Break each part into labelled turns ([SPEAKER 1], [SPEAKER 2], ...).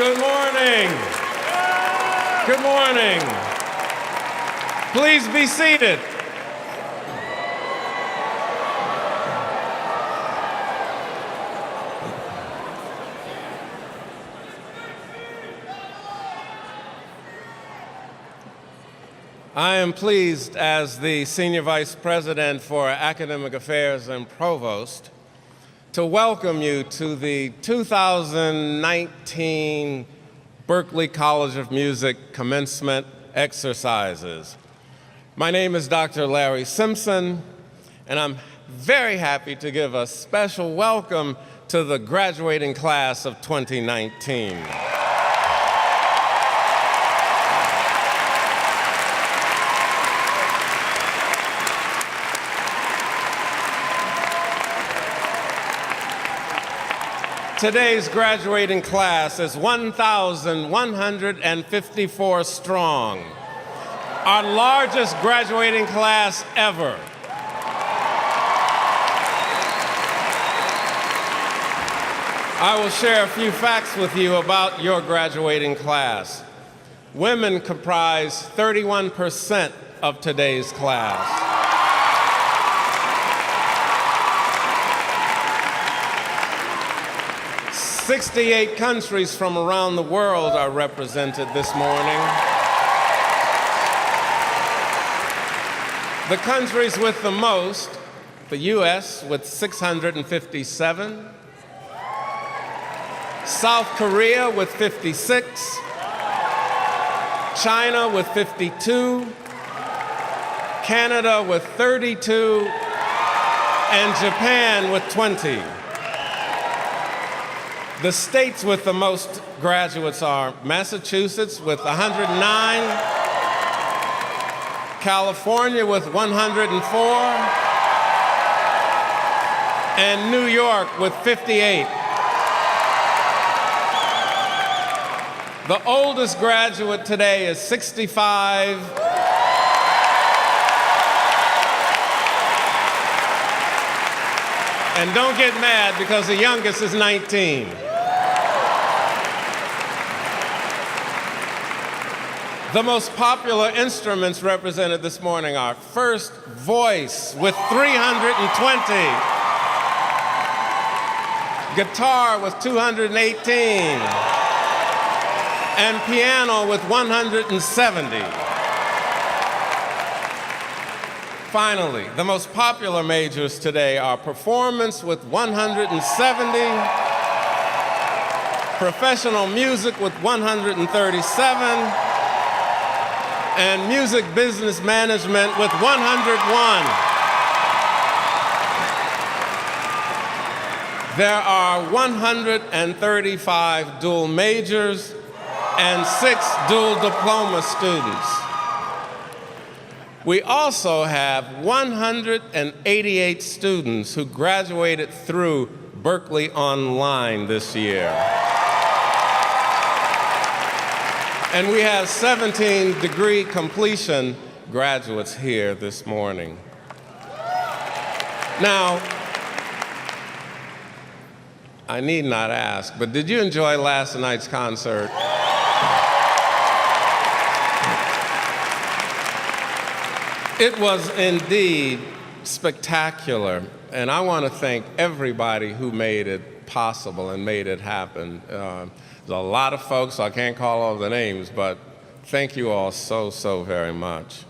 [SPEAKER 1] Good morning. Good morning. Please be seated. I am pleased as the Senior Vice President for Academic Affairs and Provost to welcome you to the 2019 Berklee College of Music Commencement exercises. My name is Dr. Larry Simpson, and I'm very happy to give a special welcome to the graduating class of 2019. Today's graduating class is 1,154 strong, our largest graduating class ever. I will share a few facts with you about your graduating class. Women comprise 31% of today's class. 68 countries from around the world are represented this morning. The countries with the most, the US with 657, South Korea with 56, China with 52, Canada with 32, and Japan with 20. The states with the most graduates are Massachusetts with 109, California with 104, and New York with 58. The oldest graduate today is 65. And don't get mad because the youngest is 19. The most popular instruments represented this morning are first voice with 320, guitar with 218, and piano with 170. Finally, the most popular majors today are performance with 170, professional music with 137, and music business management with 101. There are 135 dual majors and 6 dual diploma students. We also have 188 students who graduated through Berklee Online this year. And we have 17 degree completion graduates here this morning. Now, I need not ask, but did you enjoy last night's concert? It was indeed spectacular, and I want to thank everybody who made it possible and made it happen. There's a lot of folks, so I can't call all the names, but thank you all so, so very much.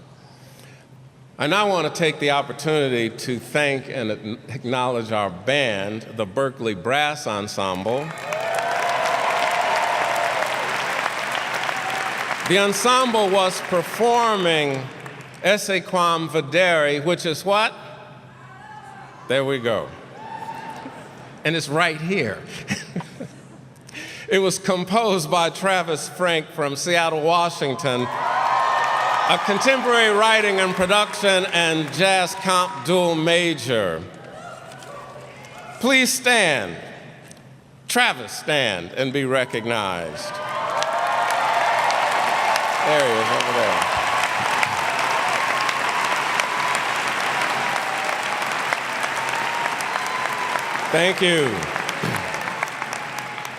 [SPEAKER 1] I now want to take the opportunity to thank and acknowledge our band, the Berklee Brass Ensemble. The ensemble was performing Esse Quam Vedere, which is what? There we go. And it's right here. It was composed by Travis Frank from Seattle, Washington, a contemporary writing and production and jazz comp dual major. Please stand. Travis, stand and be recognized. There he is, over there. Thank you.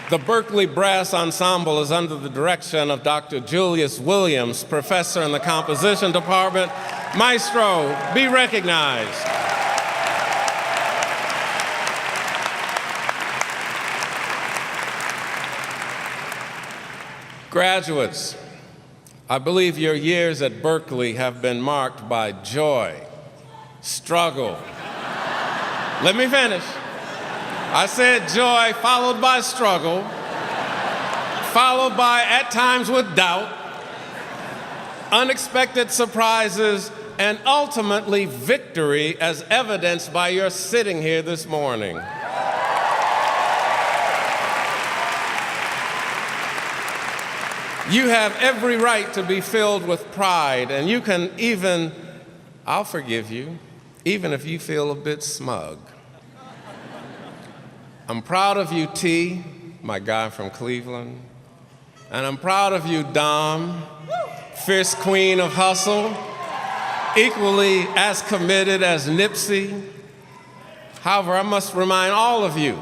[SPEAKER 1] The Berklee Brass Ensemble is under the direction of Dr. Julius Williams, professor in the composition department. Maestro, be recognized. Graduates, I believe your years at Berklee have been marked by joy, struggle. Let me finish. I said joy followed by struggle, followed by, at times, with doubt, unexpected surprises, and ultimately victory, as evidenced by your sitting here this morning. You have every right to be filled with pride, and you can even, I'll forgive you, even if you feel a bit smug. I'm proud of you, T, my guy from Cleveland, and I'm proud of you, Dom, fierce queen of hustle, equally as committed as Nipsey. However, I must remind all of you,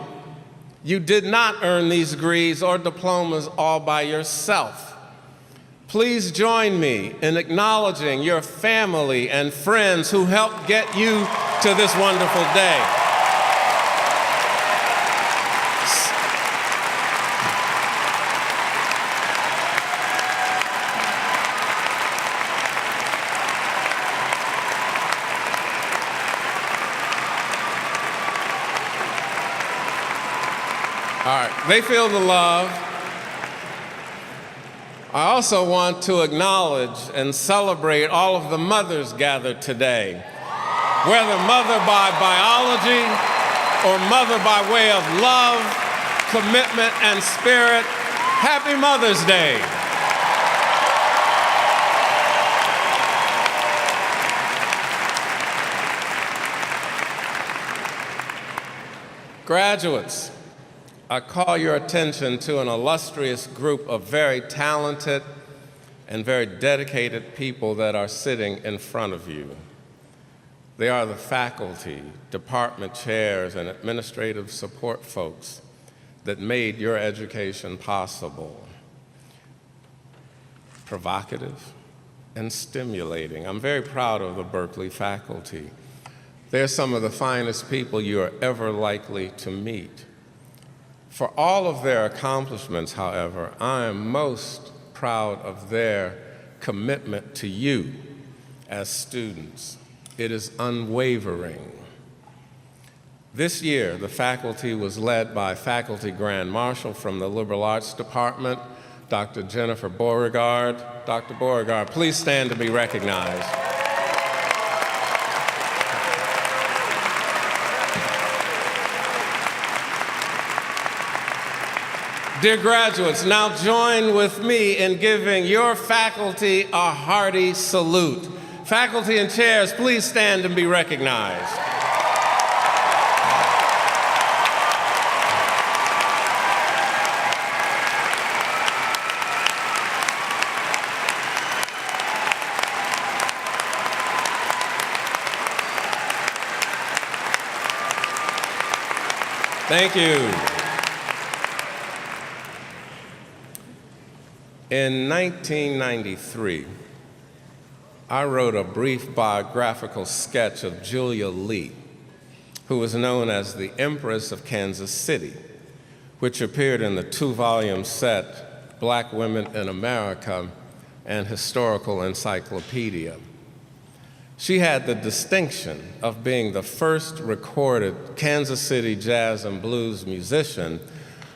[SPEAKER 1] you did not earn these degrees or diplomas all by yourself. Please join me in acknowledging your family and friends who helped get you to this wonderful day. All right, they feel the love. I also want to acknowledge and celebrate all of the mothers gathered today, whether mother by biology or mother by way of love, commitment, and spirit. Happy Mother's Day. Graduates, I call your attention to an illustrious group of very talented and very dedicated people that are sitting in front of you. They are the faculty, department chairs, and administrative support folks that made your education possible. Provocative and stimulating. I'm very proud of the Berklee faculty. They're some of the finest people you are ever likely to meet. For all of their accomplishments, however, I am most proud of their commitment to you as students. It is unwavering. This year, the faculty was led by Faculty Grand Marshal from the Liberal Arts Department, Dr. Jennifer Beauregard. Dr. Beauregard, please stand to be recognized. Dear graduates, now join with me in giving your faculty a hearty salute. Faculty and chairs, please stand and be recognized. Thank you. In 1993, I wrote a brief biographical sketch of Julia Lee, who was known as the Empress of Kansas City, which appeared in the 2-volume set, Black Women in America and Historical Encyclopedia. She had the distinction of being the first recorded Kansas City jazz and blues musician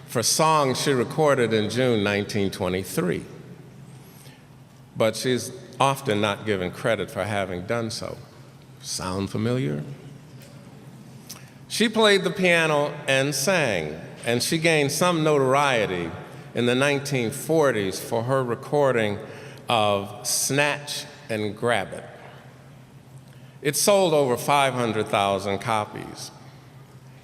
[SPEAKER 1] for songs she recorded in June 1923. But she's often not given credit for having done so. Sound familiar? She played the piano and sang, and she gained some notoriety in the 1940s for her recording of Snatch and Grab It. It sold over 500,000 copies.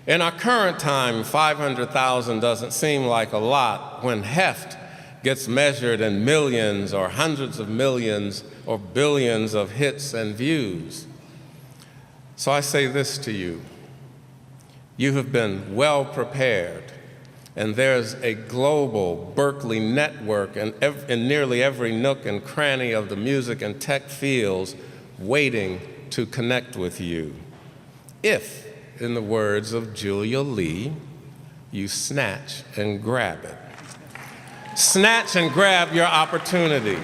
[SPEAKER 1] In our current time, 500,000 doesn't seem like a lot when heft gets measured in millions or hundreds of millions or billions of hits and views. So I say this to you. You have been well prepared And there's a global Berklee network in nearly every nook and cranny of the music and tech fields waiting to connect with you. If, in the words of Julia Lee, you snatch and grab it. Snatch and grab your opportunity.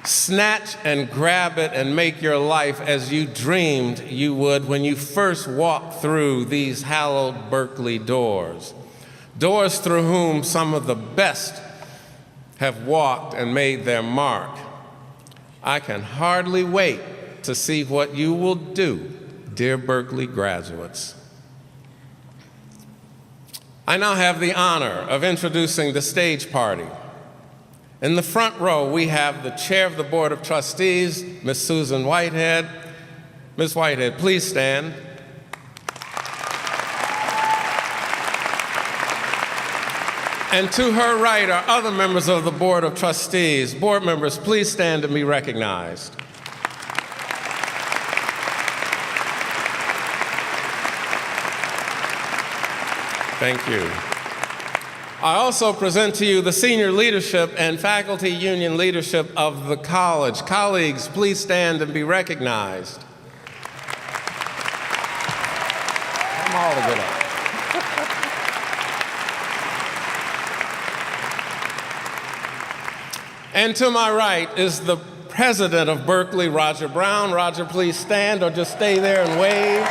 [SPEAKER 1] Snatch and grab it and make your life as you dreamed you would when you first walked through these hallowed Berklee doors. Doors through whom some of the best have walked and made their mark. I can hardly wait to see what you will do, dear Berklee graduates. I now have the honor of introducing the stage party. In the front row, we have the chair of the Board of Trustees, Ms. Susan Whitehead. Ms. Whitehead, please stand. And to her right are other members of the Board of Trustees. Board members, please stand and be recognized. Thank you. I also present to you the senior leadership and faculty union leadership of the college. Colleagues, please stand and be recognized. Come all to get up. And to my right is the president of Berklee, Roger Brown. Roger, please stand or just stay there and wave.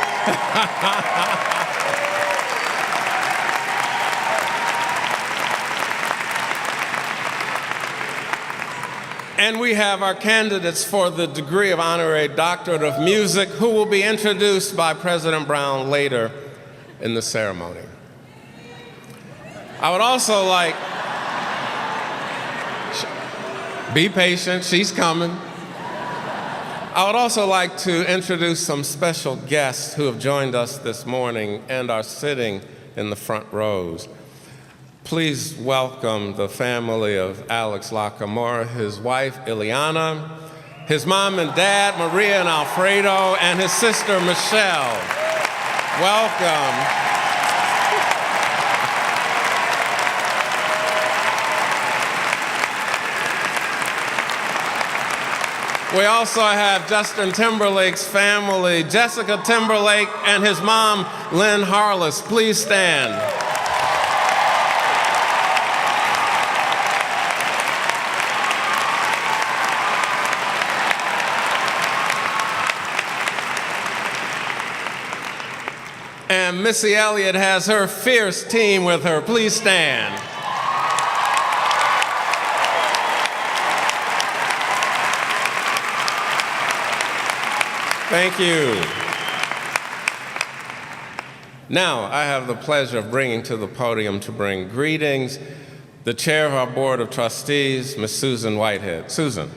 [SPEAKER 1] And we have our candidates for the degree of Honorary Doctorate of Music, who will be introduced by President Brown later in the ceremony. I would also like, be patient, she's coming. I would also like to introduce some special guests who have joined us this morning and are sitting in the front rows. Please welcome the family of Alex Lacamora, his wife, Ileana, his mom and dad, Maria and Alfredo, and his sister, Michelle. Welcome. We also have Justin Timberlake's family, Jessica Timberlake and his mom, Lynn Harless. Please stand. And Missy Elliott has her fierce team with her. Please stand. Thank you. Now, I have the pleasure of bringing to the podium to bring greetings the chair of our Board of Trustees, Ms. Susan Whitehead. Susan.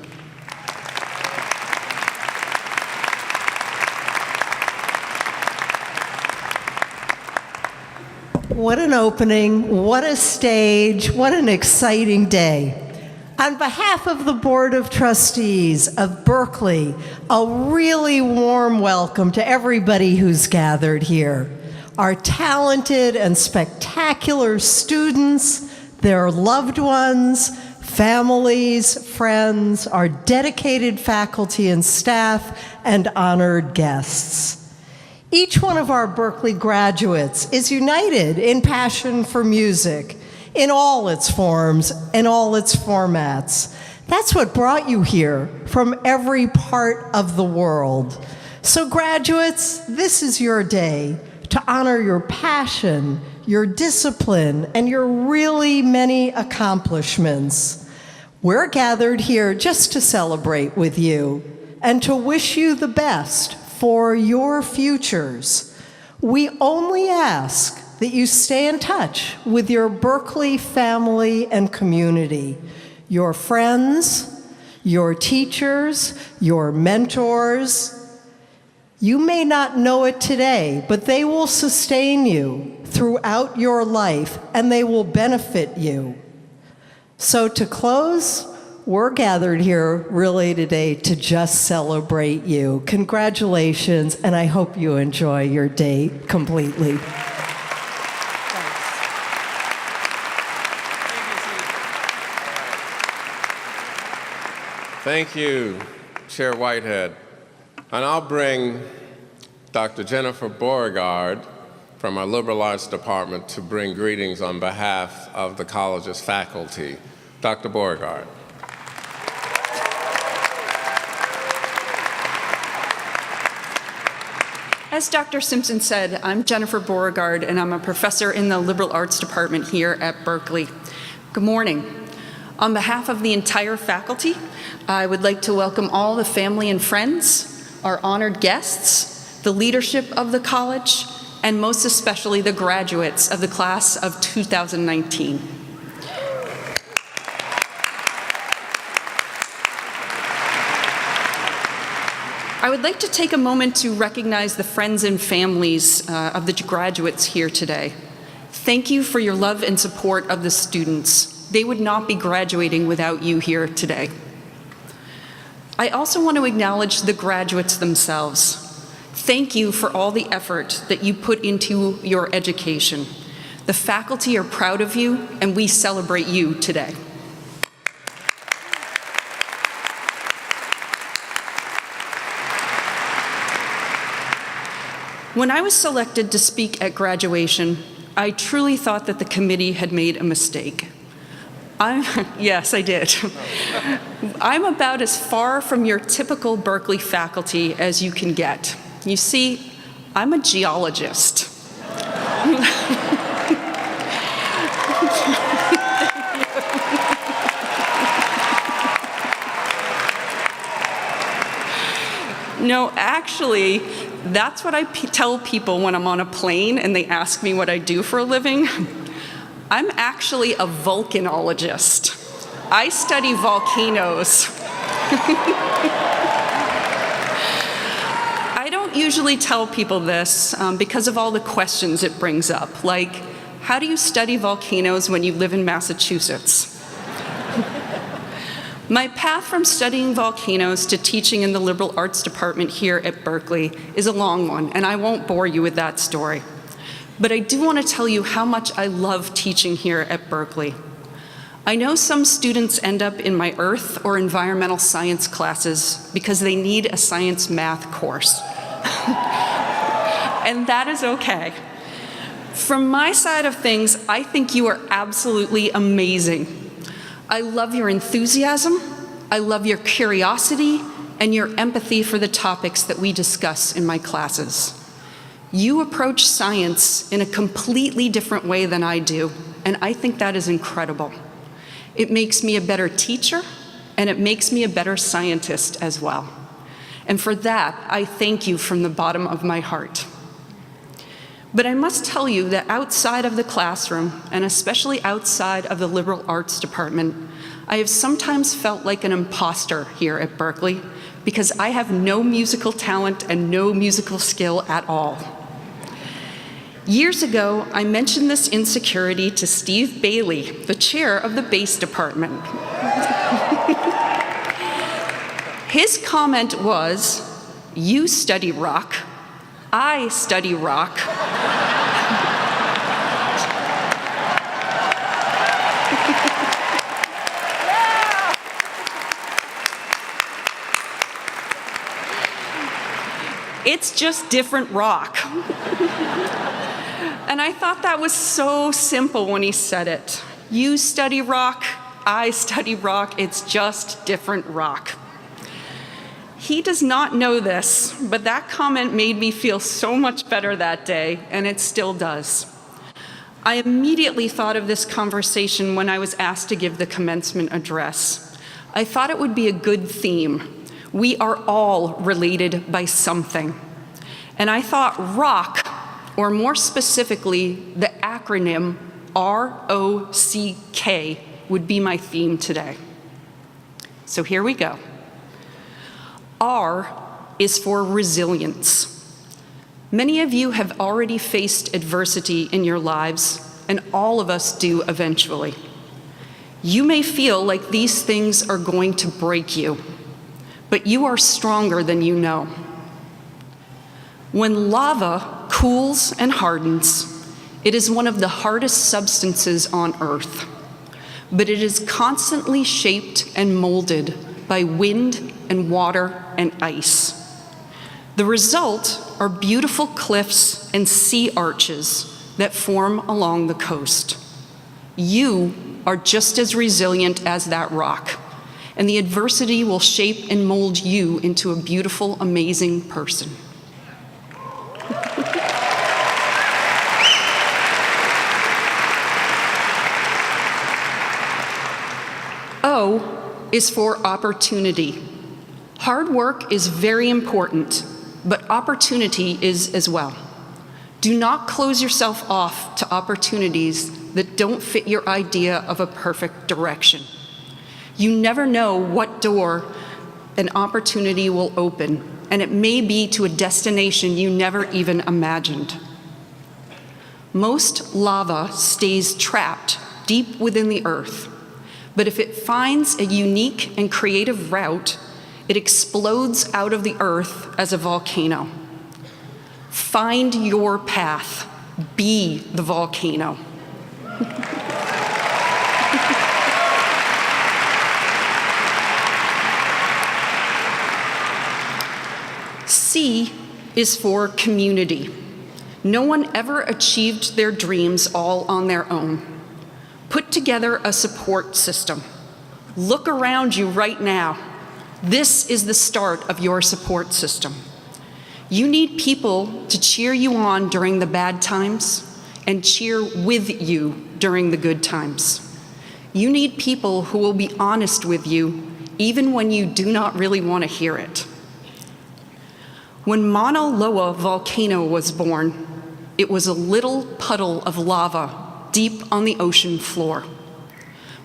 [SPEAKER 2] What an opening, what a stage, what an exciting day. On behalf of the Board of Trustees of Berklee, a really warm welcome to everybody who's gathered here. Our talented and spectacular students, their loved ones, families, friends, our dedicated faculty and staff, and honored guests. Each one of our Berklee graduates is united in passion for music, in all its forms and all its formats. That's what brought you here from every part of the world. So graduates, this is your day to honor your passion, your discipline, and your really many accomplishments. We're gathered here just to celebrate with you and to wish you the best for your futures. We only ask that you stay in touch with your Berklee family and community, your friends, your teachers, your mentors. You may not know it today, but they will sustain you throughout your life and they will benefit you. So to close, we're gathered here really today to just celebrate you. Congratulations, and I hope you enjoy your day completely. Thanks.
[SPEAKER 1] Thank you, Chair Whitehead. And I'll bring Dr. Jennifer Beauregard from our Liberal Arts Department to bring greetings on behalf of the college's faculty. Dr. Beauregard.
[SPEAKER 3] As Dr. Simpson said, I'm Jennifer Beauregard, and I'm a professor in the Liberal Arts Department here at Berkeley. Good morning. On behalf of the entire faculty, I would like to welcome all the family and friends, our honored guests, the leadership of the college, and most especially the graduates of the class of 2019. I would like to take a moment to recognize the friends and families of the graduates here today. Thank you for your love and support of the students. They would not be graduating without you here today. I also want to acknowledge the graduates themselves. Thank you for all the effort that you put into your education. The faculty are proud of you, and we celebrate you today. When I was selected to speak at graduation, I truly thought that the committee had made a mistake. Yes, I did. I'm about as far from your typical Berkeley faculty as you can get. You see, I'm a geologist. No, actually, that's what I tell people when I'm on a plane and they ask me what I do for a living. I'm actually a volcanologist. I study volcanoes. I don't usually tell people this because of all the questions it brings up, like, how do you study volcanoes when you live in Massachusetts? My path from studying volcanoes to teaching in the Liberal Arts Department here at Berkeley is a long one, and I won't bore you with that story. But I do want to tell you how much I love teaching here at Berkeley. I know some students end up in my earth or environmental science classes because they need a science math course. And that is okay. From my side of things, I think you are absolutely amazing. I love your enthusiasm, I love your curiosity, and your empathy for the topics that we discuss in my classes. You approach science in a completely different way than I do, and I think that is incredible. It makes me a better teacher, and it makes me a better scientist as well. And for that, I thank you from the bottom of my heart. But I must tell you that outside of the classroom, and especially outside of the Liberal Arts Department, I have sometimes felt like an imposter here at Berkeley because I have no musical talent and no musical skill at all. Years ago, I mentioned this insecurity to Steve Bailey, the chair of the bass department. His comment was, "You study rock, I study rock." It's just different rock. And I thought that was so simple when he said it. You study rock, I study rock, it's just different rock. He does not know this, but that comment made me feel so much better that day, and it still does. I immediately thought of this conversation when I was asked to give the commencement address. I thought it would be a good theme. We are all related by something. And I thought rock, or more specifically, the acronym ROCK, would be my theme today. So here we go. R is for resilience. Many of you have already faced adversity in your lives, and all of us do eventually. You may feel like these things are going to break you, but you are stronger than you know. When lava cools and hardens, it is one of the hardest substances on Earth, but it is constantly shaped and molded by wind and water and ice. The result are beautiful cliffs and sea arches that form along the coast. You are just as resilient as that rock, and the adversity will shape and mold you into a beautiful, amazing person. O is for opportunity. Hard work is very important, but opportunity is as well. Do not close yourself off to opportunities that don't fit your idea of a perfect direction. You never know what door an opportunity will open, and it may be to a destination you never even imagined. Most lava stays trapped deep within the earth, but if it finds a unique and creative route, it explodes out of the earth as a volcano. Find your path. Be the volcano. C is for community. No one ever achieved their dreams all on their own. Put together a support system. Look around you right now. This is the start of your support system. You need people to cheer you on during the bad times and cheer with you during the good times. You need people who will be honest with you even when you do not really want to hear it. When Mauna Loa volcano was born, it was a little puddle of lava deep on the ocean floor.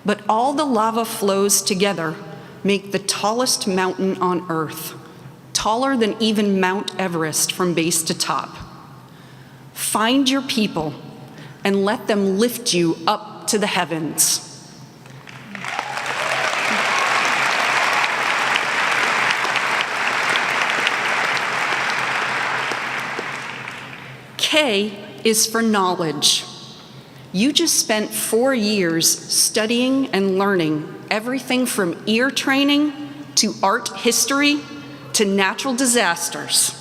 [SPEAKER 3] But all the lava flows together make the tallest mountain on Earth, taller than even Mount Everest from base to top. Find your people and let them lift you up to the heavens. K is for knowledge. You just spent 4 years studying and learning everything from ear training to art history to natural disasters.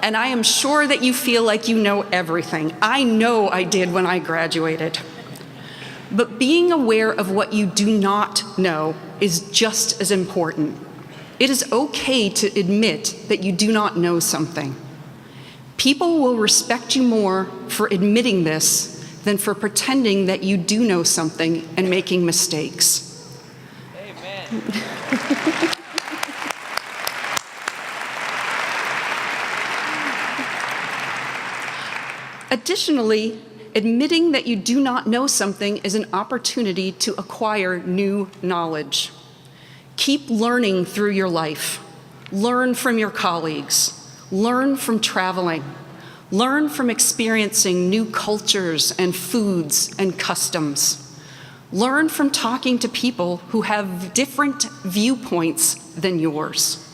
[SPEAKER 3] And I am sure that you feel like you know everything. I know I did when I graduated. But being aware of what you do not know is just as important. It is okay to admit that you do not know something. People will respect you more for admitting this than for pretending that you do know something and making mistakes. Amen. Additionally, admitting that you do not know something is an opportunity to acquire new knowledge. Keep learning through your life. Learn from your colleagues. Learn from traveling. Learn from experiencing new cultures and foods and customs. Learn from talking to people who have different viewpoints than yours.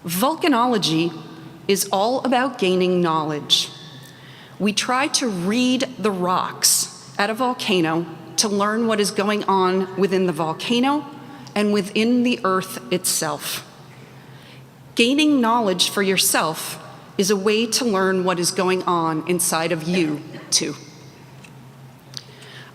[SPEAKER 3] Volcanology is all about gaining knowledge. We try to read the rocks at a volcano to learn what is going on within the volcano and within the earth itself. Gaining knowledge for yourself is a way to learn what is going on inside of you, too.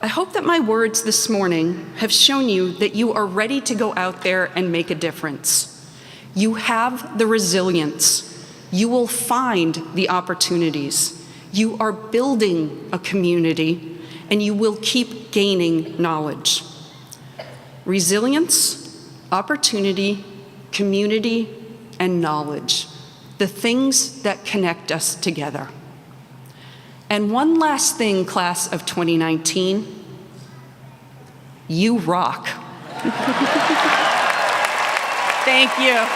[SPEAKER 3] I hope that my words this morning have shown you that you are ready to go out there and make a difference. You have the resilience. You will find the opportunities. You are building a community, and you will keep gaining knowledge. Resilience, opportunity, community, and knowledge, the things that connect us together. And one last thing, class of 2019, you rock. Thank you.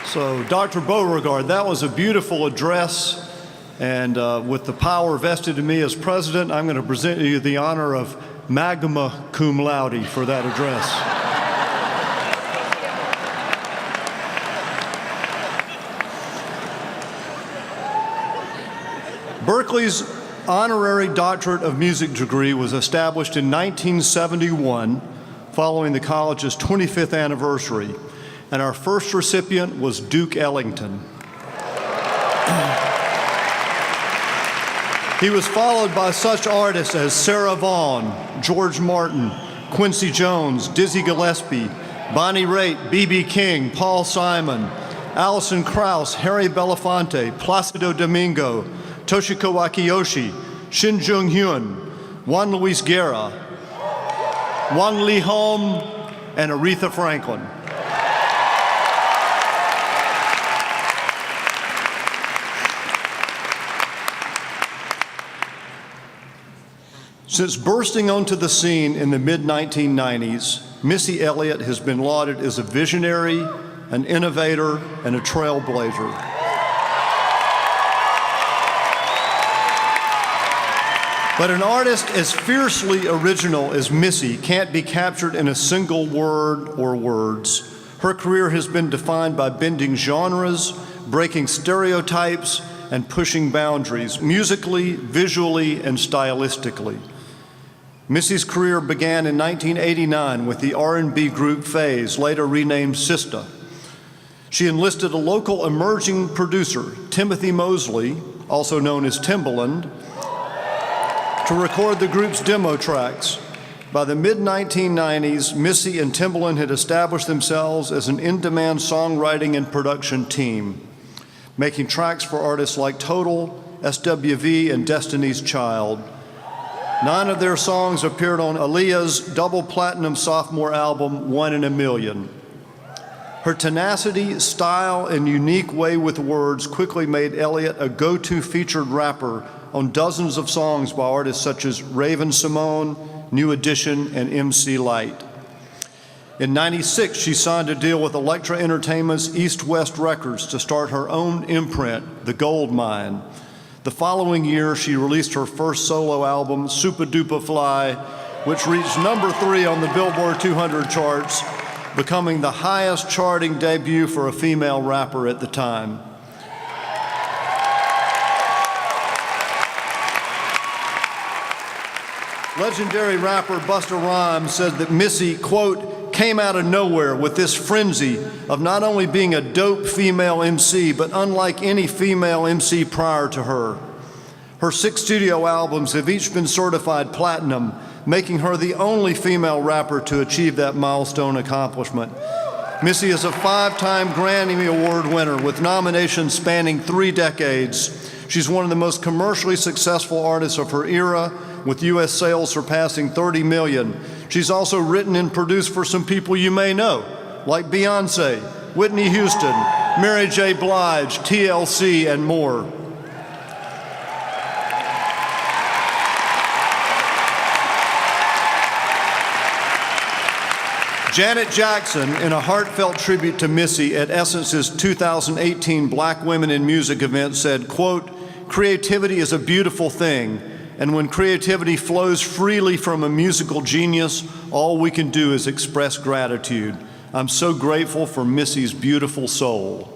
[SPEAKER 4] So, Dr. Beauregard, that was a beautiful address And with the power vested in me as president, I'm going to present you the honor of magna cum laude for that address. Berklee's honorary doctorate of music degree was established in 1971 following the college's 25th anniversary, and our first recipient was Duke Ellington. He was followed by such artists as Sarah Vaughan, George Martin, Quincy Jones, Dizzy Gillespie, Bonnie Raitt, B.B. King, Paul Simon, Alison Krauss, Harry Belafonte, Placido Domingo, Toshiko Akiyoshi, Shin Jung Hyun, Juan Luis Guerra, Wang Lee Hom, and Aretha Franklin. Since bursting onto the scene in the mid-1990s, Missy Elliott has been lauded as a visionary, an innovator, and a trailblazer. But an artist as fiercely original as Missy can't be captured in a single word or words. Her career has been defined by bending genres, breaking stereotypes, and pushing boundaries, musically, visually, and stylistically. Missy's career began in 1989 with the R&B group Phase, later renamed Sista. She enlisted a local emerging producer, Timothy Mosley, also known as Timbaland, to record the group's demo tracks. By the mid-1990s, Missy and Timbaland had established themselves as an in-demand songwriting and production team, making tracks for artists like Total, SWV, and Destiny's Child. 9 of their songs appeared on Aaliyah's double platinum sophomore album, One in a Million. Her tenacity, style, and unique way with words quickly made Elliott a go-to featured rapper on dozens of songs by artists such as Raven-Symoné, New Edition, and MC Lyte. In '96, she signed a deal with Elektra Entertainment's East West Records to start her own imprint, The Gold Mine. The following year, she released her first solo album, Supa Dupa Fly, which reached number 3 on the Billboard 200 charts, becoming the highest charting debut for a female rapper at the time. Legendary rapper Busta Rhymes said that Missy, quote, came out of nowhere with this frenzy of not only being a dope female MC, but unlike any female MC prior to her. Her 6 studio albums have each been certified platinum, making her the only female rapper to achieve that milestone accomplishment. Missy is a 5-time Grammy Award winner with nominations spanning 3 decades. She's one of the most commercially successful artists of her era, with U.S. sales surpassing 30 million. She's also written and produced for some people you may know, like Beyoncé, Whitney Houston, Mary J. Blige, TLC, and more. Janet Jackson, in a heartfelt tribute to Missy at Essence's 2018 Black Women in Music event, said, quote, creativity is a beautiful thing, and when creativity flows freely from a musical genius, all we can do is express gratitude. I'm so grateful for Missy's beautiful soul.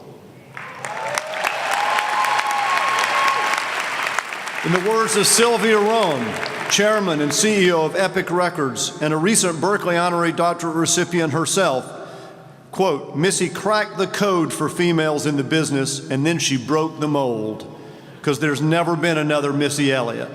[SPEAKER 4] In the words of Sylvia Rhone, chairman and CEO of Epic Records and a recent Berklee honorary doctorate recipient herself, quote, Missy cracked the code for females in the business, and then she broke the mold, because there's never been another Missy Elliott.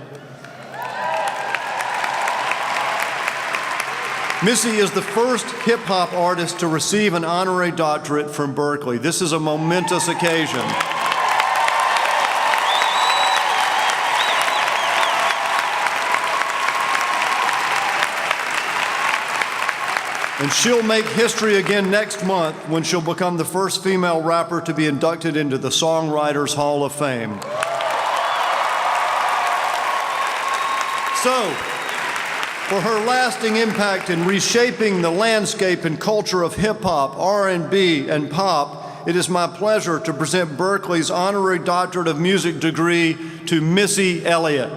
[SPEAKER 4] Missy is the first hip-hop artist to receive an honorary doctorate from Berklee. This is a momentous occasion. And she'll make history again next month when she'll become the first female rapper to be inducted into the Songwriters Hall of Fame. So, for her lasting impact in reshaping the landscape and culture of hip-hop, R&B, and pop, it is my pleasure to present Berklee's honorary doctorate of music degree to Missy Elliott.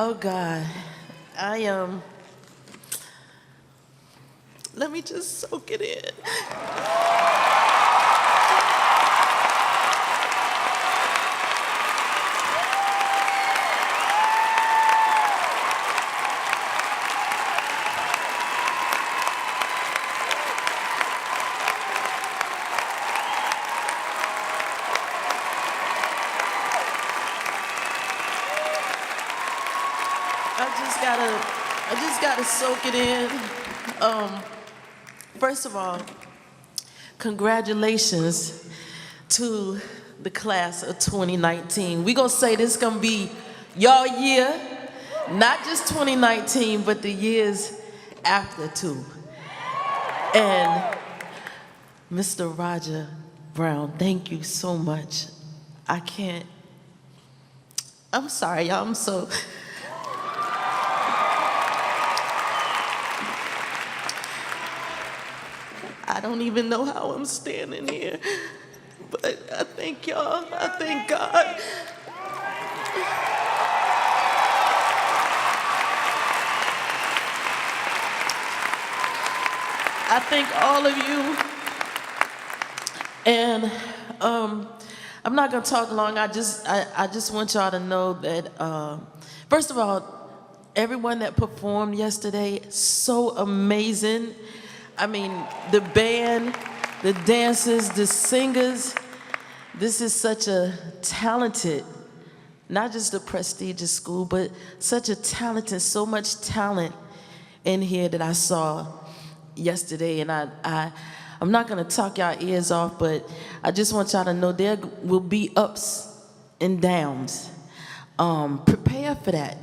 [SPEAKER 5] Oh God, let me just soak it in. I just gotta soak it in. First of all, congratulations to the class of 2019. We gonna say this gonna be y'all year, not just 2019, but the years after too. And Mr. Roger Brown, thank you so much. I'm sorry, y'all, I don't even know how I'm standing here, but I thank y'all. I thank God. I thank all of you. And I'm not gonna talk long. I just want y'all to know that first of all, everyone that performed yesterday, so amazing. I mean, the band, the dancers, the singers, this is such a talented, not just a prestigious school, but such a talented, so much talent in here that I saw yesterday. And I'm not gonna talk y'all ears off, but I just want y'all to know there will be ups and downs. Prepare for that,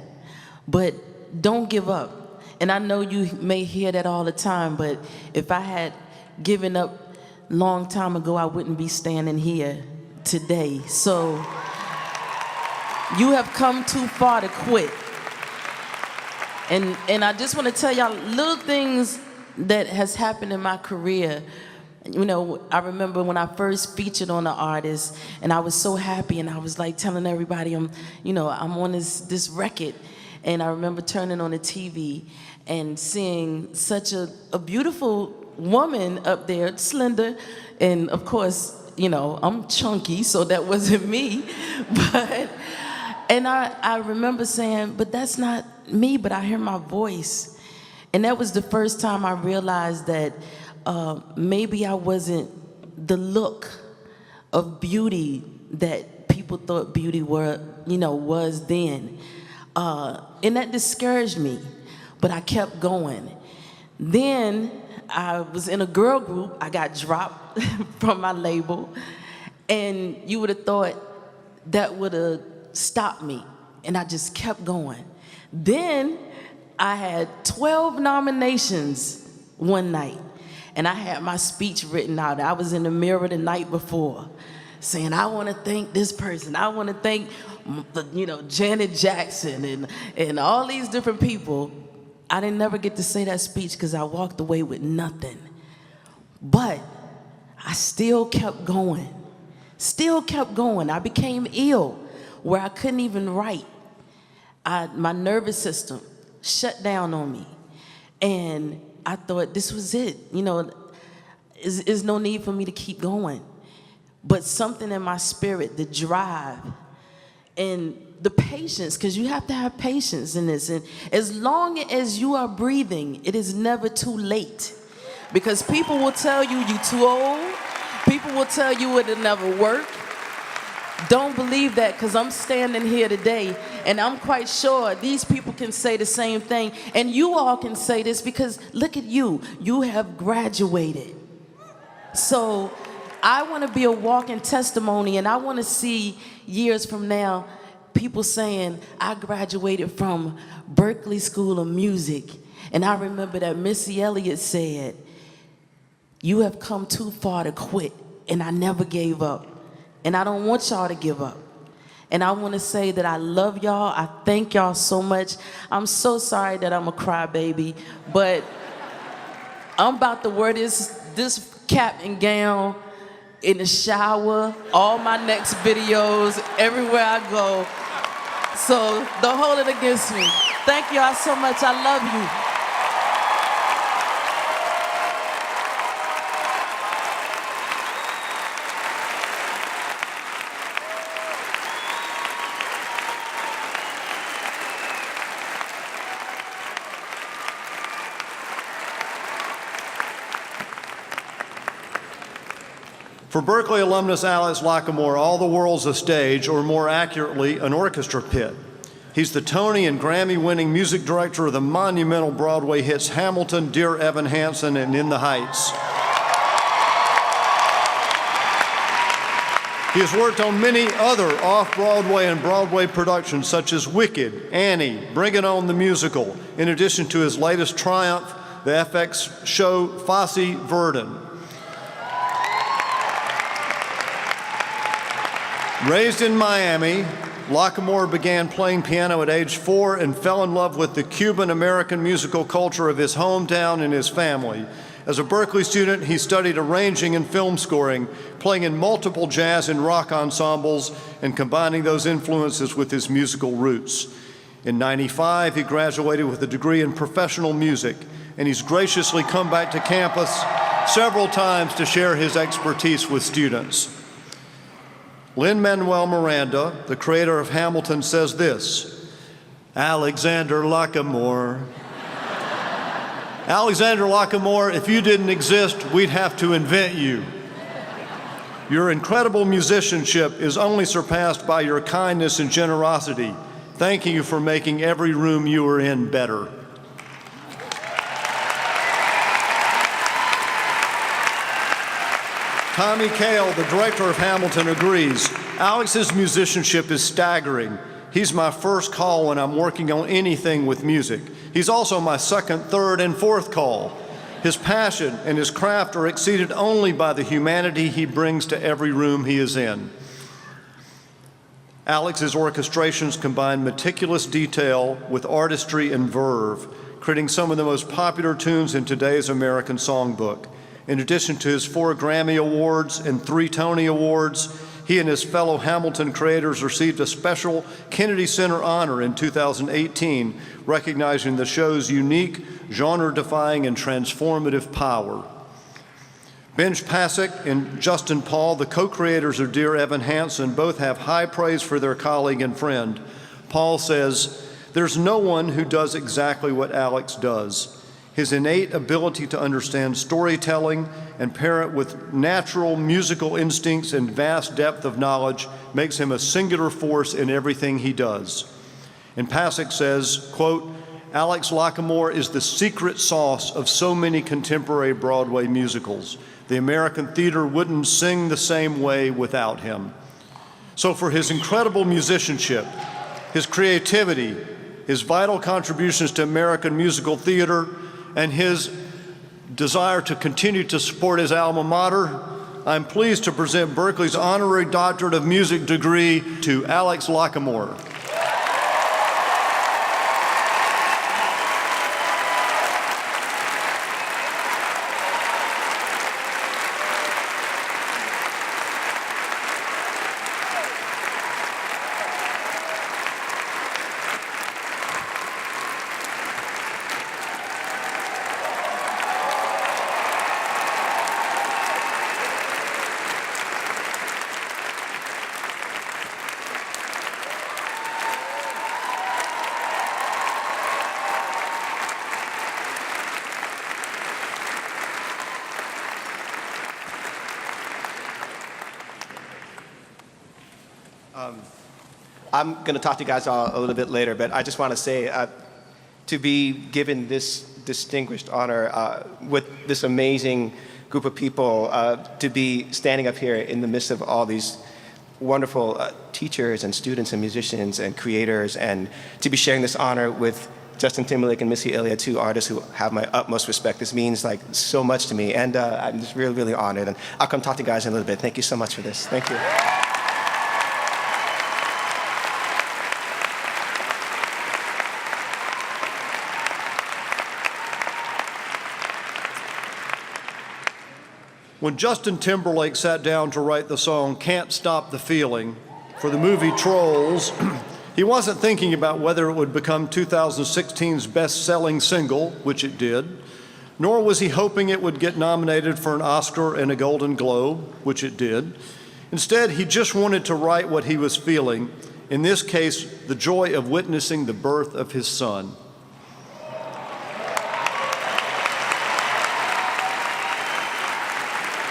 [SPEAKER 5] but don't give up. And I know you may hear that all the time, but if I had given up long time ago, I wouldn't be standing here today. So you have come too far to quit. And I just want to tell y'all little things that has happened in my career. You know, I remember when I first featured on The Artist, and I was so happy, and I was like telling everybody I'm on this record. And I remember turning on the TV and seeing such a beautiful woman up there, slender, and of course, you know, I'm chunky, so that wasn't me. And I remember saying, but that's not me, but I hear my voice. And that was the first time I realized that maybe I wasn't the look of beauty that people thought beauty was then. And that discouraged me, but I kept going. Then I was in a girl group. I got dropped from my label, and you would have thought that would have stopped me, and I just kept going. Then I had 12 nominations one night, and I had my speech written out. I was in the mirror the night before saying, I want to thank this person. I want to thank Janet Jackson and all these different people. I didn't never get to say that speech because I walked away with nothing. But I still kept going. I became ill where I couldn't even write. My nervous system shut down on me. And I thought this was it. You know, there's no need for me to keep going. But something in my spirit, the drive and the patience, because you have to have patience in this. And as long as you are breathing, it is never too late. Because people will tell you you're too old. People will tell you it'll never work. Don't believe that, because I'm standing here today and I'm quite sure these people can say the same thing. And you all can say this because look at you. You have graduated. So I want to be a walking testimony, and I want to see years from now people saying, I graduated from Berklee School of Music. And I remember that Missy Elliott said, you have come too far to quit, and I never gave up. And I don't want y'all to give up. And I want to say that I love y'all. I thank y'all so much. I'm so sorry that I'm a crybaby, but I'm about to wear this cap and gown in the shower, all my next videos, everywhere I go. So don't hold it against me. Thank y'all so much. I love you.
[SPEAKER 4] For Berklee alumnus Alex Lockamore, all the world's a stage, or more accurately, an orchestra pit. He's the Tony and Grammy-winning music director of the monumental Broadway hits Hamilton, Dear Evan Hansen, and In the Heights. He has worked on many other off-Broadway and Broadway productions such as Wicked, Annie, Bring It On the Musical, in addition to his latest triumph, the FX show Fosse Verdon. Raised in Miami, Lockamore began playing piano at age 4 and fell in love with the Cuban-American musical culture of his hometown and his family. As a Berklee student, he studied arranging and film scoring, playing in multiple jazz and rock ensembles and combining those influences with his musical roots. In '95, he graduated with a degree in professional music, and he's graciously come back to campus several times to share his expertise with students. Lin-Manuel Miranda, the creator of Hamilton, says this: Alexander Lockamore. Alexander Lockamore, if you didn't exist, we'd have to invent you. Your incredible musicianship is only surpassed by your kindness and generosity. Thank you for making every room you were in better. Tommy Kail, the director of Hamilton, agrees. Alex's musicianship is staggering. He's my first call when I'm working on anything with music. He's also my second, third, and fourth call. His passion and his craft are exceeded only by the humanity he brings to every room he is in. Alex's orchestrations combine meticulous detail with artistry and verve, creating some of the most popular tunes in today's American songbook. In addition to his 4 Grammy Awards and 3 Tony Awards, he and his fellow Hamilton creators received a special Kennedy Center honor in 2018, recognizing the show's unique, genre-defying, and transformative power. Benj Pasek and Justin Paul, the co-creators of Dear Evan Hansen, both have high praise for their colleague and friend. Paul says, "There's no one who does exactly what Alex does. His innate ability to understand storytelling and pair it with natural musical instincts and vast depth of knowledge makes him a singular force in everything he does." And Pasek says, quote, "Alex Lockamore is the secret sauce of so many contemporary Broadway musicals. The American theater wouldn't sing the same way without him." So for his incredible musicianship, his creativity, his vital contributions to American musical theater, and his desire to continue to support his alma mater, I'm pleased to present Berklee's Honorary Doctorate of Music degree to Alex Lockamore.
[SPEAKER 6] I'm going to talk to you guys all a little bit later, but I just want to say to be given this distinguished honor with this amazing group of people, to be standing up here in the midst of all these wonderful teachers and students and musicians and creators, and to be sharing this honor with Justin Timberlake and Missy Elliott, two artists who have my utmost respect. This means like so much to me, and I'm just really, really honored. And I'll come talk to you guys in a little bit. Thank you so much for this. Thank you.
[SPEAKER 4] When Justin Timberlake sat down to write the song Can't Stop the Feeling for the movie Trolls, he wasn't thinking about whether it would become 2016's best-selling single, which it did, nor was he hoping it would get nominated for an Oscar and a Golden Globe, which it did. Instead, he just wanted to write what he was feeling, in this case, the joy of witnessing the birth of his son.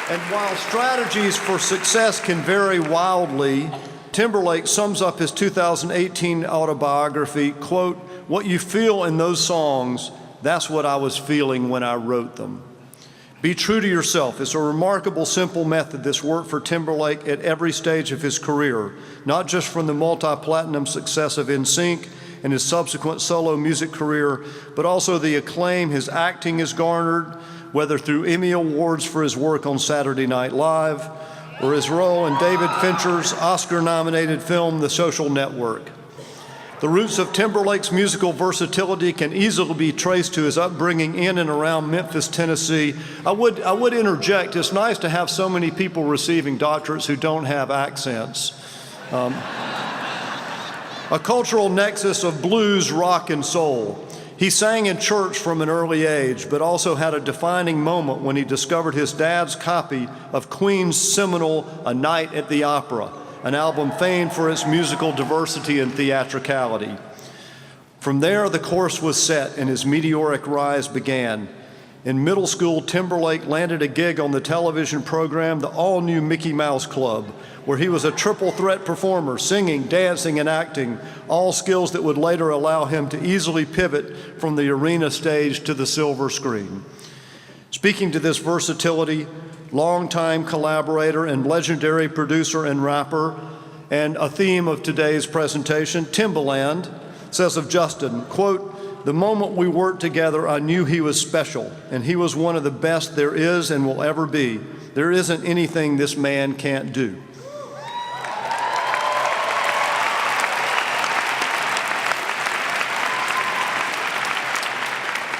[SPEAKER 4] And while strategies for success can vary wildly, Timberlake sums up his 2018 autobiography, quote, "What you feel in those songs, that's what I was feeling when I wrote them." Be true to yourself. It's a remarkable, simple method that's worked for Timberlake at every stage of his career, not just from the multi-platinum success of NSYNC and his subsequent solo music career, but also the acclaim his acting has garnered, whether through Emmy Awards for his work on Saturday Night Live or his role in David Fincher's Oscar-nominated film, The Social Network. The roots of Timberlake's musical versatility can easily be traced to his upbringing in and around Memphis, Tennessee. I would interject, it's nice to have so many people receiving doctorates who don't have accents. A cultural nexus of blues, rock, and soul. He sang in church from an early age, but also had a defining moment when he discovered his dad's copy of Queen's seminal A Night at the Opera, an album famed for its musical diversity and theatricality. From there, the course was set and his meteoric rise began. In middle school, Timberlake landed a gig on the television program, the all-new Mickey Mouse Club, where he was a triple threat performer, singing, dancing, and acting, all skills that would later allow him to easily pivot from the arena stage to the silver screen. Speaking to this versatility, longtime collaborator and legendary producer and rapper, and a theme of today's presentation, Timbaland, says of Justin, quote, "The moment we worked together, I knew he was special, and he was one of the best there is and will ever be. There isn't anything this man can't do."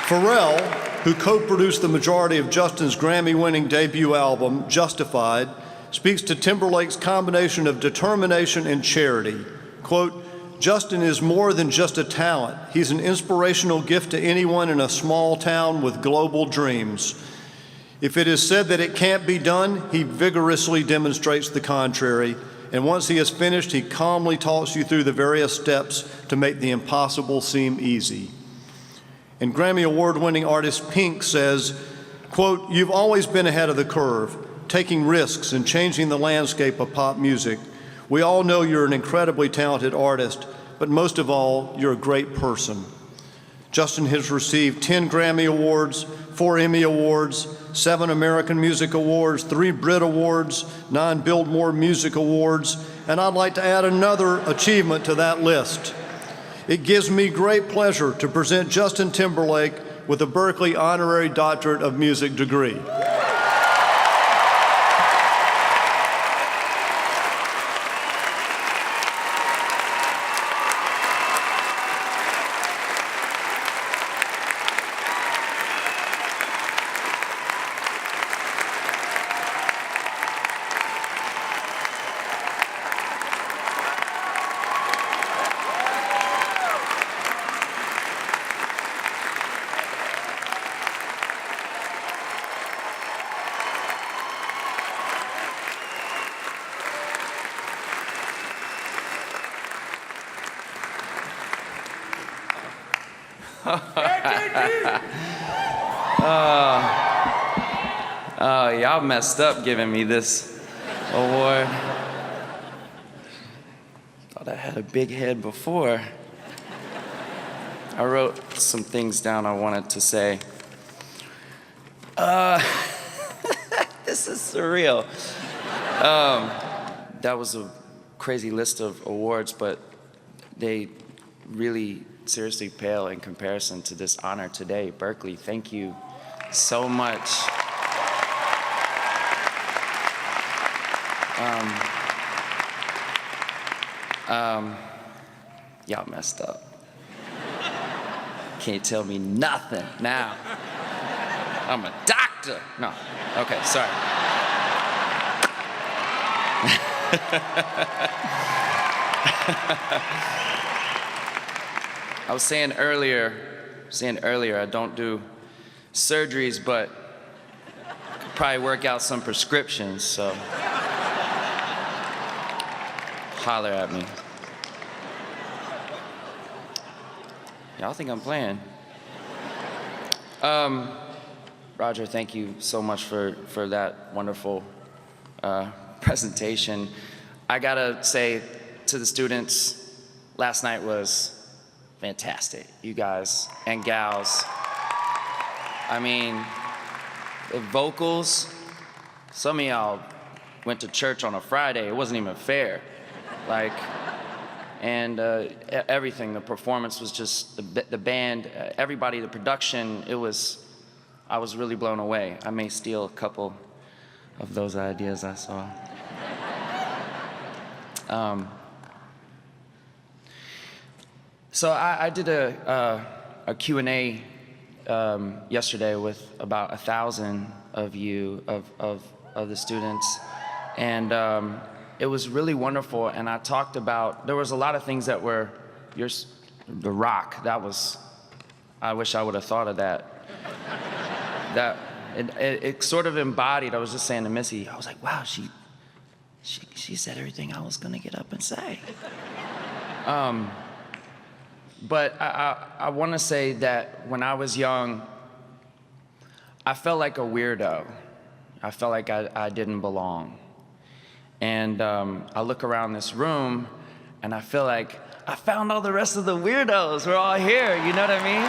[SPEAKER 4] Pharrell, who co-produced the majority of Justin's Grammy-winning debut album, Justified, speaks to Timberlake's combination of determination and charity. Quote, "Justin is more than just a talent. He's an inspirational gift to anyone in a small town with global dreams. If it is said that it can't be done, he vigorously demonstrates the contrary. And once he is finished, he calmly talks you through the various steps to make the impossible seem easy." And Grammy Award-winning artist Pink says, quote, "You've always been ahead of the curve, taking risks and changing the landscape of pop music. We all know you're an incredibly talented artist, but most of all, you're a great person." Justin has received 10 Grammy Awards, 4 Emmy Awards, 7 American Music Awards, 3 Brit Awards, 9 Billboard Music Awards, and I'd like to add another achievement to that list. It gives me great pleasure to present Justin Timberlake with a Berklee Honorary Doctorate of Music degree.
[SPEAKER 7] Y'all messed up giving me this award. thought I had a big head before. I wrote some things down I wanted to say. This is surreal. That was a crazy list of awards, but they really seriously pale in comparison to this honor today. Berklee, thank you so much. Y'all messed up. Can't tell me nothing now. I'm a doctor. No, okay, sorry. I was saying earlier, I don't do surgeries, but could probably work out some prescriptions, so holler at me. Y'all think I'm playing. Roger, thank you so much for that wonderful presentation. I gotta say to the students, last night was fantastic. You guys and gals. I mean, the vocals, some of y'all went to church on a Friday. It wasn't even fair. Like, and everything, the performance was just, the band, everybody, the production, I was really blown away. I may steal a couple of those ideas I saw. So I did a Q&A yesterday with about 1,000 of you, of the students, and it was really wonderful. And I talked about, there was a lot of things that were, the rock, that was, I wish I would have thought of that. That it sort of embodied, I was just saying to Missy, I was like, wow, she said everything I was gonna get up and say. But I want to say that when I was young, I felt like a weirdo. I felt like I didn't belong. And I look around this room, and I feel like I found all the rest of the weirdos. We're all here, you know what I mean?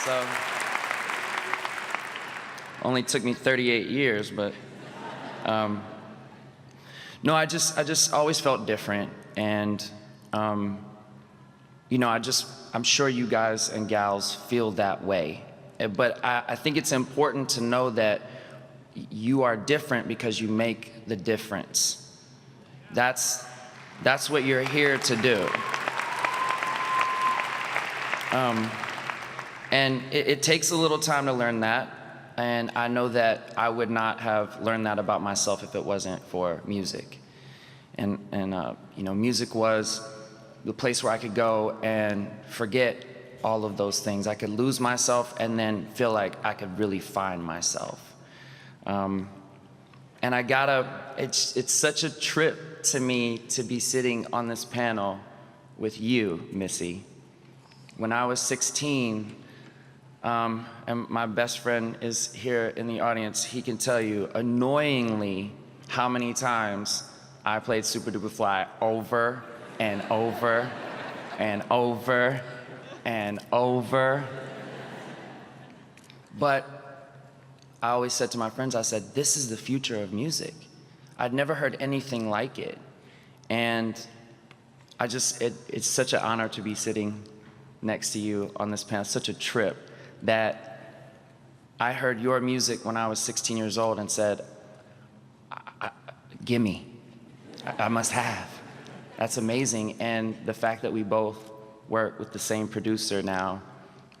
[SPEAKER 7] So, only took me 38 years, but no, I just always felt different, and you know, I'm sure you guys and gals feel that way, but I think it's important to know that you are different because you make the difference. That's what you're here to do. And it takes a little time to learn that, and I know that I would not have learned that about myself if it wasn't for music. And you know, music was the place where I could go and forget all of those things. I could lose myself and then feel like I could really find myself. And it's such a trip to me to be sitting on this panel with you, Missy. When I was 16, and my best friend is here in the audience, he can tell you annoyingly how many times I played Super Duper Fly over and over and over and over. But I always said to my friends, I said, this is the future of music. I'd never heard anything like it. And it's such an honor to be sitting next to you on this panel, such a trip, that I heard your music when I was 16 years old and said, gimme, I must have. That's amazing. And the fact that we both work with the same producer now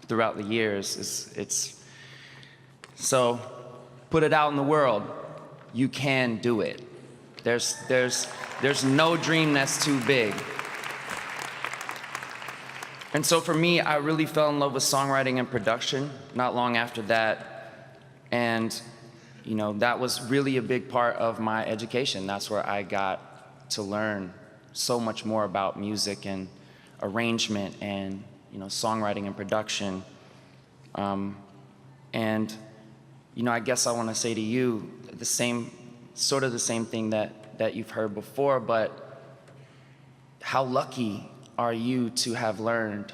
[SPEAKER 7] throughout the years, it's so put it out in the world. You can do it. There's no dream that's too big. And so for me, I really fell in love with songwriting and production not long after that. And you know, that was really a big part of my education. That's where I got to learn so much more about music and arrangement and, you know, songwriting and production. And I guess I want to say to you sort of the same thing that you've heard before, but how lucky are you to have learned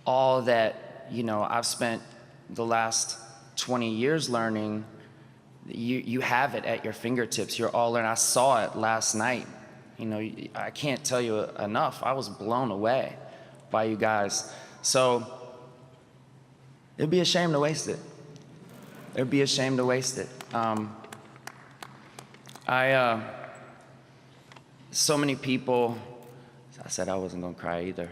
[SPEAKER 7] all that, I've spent the last 20 years learning. You have it at your fingertips. You're all learning. I saw it last night. I can't tell you enough. I was blown away by you guys. So it'd be a shame to waste it. It'd be a shame to waste it. So many people, I said I wasn't gonna cry either.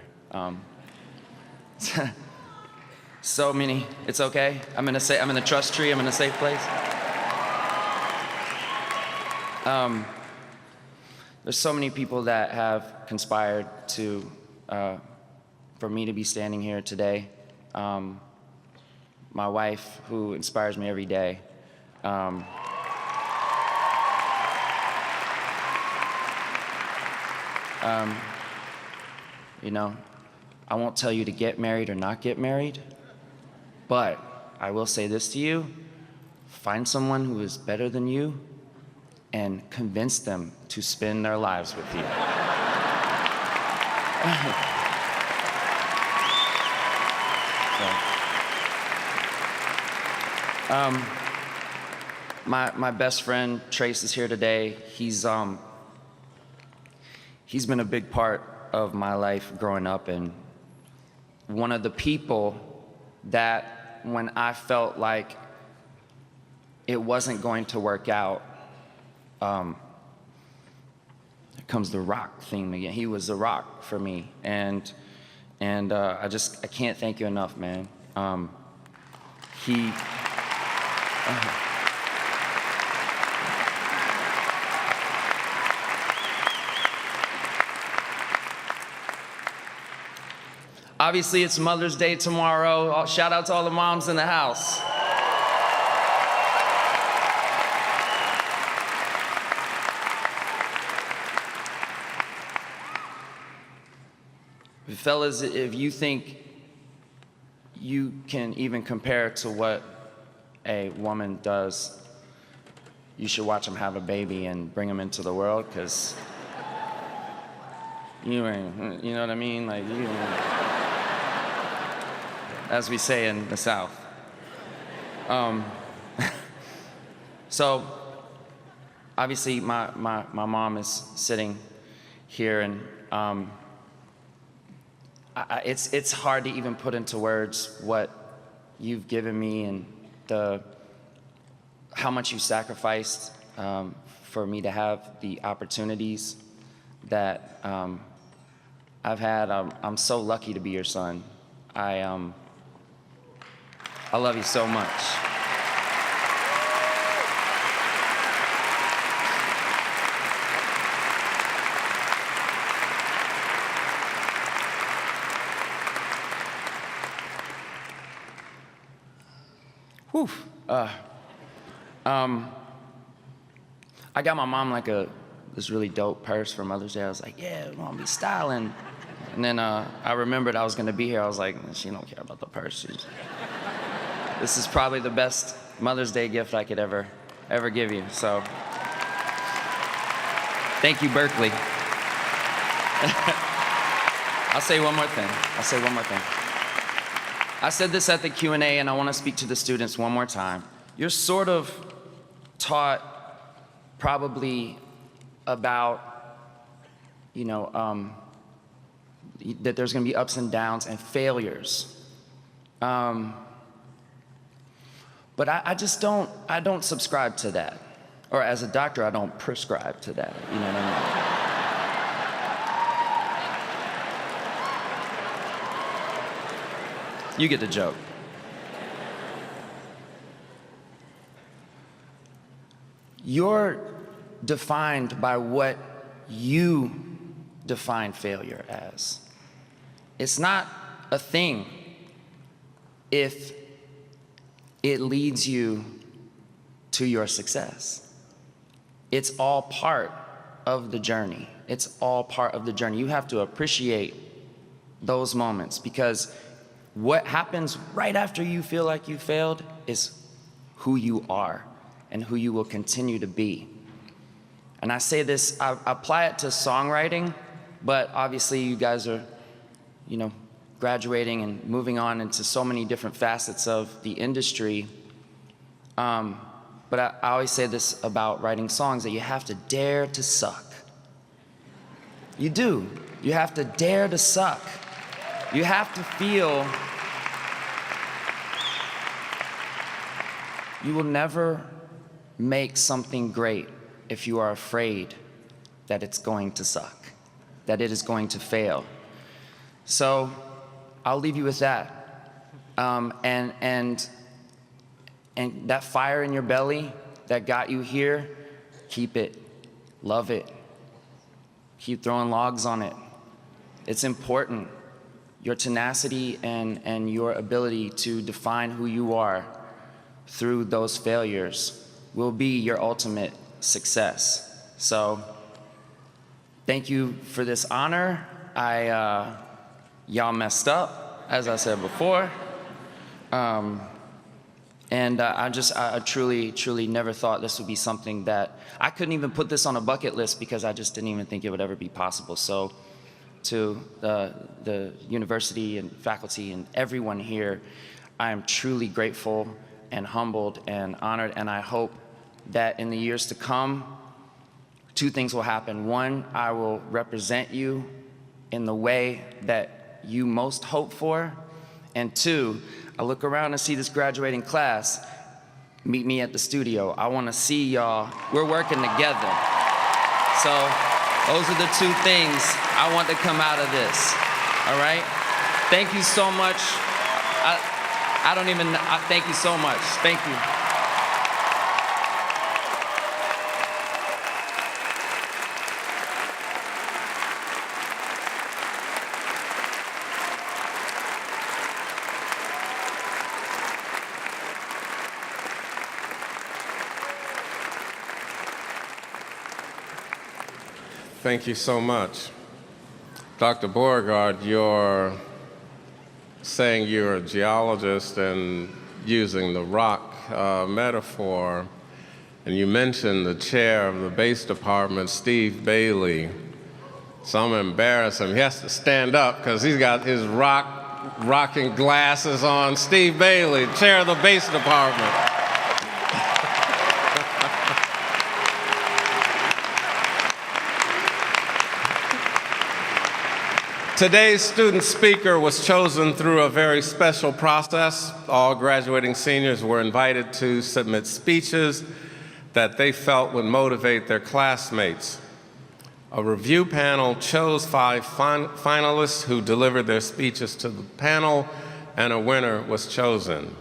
[SPEAKER 7] So many, it's okay. I'm in the trust tree, I'm in a safe place. There's so many people that have conspired for me to be standing here today. My wife, who inspires me every day. I won't tell you to get married or not get married, but I will say this to you: find someone who is better than you and convince them to spend their lives with you. My best friend Trace is here today. He's been a big part of my life growing up, and one of the people that when I felt like it wasn't going to work out, here comes the rock theme again. He was the rock for me, and I can't thank you enough, man. Obviously, it's Mother's Day tomorrow. Shout out to all the moms in the house. Fellas, if you think you can even compare to what a woman does, you should watch them have a baby and bring them into the world, because you know what I mean? Like, as we say in the South. So, obviously, my mom is sitting here, and it's hard to even put into words what you've given me and how much you sacrificed for me to have the opportunities that I've had. I'm so lucky to be your son. I love you so much. Whew. I got my mom like this really dope purse for Mother's Day. I was like, yeah, Mom, be styling. And then I remembered I was gonna be here. I was like, she don't care about the purse. This is probably the best Mother's Day gift I could ever give you. So, thank you, Berklee. I'll say one more thing. I said this at the Q&A, and I want to speak to the students one more time. You're sort of taught probably about, that there's going to be ups and downs and failures. But I don't subscribe to that. Or as a doctor, I don't prescribe to that, you know what I mean? You get the joke. You're defined by what you define failure as. It's not a thing if it leads you to your success. It's all part of the journey. It's all part of the journey. You have to appreciate those moments, because what happens right after you feel like you failed is who you are and who you will continue to be. And I say this, I apply it to songwriting, but obviously you guys are, graduating and moving on into so many different facets of the industry. But I always say this about writing songs, that you have to dare to suck. You do. You have to dare to suck. You have to feel you will never make something great if you are afraid that it's going to suck, that it is going to fail. So I'll leave you with that. And that fire in your belly that got you here, keep it, love it, keep throwing logs on it. It's important. Your tenacity and your ability to define who you are through those failures will be your ultimate success. So thank you for this honor. Y'all messed up, as I said before. And I truly never thought this would be something that, I couldn't even put this on a bucket list because I just didn't even think it would ever be possible. So to the university and faculty and everyone here, I am truly grateful and humbled and honored, and I hope that in the years to come, two things will happen. One, I will represent you in the way that you most hope for, and two, I look around and see this graduating class. Meet me at the studio. I want to see y'all. We're working together. So those are the two things I want to come out of this. All right? Thank you so much. Thank you so much. Thank you.
[SPEAKER 1] Thank you so much. Dr. Beauregard, you're saying you're a geologist and using the rock metaphor, and you mentioned the chair of the bass department, Steve Bailey. So I'm gonna embarrass him. He has to stand up because he's got his rocking glasses on. Steve Bailey, chair of the bass department. Today's student speaker was chosen through a very special process. All graduating seniors were invited to submit speeches that they felt would motivate their classmates. A review panel chose 5 finalists who delivered their speeches to the panel, and a winner was chosen.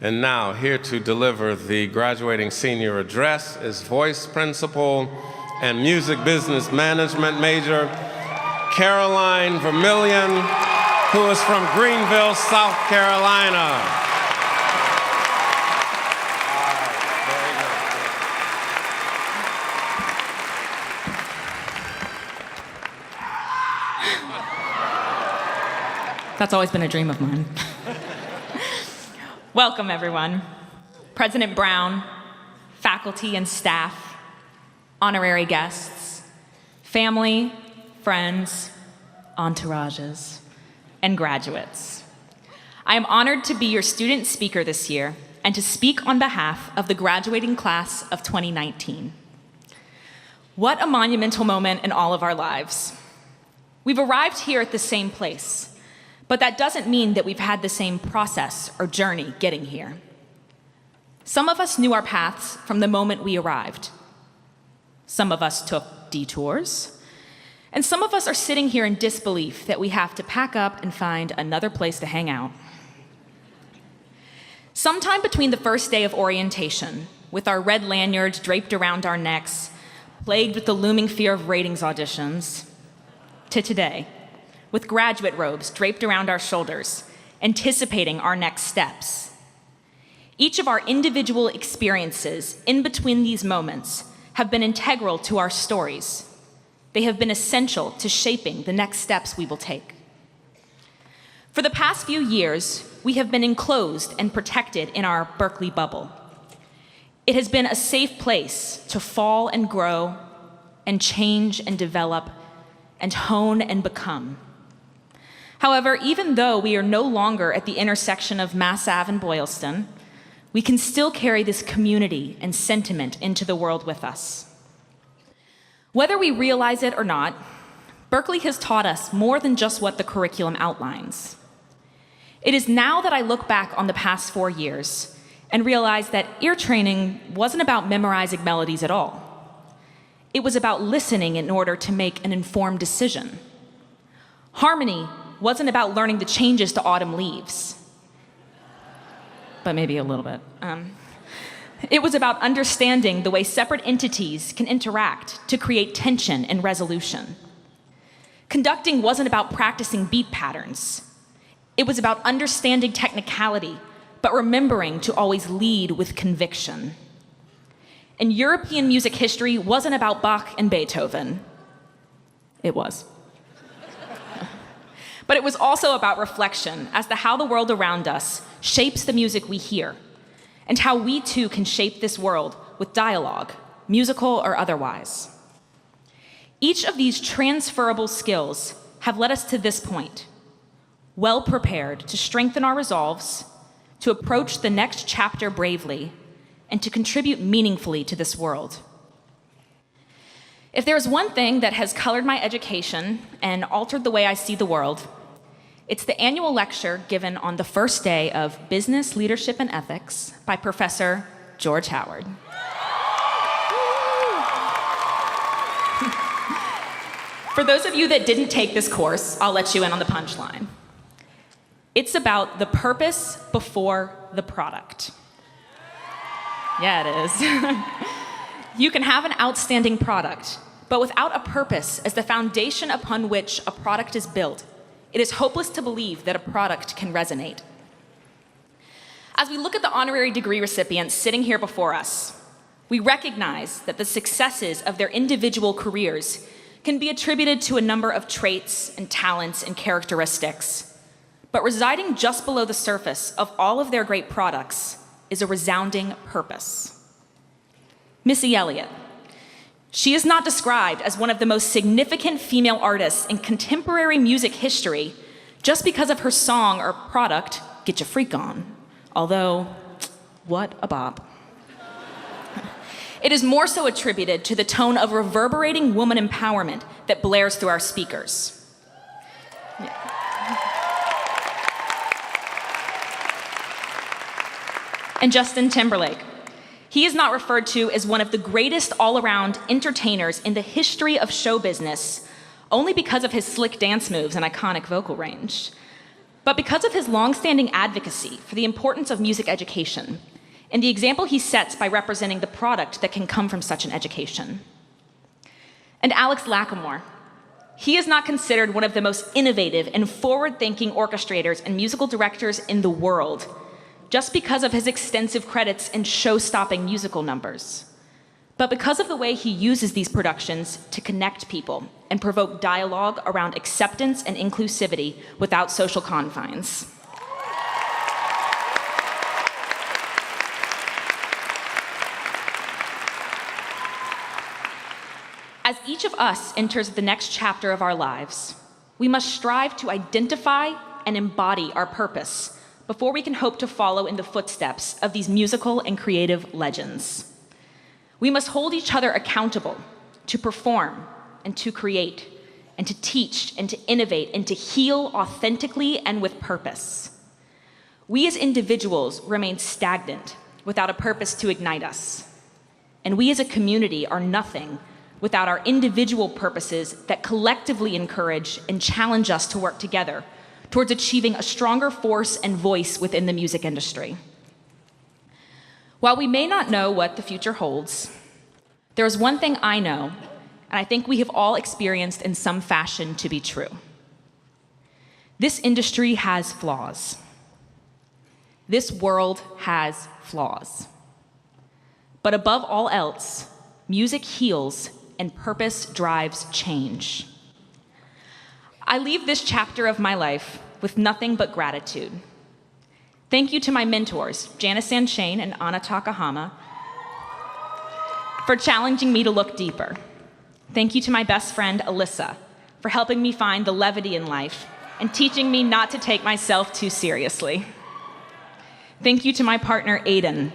[SPEAKER 1] And now, here to deliver the graduating senior address is voice principal and music business management major, Caroline Vermillion, who is from Greenville, South Carolina.
[SPEAKER 8] That's always been a dream of mine. Welcome, everyone. President Brown, faculty and staff, honorary guests, family, friends, entourages, and graduates. I am honored to be your student speaker this year and to speak on behalf of the graduating class of 2019. What a monumental moment in all of our lives. We've arrived here at the same place, but that doesn't mean that we've had the same process or journey getting here. Some of us knew our paths from the moment we arrived. Some of us took detours. And some of us are sitting here in disbelief that we have to pack up and find another place to hang out. Sometime between the first day of orientation, with our red lanyards draped around our necks, plagued with the looming fear of ratings auditions, to today, with graduate robes draped around our shoulders, anticipating our next steps. Each of our individual experiences in between these moments have been integral to our stories. They have been essential to shaping the next steps we will take. For the past few years, we have been enclosed and protected in our Berklee bubble. It has been a safe place to fall and grow and change and develop and hone and become. However, even though we are no longer at the intersection of Mass Ave and Boylston, we can still carry this community and sentiment into the world with us. Whether we realize it or not, Berklee has taught us more than just what the curriculum outlines. It is now that I look back on the past 4 years and realize that ear training wasn't about memorizing melodies at all. It was about listening in order to make an informed decision. Harmony wasn't about learning the changes to autumn leaves, but maybe a little bit. It was about understanding the way separate entities can interact to create tension and resolution. Conducting wasn't about practicing beat patterns. It was about understanding technicality, but remembering to always lead with conviction. And European music history wasn't about Bach and Beethoven. It was. But it was also about reflection as to how the world around us shapes the music we hear, and how we too can shape this world with dialogue, musical or otherwise. Each of these transferable skills have led us to this point, well prepared to strengthen our resolves, to approach the next chapter bravely, and to contribute meaningfully to this world. If there's one thing that has colored my education and altered the way I see the world, it's the annual lecture given on the first day of Business, Leadership, and Ethics by Professor George Howard. For those of you that didn't take this course, I'll let you in on the punchline. It's about the purpose before the product. Yeah, it is. You can have an outstanding product, but without a purpose as the foundation upon which a product is built, it is hopeless to believe that a product can resonate. As we look at the honorary degree recipients sitting here before us, we recognize that the successes of their individual careers can be attributed to a number of traits and talents and characteristics. But residing just below the surface of all of their great products is a resounding purpose. Missy Elliott. She is not described as one of the most significant female artists in contemporary music history just because of her song or product, Get Your Freak On. Although, what a bop. It is more so attributed to the tone of reverberating woman empowerment that blares through our speakers. And Justin Timberlake. He is not referred to as one of the greatest all-around entertainers in the history of show business only because of his slick dance moves and iconic vocal range, but because of his long-standing advocacy for the importance of music education and the example he sets by representing the product that can come from such an education. And Alex Lacamoire. He is not considered one of the most innovative and forward-thinking orchestrators and musical directors in the world, just because of his extensive credits in show-stopping musical numbers, but because of the way he uses these productions to connect people and provoke dialogue around acceptance and inclusivity without social confines. As each of us enters the next chapter of our lives, we must strive to identify and embody our purpose before we can hope to follow in the footsteps of these musical and creative legends. We must hold each other accountable to perform and to create and to teach and to innovate and to heal authentically and with purpose. We as individuals remain stagnant without a purpose to ignite us. And we as a community are nothing without our individual purposes that collectively encourage and challenge us to work together towards achieving a stronger force and voice within the music industry. While we may not know what the future holds, there is one thing I know, and I think we have all experienced in some fashion to be true. This industry has flaws. This world has flaws. But above all else, music heals and purpose drives change. I leave this chapter of my life with nothing but gratitude. Thank you to my mentors, Janice Sanchain and Anna Takahama, for challenging me to look deeper. Thank you to my best friend, Alyssa, for helping me find the levity in life and teaching me not to take myself too seriously. Thank you to my partner, Aiden,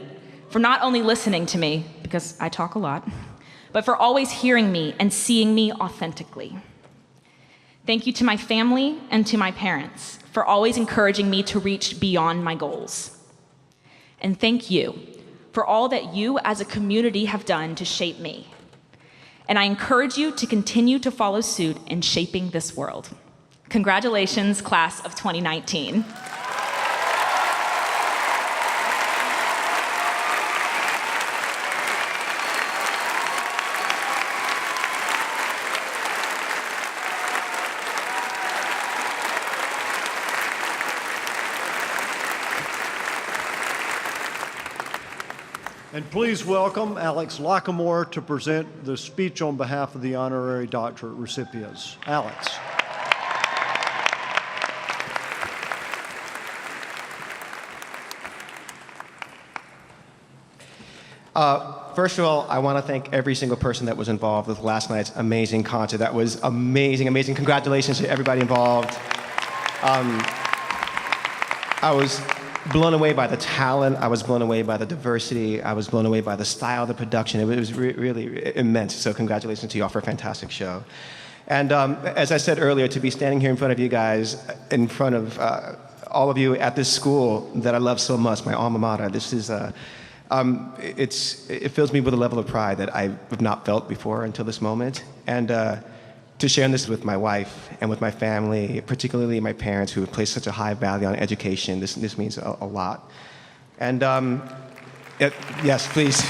[SPEAKER 8] for not only listening to me, because I talk a lot, but for always hearing me and seeing me authentically. Thank you to my family and to my parents for always encouraging me to reach beyond my goals. And thank you for all that you as a community have done to shape me. And I encourage you to continue to follow suit in shaping this world. Congratulations, class of 2019.
[SPEAKER 4] And please welcome Alex Lockamore to present the speech on behalf of the honorary doctorate recipients. Alex.
[SPEAKER 6] First of all, I want to thank every single person that was involved with last night's amazing concert. That was amazing, amazing. Congratulations to everybody involved. I was blown away by the talent. I was blown away by the diversity. I was blown away by the style of the production. It was really immense. So congratulations to you all for a fantastic show. And as I said earlier, to be standing here in front of you guys, in front of all of you at this school that I love so much, my alma mater, this is it fills me with a level of pride that I have not felt before until this moment. And to share this with my wife and with my family, particularly my parents who have placed such a high value on education, this means a lot. And yes, please.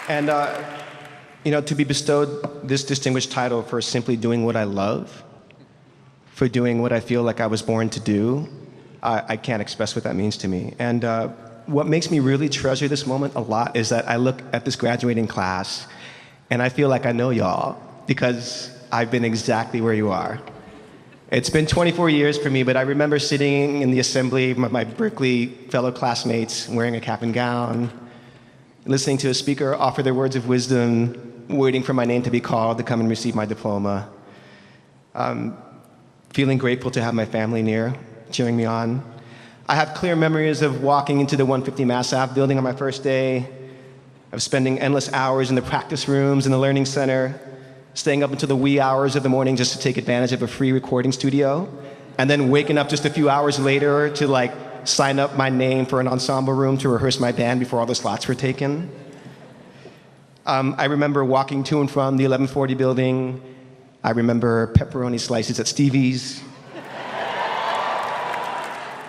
[SPEAKER 6] And to be bestowed this distinguished title for simply doing what I love, for doing what I feel like I was born to do, I can't express what that means to me. And what makes me really treasure this moment a lot is that I look at this graduating class and I feel like I know y'all because I've been exactly where you are. It's been 24 years for me, but I remember sitting in the assembly with my Berklee fellow classmates wearing a cap and gown, listening to a speaker offer their words of wisdom, waiting for my name to be called to come and receive my diploma. Feeling grateful to have my family near, cheering me on. I have clear memories of walking into the 150 Mass Ave building on my first day, of spending endless hours in the practice rooms in the Learning Center, staying up until the wee hours of the morning just to take advantage of a free recording studio, and then waking up just a few hours later to sign up my name for an ensemble room to rehearse my band before all the slots were taken. I remember walking to and from the 1140 building. I remember pepperoni slices at Stevie's.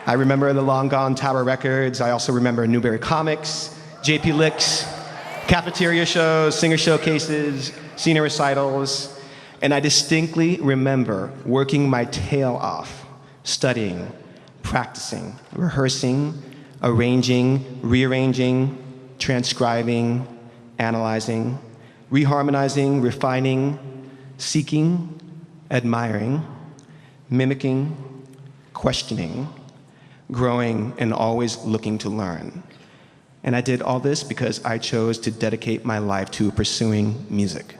[SPEAKER 6] I remember the long gone Tower Records. I also remember Newberry Comics, JP Licks, cafeteria shows, singer showcases, senior recitals. And I distinctly remember working my tail off, studying, practicing, rehearsing, arranging, rearranging, transcribing, analyzing, reharmonizing, refining, seeking, admiring, mimicking, questioning, growing, and always looking to learn. And I did all this because I chose to dedicate my life to pursuing music.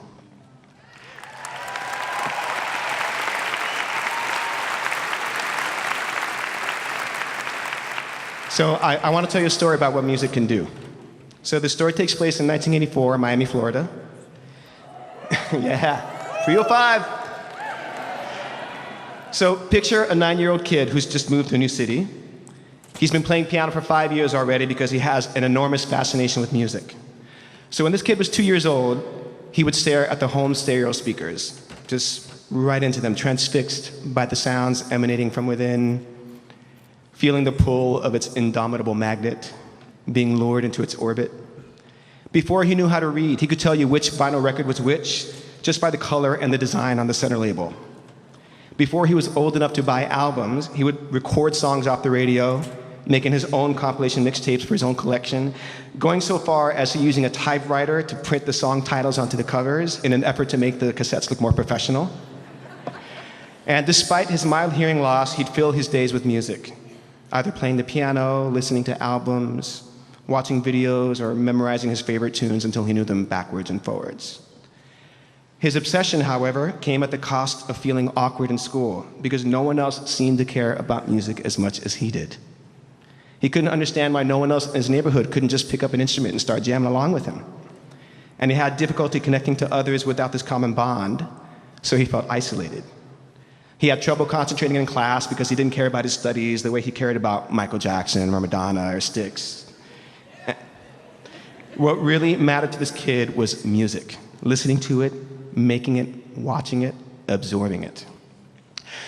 [SPEAKER 6] So I want to tell you a story about what music can do. So the story takes place in 1984 in Miami, Florida. Yeah, 305. So picture a 9-year-old kid who's just moved to a new city. He's been playing piano for 5 years already because he has an enormous fascination with music. So when this kid was 2 years old, he would stare at the home stereo speakers, just right into them, transfixed by the sounds emanating from within, feeling the pull of its indomitable magnet, being lured into its orbit. Before he knew how to read, he could tell you which vinyl record was which, just by the color and the design on the center label. Before he was old enough to buy albums, he would record songs off the radio, making his own compilation mixtapes for his own collection, going so far as to using a typewriter to print the song titles onto the covers in an effort to make the cassettes look more professional. And despite his mild hearing loss, he'd fill his days with music, either playing the piano, listening to albums, watching videos, or memorizing his favorite tunes until he knew them backwards and forwards. His obsession, however, came at the cost of feeling awkward in school because no one else seemed to care about music as much as he did. He couldn't understand why no one else in his neighborhood couldn't just pick up an instrument and start jamming along with him. And he had difficulty connecting to others without this common bond, so he felt isolated. He had trouble concentrating in class because he didn't care about his studies the way he cared about Michael Jackson or Madonna or Styx. What really mattered to this kid was music, listening to it, making it, watching it, absorbing it.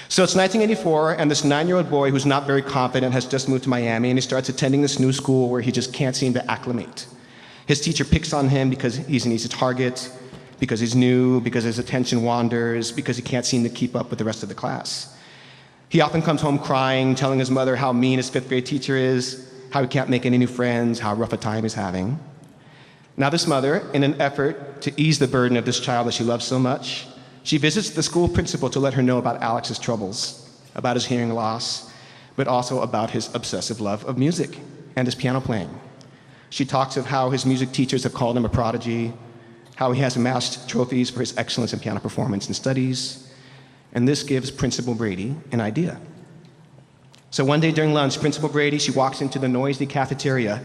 [SPEAKER 6] So it's 1984, and this 9-year-old boy who's not very confident has just moved to Miami, and he starts attending this new school where he just can't seem to acclimate. His teacher picks on him because he's an easy target, because he's new, because his attention wanders, because he can't seem to keep up with the rest of the class. He often comes home crying, telling his mother how mean his 5th grade teacher is, how he can't make any new friends, how rough a time he's having. Now this mother, in an effort to ease the burden of this child that she loves so much, she visits the school principal to let her know about Alex's troubles, about his hearing loss, but also about his obsessive love of music and his piano playing. She talks of how his music teachers have called him a prodigy, how he has amassed trophies for his excellence in piano performance and studies, and this gives Principal Brady an idea. So one day during lunch, Principal Brady, she walks into the noisy cafeteria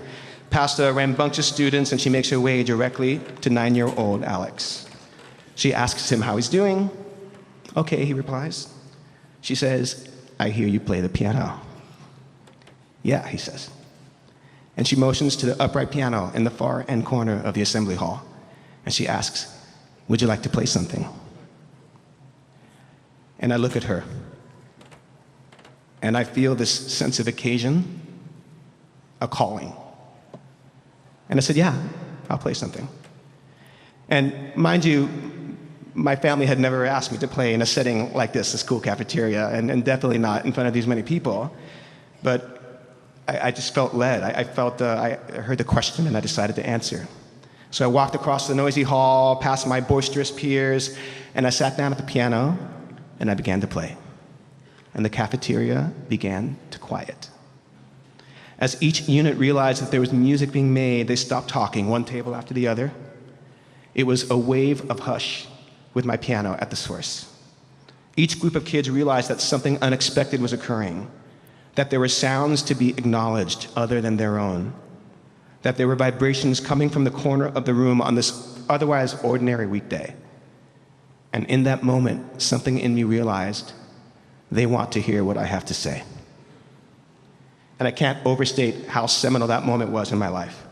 [SPEAKER 6] past the rambunctious students, and she makes her way directly to 9-year-old Alex. She asks him how he's doing. Okay, he replies. She says, I hear you play the piano. Yeah, he says. And she motions to the upright piano in the far end corner of the assembly hall. And she asks, would you like to play something? And I look at her. And I feel this sense of occasion, a calling. And I said, yeah, I'll play something. And mind you, my family had never asked me to play in a setting like this, a school cafeteria, and definitely not in front of these many people. But I just felt led. I heard the question and I decided to answer. So I walked across the noisy hall, past my boisterous peers, and I sat down at the piano and I began to play. And the cafeteria began to quiet. As each unit realized that there was music being made, they stopped talking, one table after the other. It was a wave of hush with my piano at the source. Each group of kids realized that something unexpected was occurring, that there were sounds to be acknowledged other than their own, that there were vibrations coming from the corner of the room on this otherwise ordinary weekday. And in that moment, something in me realized they want to hear what I have to say. And I can't overstate how seminal that moment was in my life.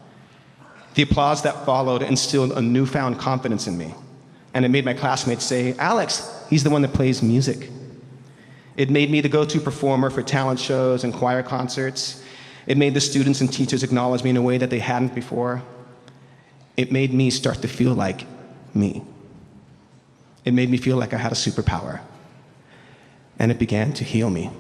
[SPEAKER 6] The applause that followed instilled a newfound confidence in me. And it made my classmates say, Alex, he's the one that plays music. It made me the go-to performer for talent shows and choir concerts. It made the students and teachers acknowledge me in a way that they hadn't before. It made me start to feel like me. It made me feel like I had a superpower. And it began to heal me.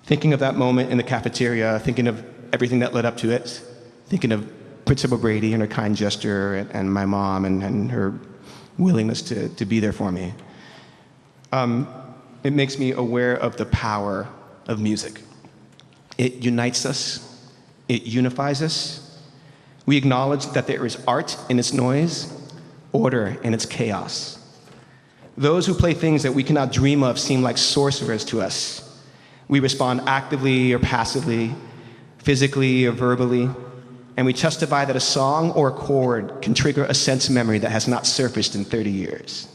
[SPEAKER 6] Thinking of that moment in the cafeteria, thinking of everything that led up to it, thinking of Principal Brady and her kind gesture and my mom and her willingness to be there for me, it makes me aware of the power of music. It unites us. It unifies us. We acknowledge that there is art in its noise, order in its chaos. Those who play things that we cannot dream of seem like sorcerers to us. We respond actively or passively, physically or verbally, and we testify that a song or a chord can trigger a sense memory that has not surfaced in 30 years.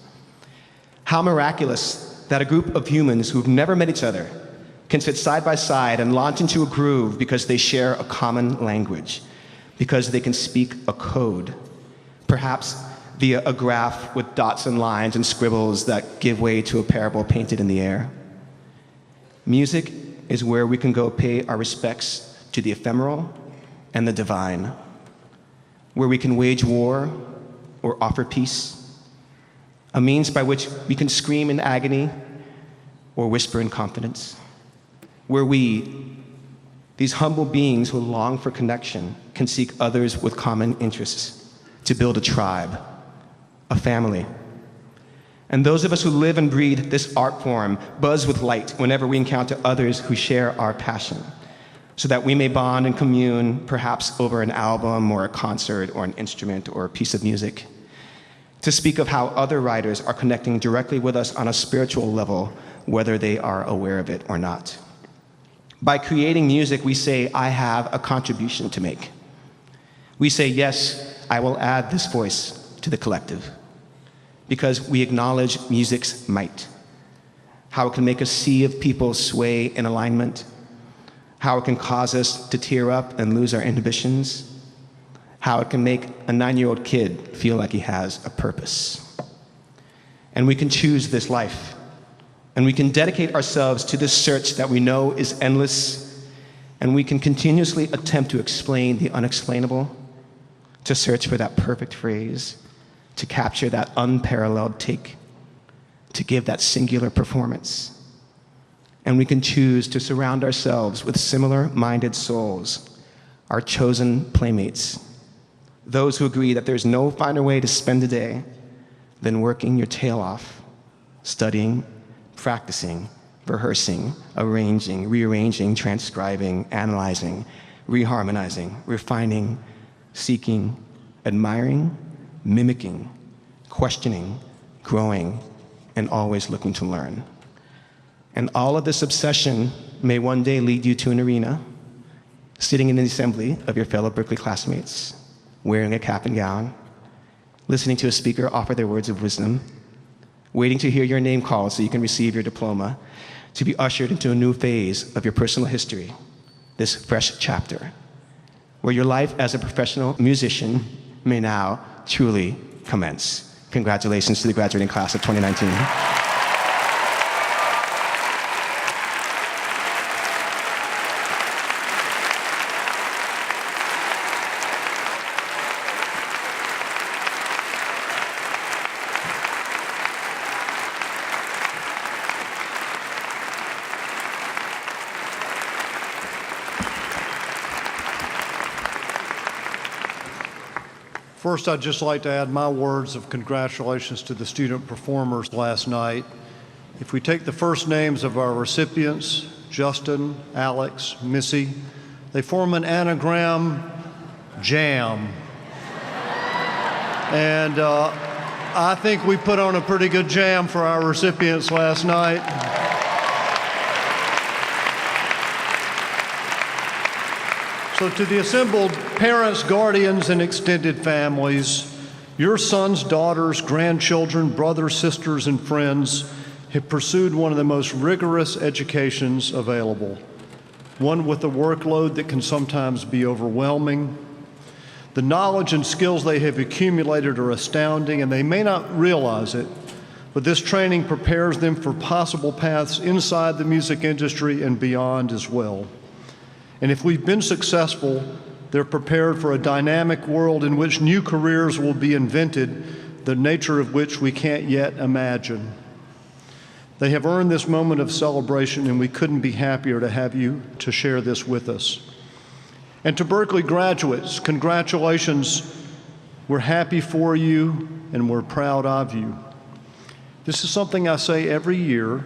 [SPEAKER 6] How miraculous that a group of humans who've never met each other can sit side by side and launch into a groove because they share a common language, because they can speak a code, perhaps via a graph with dots and lines and scribbles that give way to a parable painted in the air. Music is where we can go pay our respects to the ephemeral and the divine, where we can wage war or offer peace, a means by which we can scream in agony or whisper in confidence, where we,
[SPEAKER 9] These humble beings who long for connection can seek others with common interests to build a tribe, a family. And those of us who live and breathe this art form buzz with light whenever we encounter others who share our passion, so that we may bond and commune, perhaps over an album or a concert or an instrument or a piece of music, to speak of how other writers are connecting directly with us on a spiritual level, whether they are aware of it or not. By creating music, we say, I have a contribution to make. We say, yes, I will add this voice to the collective, because we acknowledge music's might, how it can make a sea of people sway in alignment, how it can cause us to tear up and lose our inhibitions, how it can make a 9-year-old kid feel like he has a purpose. And we can choose this life, and we can dedicate ourselves to this search that we know is endless, and we can continuously attempt to explain the unexplainable, to search for that perfect phrase, to capture that unparalleled take, to give that singular performance. And we can choose to surround ourselves with similar-minded souls, our chosen playmates, those who agree that there's no finer way to spend a day than working your tail off, studying, practicing, rehearsing, arranging, rearranging, transcribing, analyzing, reharmonizing, refining, seeking, admiring, mimicking, questioning, growing, and always looking to learn. And all of this obsession may one day lead you to an arena, sitting in the assembly of your fellow Berklee classmates, wearing a cap and gown, listening to a speaker offer their words of wisdom, waiting to hear your name called so you can receive your diploma, to be ushered into a new phase of your personal history, this fresh chapter, where your life as a professional musician may now truly commence. Congratulations to the graduating class of 2019.
[SPEAKER 4] First, I'd just like to add my words of congratulations to the student performers last night. If we take the first names of our recipients, Justin, Alex, Missy, they form an anagram, JAM. And I think we put on a pretty good jam for our recipients last night. So to the assembled parents, guardians, and extended families, your sons, daughters, grandchildren, brothers, sisters, and friends have pursued one of the most rigorous educations available, one with a workload that can sometimes be overwhelming. The knowledge and skills they have accumulated are astounding, and they may not realize it, but this training prepares them for possible paths inside the music industry and beyond as well. And if we've been successful, they're prepared for a dynamic world in which new careers will be invented, the nature of which we can't yet imagine. They have earned this moment of celebration, and we couldn't be happier to have you to share this with us. And to Berklee graduates, congratulations. We're happy for you, and we're proud of you. This is something I say every year.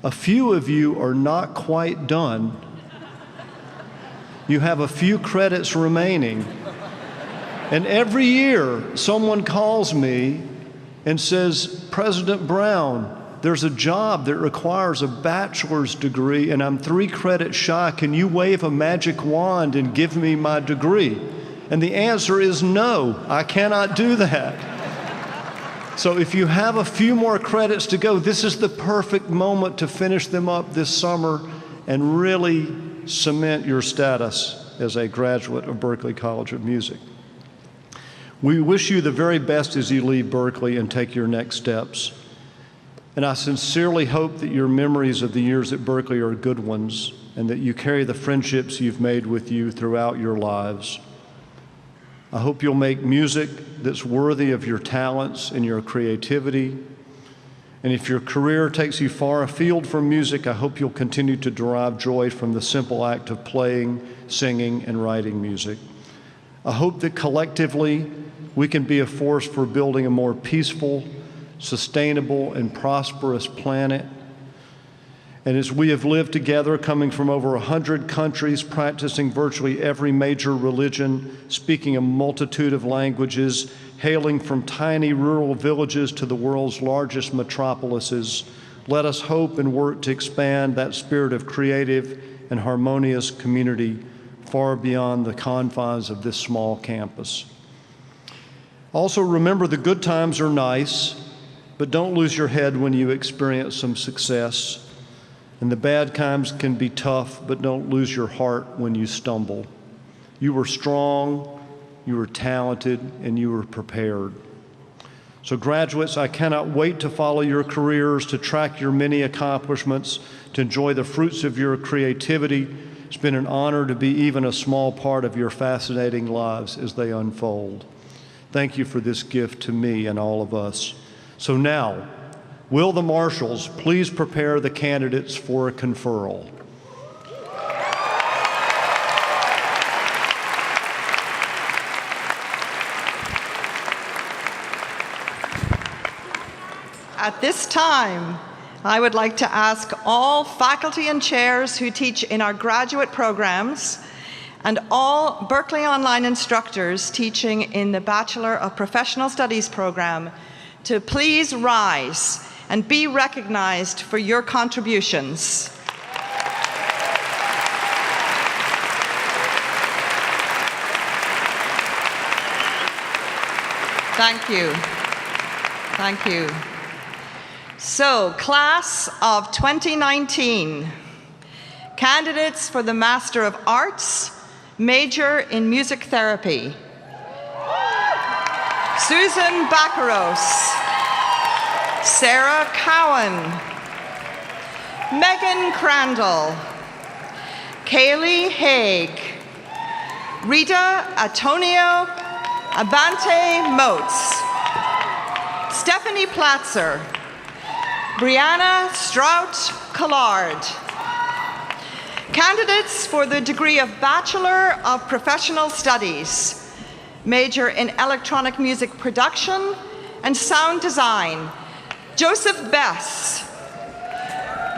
[SPEAKER 4] A few of you are not quite done. You have a few credits remaining. And every year, someone calls me and says, President Brown, there's a job that requires a bachelor's degree, and I'm 3 credits shy. Can you wave a magic wand and give me my degree? And the answer is no, I cannot do that. So if you have a few more credits to go, this is the perfect moment to finish them up this summer and really cement your status as a graduate of Berklee College of Music. We wish you the very best as you leave Berklee and take your next steps. And I sincerely hope that your memories of the years at Berklee are good ones, and that you carry the friendships you've made with you throughout your lives. I hope you'll make music that's worthy of your talents and your creativity. And if your career takes you far afield from music, I hope you'll continue to derive joy from the simple act of playing, singing, and writing music. I hope that collectively we can be a force for building a more peaceful, sustainable, and prosperous planet. And as we have lived together, coming from over 100 countries, practicing virtually every major religion, speaking a multitude of languages, hailing from tiny rural villages to the world's largest metropolises, let us hope and work to expand that spirit of creative and harmonious community far beyond the confines of this small campus. Also, remember the good times are nice, but don't lose your head when you experience some success. And the bad times can be tough, but don't lose your heart when you stumble. You were strong, you were talented, and you were prepared. So graduates, I cannot wait to follow your careers, to track your many accomplishments, to enjoy the fruits of your creativity. It's been an honor to be even a small part of your fascinating lives as they unfold. Thank you for this gift to me and all of us. So now, will the marshals please prepare the candidates for a conferral?
[SPEAKER 10] At this time, I would like to ask all faculty and chairs who teach in our graduate programs and all Berklee Online instructors teaching in the Bachelor of Professional Studies program to please rise and be recognized for your contributions. Thank you. Thank you. So, class of 2019, candidates for the Master of Arts, major in music therapy. Susan Baccaros, Sarah Cowan, Megan Crandall, Kaylee Haig, Rita Antonio Abante Motes, Stephanie Platzer, Brianna Strout Collard. Candidates for the degree of Bachelor of Professional Studies, major in electronic music production and sound design, Joseph Bess,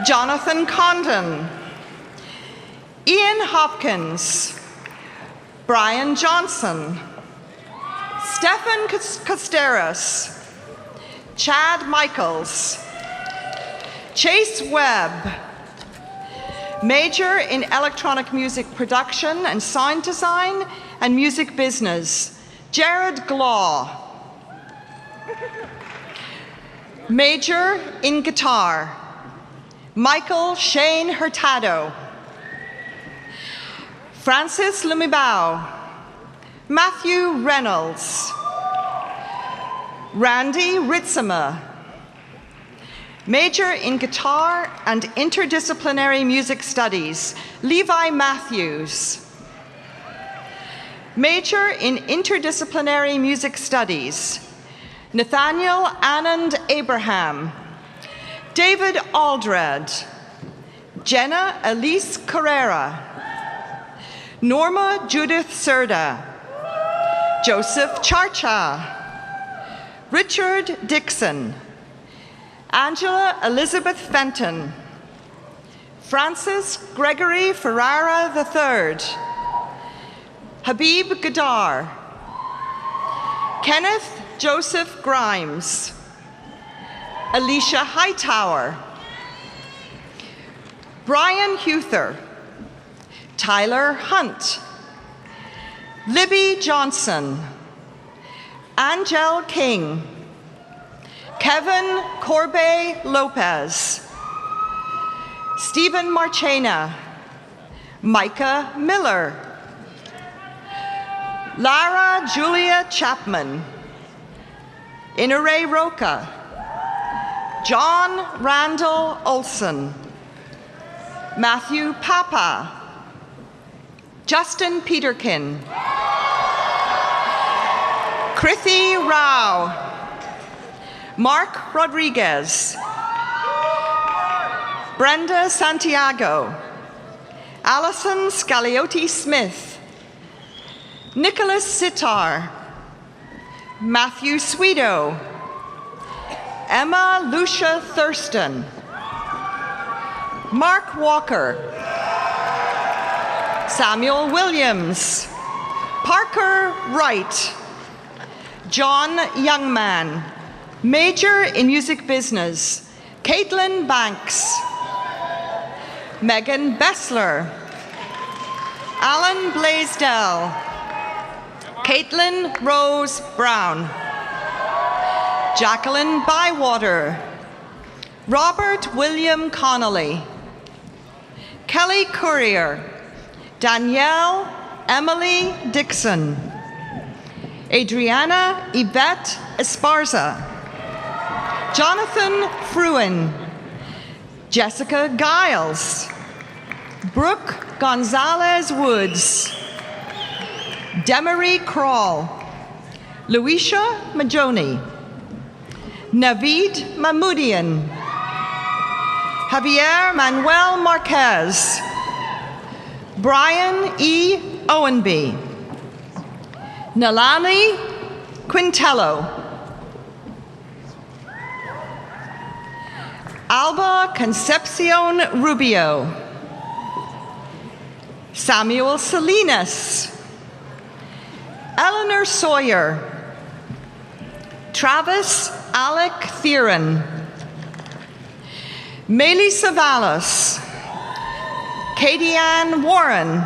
[SPEAKER 10] Jonathan Condon, Ian Hopkins, Brian Johnson, Stefan Costeras, Chad Michaels, Chase Webb, major in electronic music production and sound design and music business, Jared Glaw, major in guitar, Michael Shane Hurtado, Francis Lumibao, Matthew Reynolds, Randy Ritzema, major in guitar and interdisciplinary music studies, Levi Matthews, major in interdisciplinary music studies, Nathaniel Anand Abraham, David Aldred, Jenna Elise Carrera, Norma Judith Serda, Joseph Charcha, Richard Dixon, Angela Elizabeth Fenton, Francis Gregory Ferrara III, Habib Gadar, Kenneth Joseph Grimes, Alicia Hightower, Brian Huther, Tyler Hunt, Libby Johnson, Angel King, Kevin Corbet Lopez, Stephen Marchena, Micah Miller, Lara Julia Chapman, Inere Roca, John Randall Olson, Matthew Papa, Justin Peterkin, Krithi Rao, Mark Rodriguez, Brenda Santiago, Allison Scagliotti-Smith, Nicholas Sitar, Matthew Swedo, Emma Lucia Thurston, Mark Walker, Samuel Williams, Parker Wright, John Youngman, major in music business, Caitlin Banks, Megan Bessler, Alan Blaisdell, Caitlin Rose Brown, Jacqueline Bywater, Robert William Connolly, Kelly Courier, Danielle Emily Dixon, Adriana Yvette Esparza, Jonathan Fruin, Jessica Giles, Brooke Gonzalez Woods, Demery Crawl, Luisha Majoni, Naveed Mahmoudian, Javier Manuel Marquez, Brian E. Owenby, Nalani Quintello, Alba Concepcion Rubio, Samuel Salinas, Eleanor Sawyer, Travis Alec Theron, Maylie Savalas, Katie Ann Warren,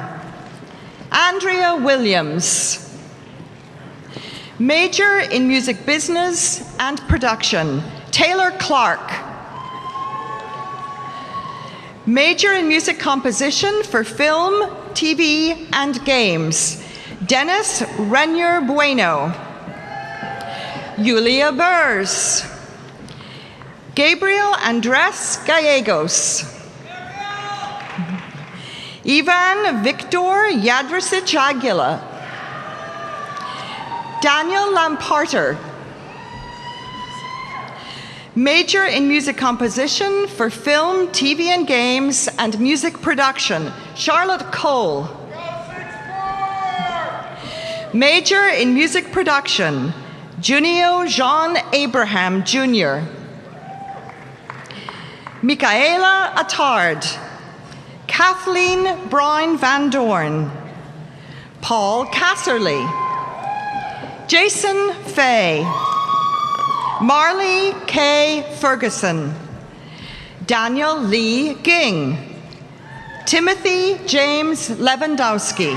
[SPEAKER 10] Andrea Williams, major in music business and production, Taylor Clark, major in music composition for film, TV, and games, Dennis Renier Bueno, Yulia Burrs, Gabriel Andres Gallegos, Ivan Victor Yadrasic Aguila, Daniel Lamparter, major in music composition for film, TV and games, and music production, Charlotte Cole, major in music production, Junio Jean Abraham Jr., Michaela Attard, Kathleen Bryan Van Dorn, Paul Casserly, Jason Fay, Marley K. Ferguson, Daniel Lee Ging, Timothy James Lewandowski,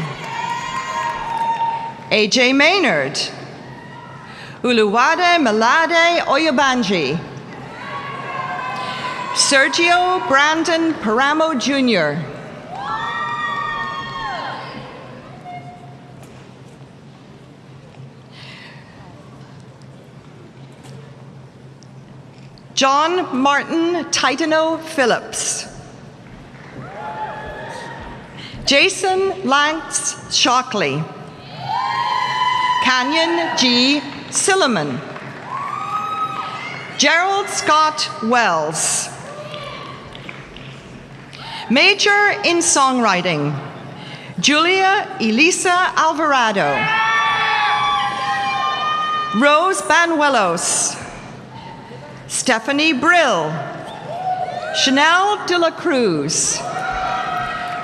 [SPEAKER 10] AJ Maynard, Uluwade Malade Oyabanji, Sergio Brandon Paramo Jr., John Martin Titano Phillips, Jason Lance Shockley, Canyon G. Silliman, Gerald Scott Wells, major in songwriting, Julia Elisa Alvarado, Rose Banuelos, Stephanie Brill, Chanel de la Cruz,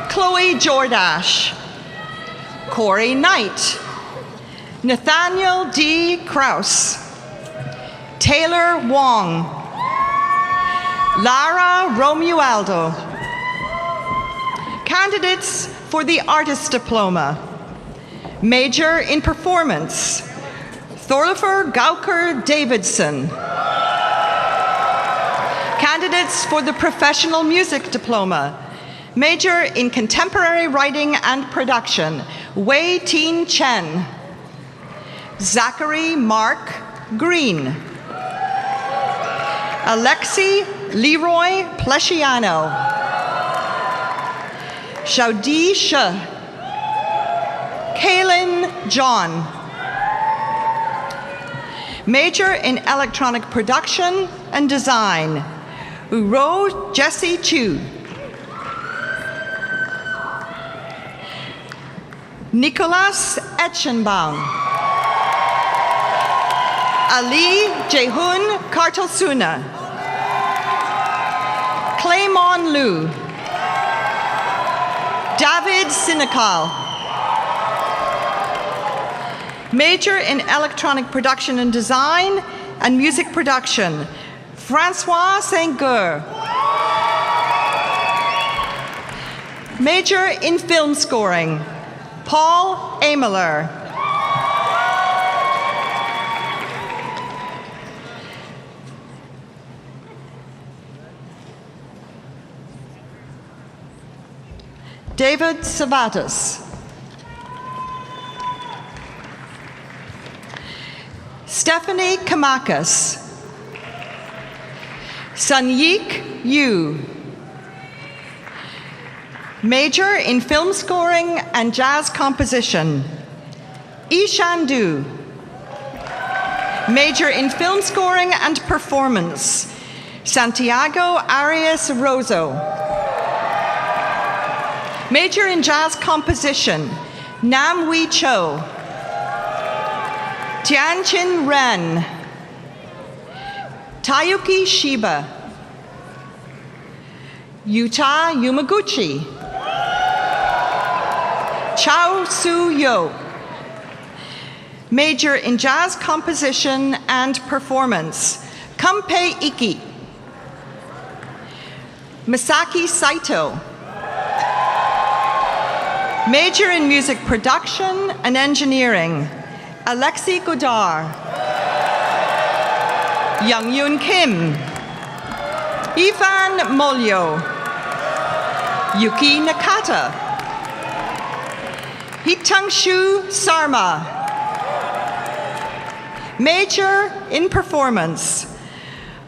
[SPEAKER 10] Chloe Jordash, Corey Knight, Nathaniel D. Kraus, Taylor Wong, Lara Romualdo. Candidates for the Artist Diploma, major in performance, Thorlifer Gauker Davidson. Candidates for the Professional Music Diploma, major in contemporary writing and production, Wei Tin Chen, Zachary Mark Green, Alexi Leroy Plesciano, Shaudi She, Kaylin John, major in electronic production and design, Uro Jesse Chu. Nicolas Etchenbaum. Ali Jehun Kartalsuna. Claymon Liu. David Sinakal. Major in Electronic Production and Design and Music Production, Francois Saint-Gur. Major in Film Scoring, Paul Ameler. David Savatas. Stephanie Kamakas. Sunyik Yu. Major in Film Scoring and Jazz Composition, Ishan Du. Major in Film Scoring and Performance, Santiago Arias Rozo. Major in Jazz Composition, Nam Wee Cho. Tianqin Ren. Tayuki Shiba. Yuta Yumaguchi. Chao Su Yo. Major in Jazz Composition and Performance, Kampei Iki. Masaki Saito. Major in Music Production and Engineering, Alexi Godard. Young Yoon Kim. Ivan Molyo. Yuki Nakata. Hitangshu Sarma. Major in Performance,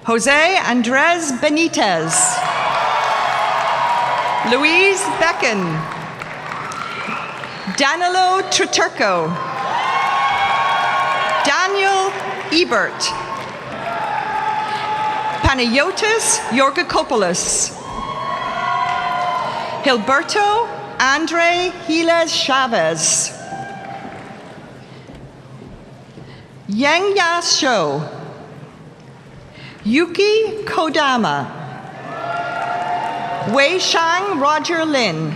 [SPEAKER 10] Jose Andres Benitez. Louise Becken. Danilo Triturco. Daniel Ebert. Panayotis Yorgakopoulos. Hilberto Andre Giles Chavez. Yang Ya Shou. Yuki Kodama. Wei Shang Roger Lin.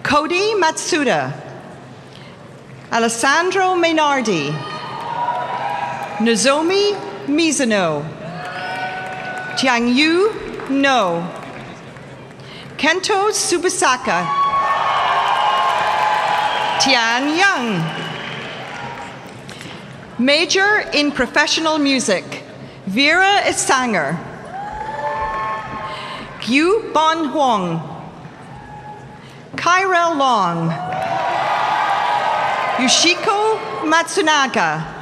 [SPEAKER 10] Cody Matsuda. Alessandro Mainardi. Nozomi Mizuno. Jiangyu No. Kento Subasaka. Tian Yang. Major in Professional Music, Vera Isanger. Gyu Bon Huang. Kyrell Long. Yushiko Matsunaga.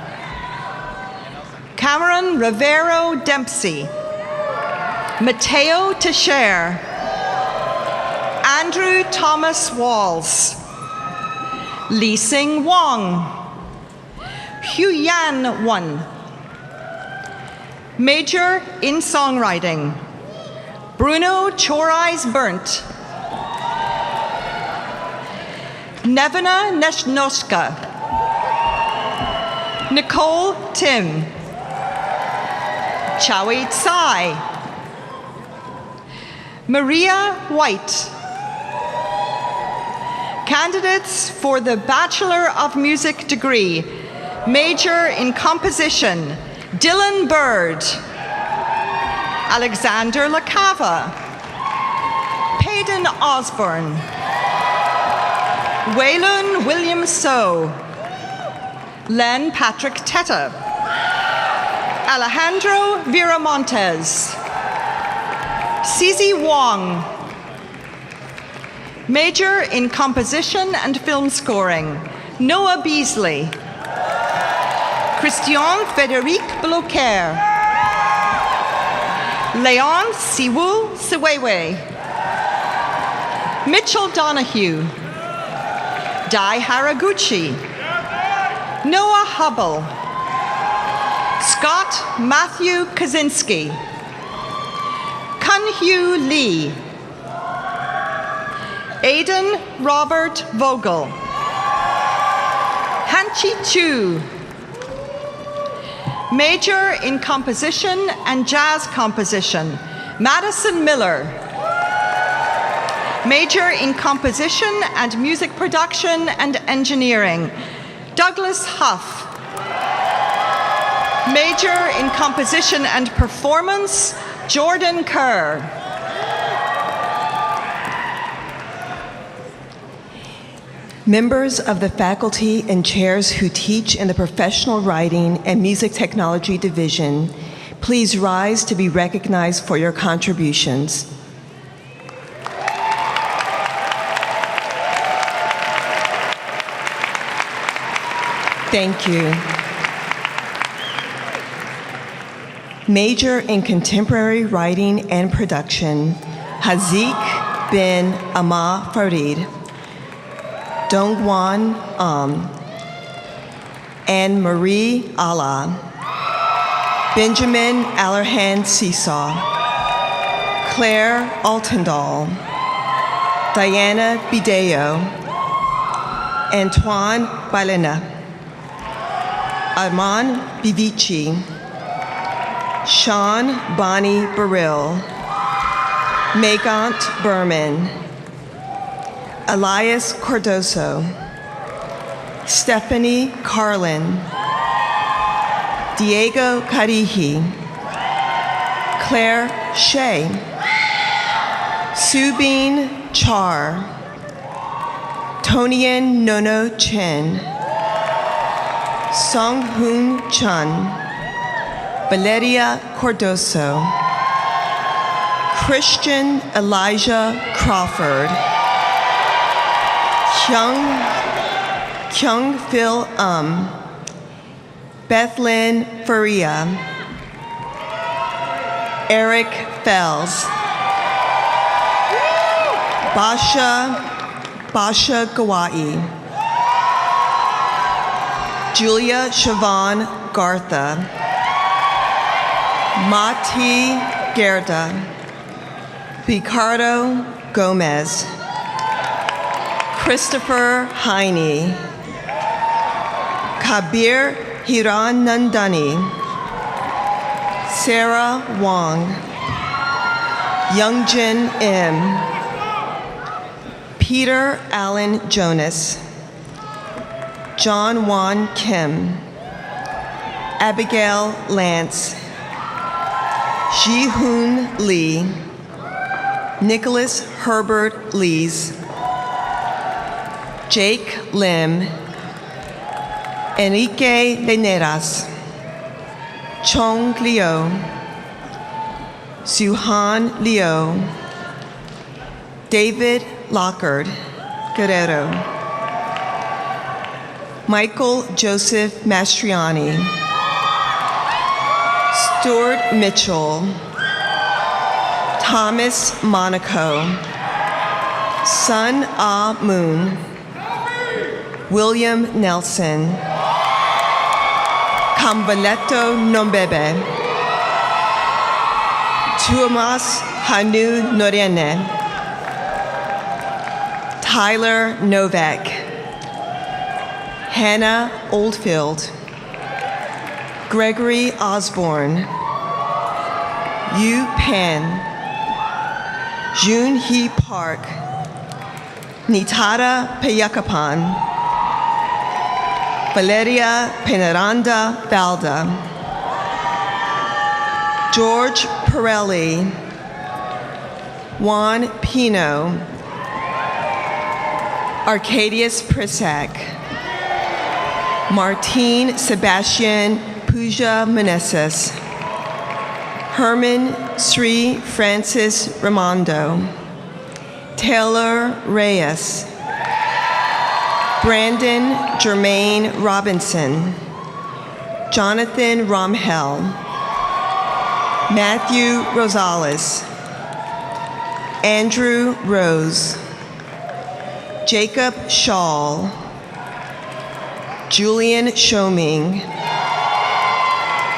[SPEAKER 10] Cameron Rivero Dempsey. Mateo Teixeira. Andrew Thomas Walls. Lee Sing Wong. Huyan Won. Major in Songwriting, Bruno Chorais Burnt. Nevena Neshnoshka. Nicole Tim. Chawi Tsai. Maria White. Candidates for the Bachelor of Music degree, Major in Composition, Dylan Bird. Alexander LaCava. Payden Osborne. Waylon William So. Len Patrick Teta. Alejandro Viramontes. Cizi Wong. Major in Composition and Film Scoring, Noah Beasley. Christian Frédéric Bloquer. Leon Siwoo Siwewe. Mitchell Donahue. Dai Haraguchi. Noah Hubble. Scott Matthew Kaczynski. Kun-Hyu Lee. Aidan Robert Vogel. Hanchi Chu. Major in Composition and Jazz Composition, Madison Miller. Major in Composition and Music Production and Engineering, Douglas Huff. Major in Composition and Performance, Jordan Kerr.
[SPEAKER 11] Members of the faculty and chairs who teach in the Professional Writing and Music Technology Division, please rise to be recognized for your contributions. Thank you. Major in Contemporary Writing and Production, Hazik bin Amma Farid. Dongwan Anne-Marie Allah. Benjamin Allerhand Seesaw. Claire Altendal. Diana Bideo. Antoine Balena. Armand Bivici. Sean Bonnie Burrill. Megant Berman. Elias Cordoso. Stephanie Carlin. Diego Carihi. Claire Shea. Subin Char. Tonian Nono Chen. Song Hoon Chun. Valeria Cordoso. Christian Elijah Crawford. Kyung Phil Bethlyn Faria. Eric Fells. Basha Gawai. Julia Siobhan Gartha. Mati Gerda. Ricardo Gomez. Christopher Heine. Kabir Hiranandani. Sarah Wong. Youngjin M. Peter Allen Jonas. John Wan Kim. Abigail Lance. Ji-Hoon Lee. Nicholas Herbert Lees. Jake Lim. Enrique Leneras. Chong Liu. Suhan Liu. David Lockard Guerrero. Michael Joseph Mastriani. Stuart Mitchell. Thomas Monaco. Sun Ah Moon. William Nelson. Cambaletto Nombebe. Tuomas Hanu Norene. Tyler Novak. Hannah Oldfield. Gregory Osborne. Yu Pan. Jun Hee Park. Nitada Payakapan. Valeria Penaranda Valda. George Pirelli. Juan Pino. Arcadius Prisak. Martine Sebastian Puja Meneses. Herman Sri Francis Ramondo. Taylor Reyes. Brandon Jermaine Robinson. Jonathan Romhel. Matthew Rosales. Andrew Rose. Jacob Shaw. Julian Shoming.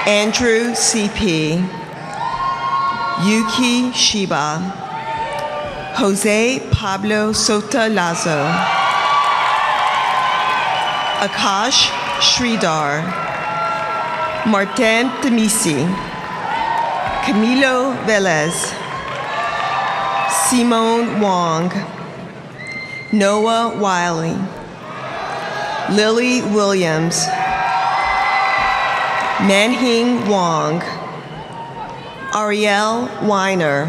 [SPEAKER 11] Andrew C.P. Yuki Shiba, Jose Pablo Sota Lazo, Akash Sridhar, Martin Demisi, Camilo Velez, Simone Wong, Noah Wiley, Lily Williams, Manhing Wong, Ariel Weiner,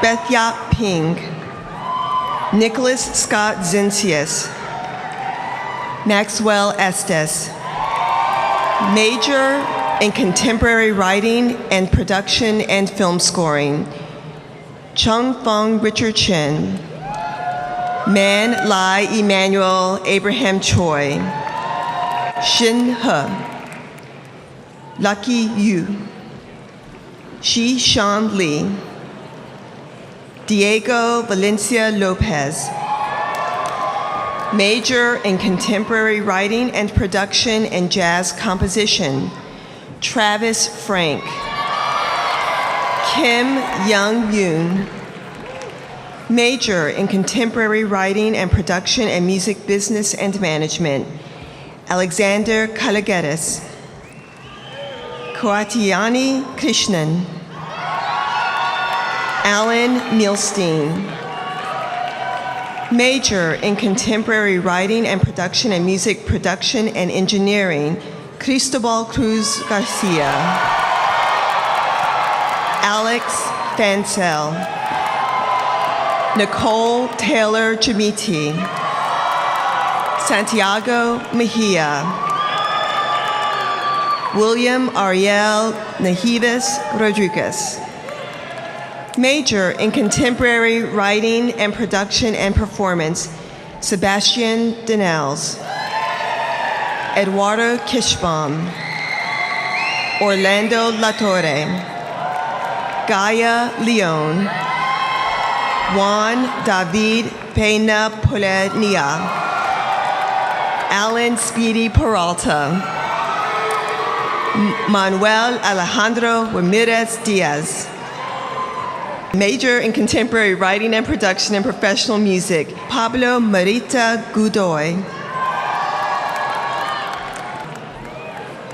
[SPEAKER 11] Bethyap Ping, Nicholas Scott Zincius, Maxwell Estes, major in contemporary writing and production and film scoring, Chung Fong Richard Chin, Man Lai Emmanuel Abraham Choi, Shin He, Lucky Yu, Shi Shan Lee, Diego Valencia Lopez, major in contemporary writing and production and jazz composition, Travis Frank, Kim Young Yoon, major in contemporary writing and production and music business and management, Alexander Kalagedis, Koatiani Krishnan, Alan Mielstein, major in contemporary writing and production and music production and engineering, Cristobal Cruz Garcia, Alex Fansel, Nicole Taylor Jamiti, Santiago Mejia, William Ariel Najives Rodriguez, major in contemporary writing and production and performance, Sebastian Denels, Eduardo Kishbaum, Orlando Latorre, Gaia Leon, Juan David Pena Polenia, Alan Speedy Peralta, Manuel Alejandro Ramirez Diaz, major in contemporary writing and production and professional music, Pablo Marita Godoy,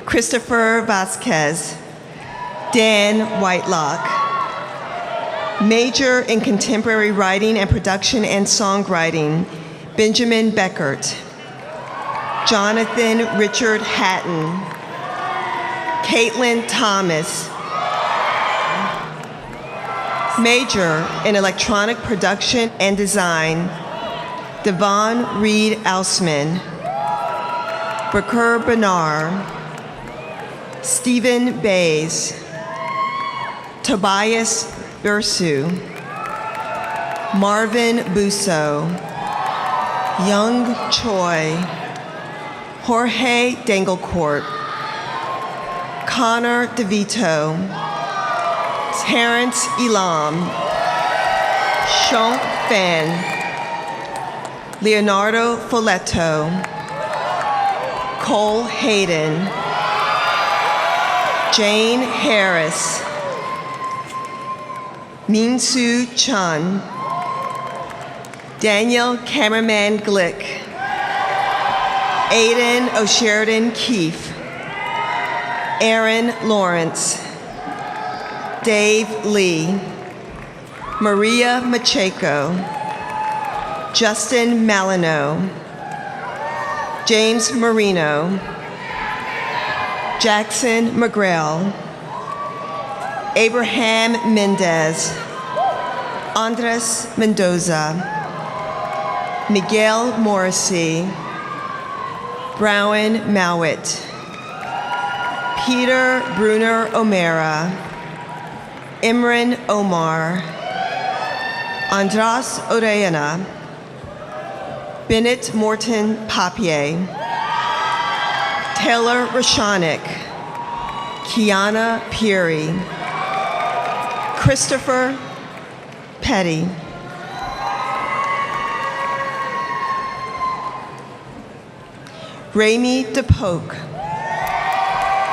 [SPEAKER 11] Christopher Vasquez, Dan Whitelock, major in contemporary writing and production and songwriting, Benjamin Beckert, Jonathan Richard Hatton, Caitlin Thomas, major in electronic production and design, Devon Reed Ausman, Bakur Benar, Stephen Bays, Tobias Bursu, Marvin Busso, Young Choi, Jorge Dangelcourt, Connor DeVito, Terrence Elam, Sean Fan, Leonardo Folletto, Cole Hayden, Jane Harris, Min-Soo Chun, Daniel Cameraman Glick, Aiden O'Sheridan Keefe, Aaron Lawrence, Dave Lee, Maria Macheco, Justin Malino, James Marino, Jackson McGrail, Abraham Mendez, Andres Mendoza, Miguel Morrissey, Brown Mowat, Peter Bruner O'Mara, Imran Omar, Andras Orellana, Bennett Morton Papier, Taylor Rashanik, Kiana Peary, Christopher Petty, Ramy DePoke,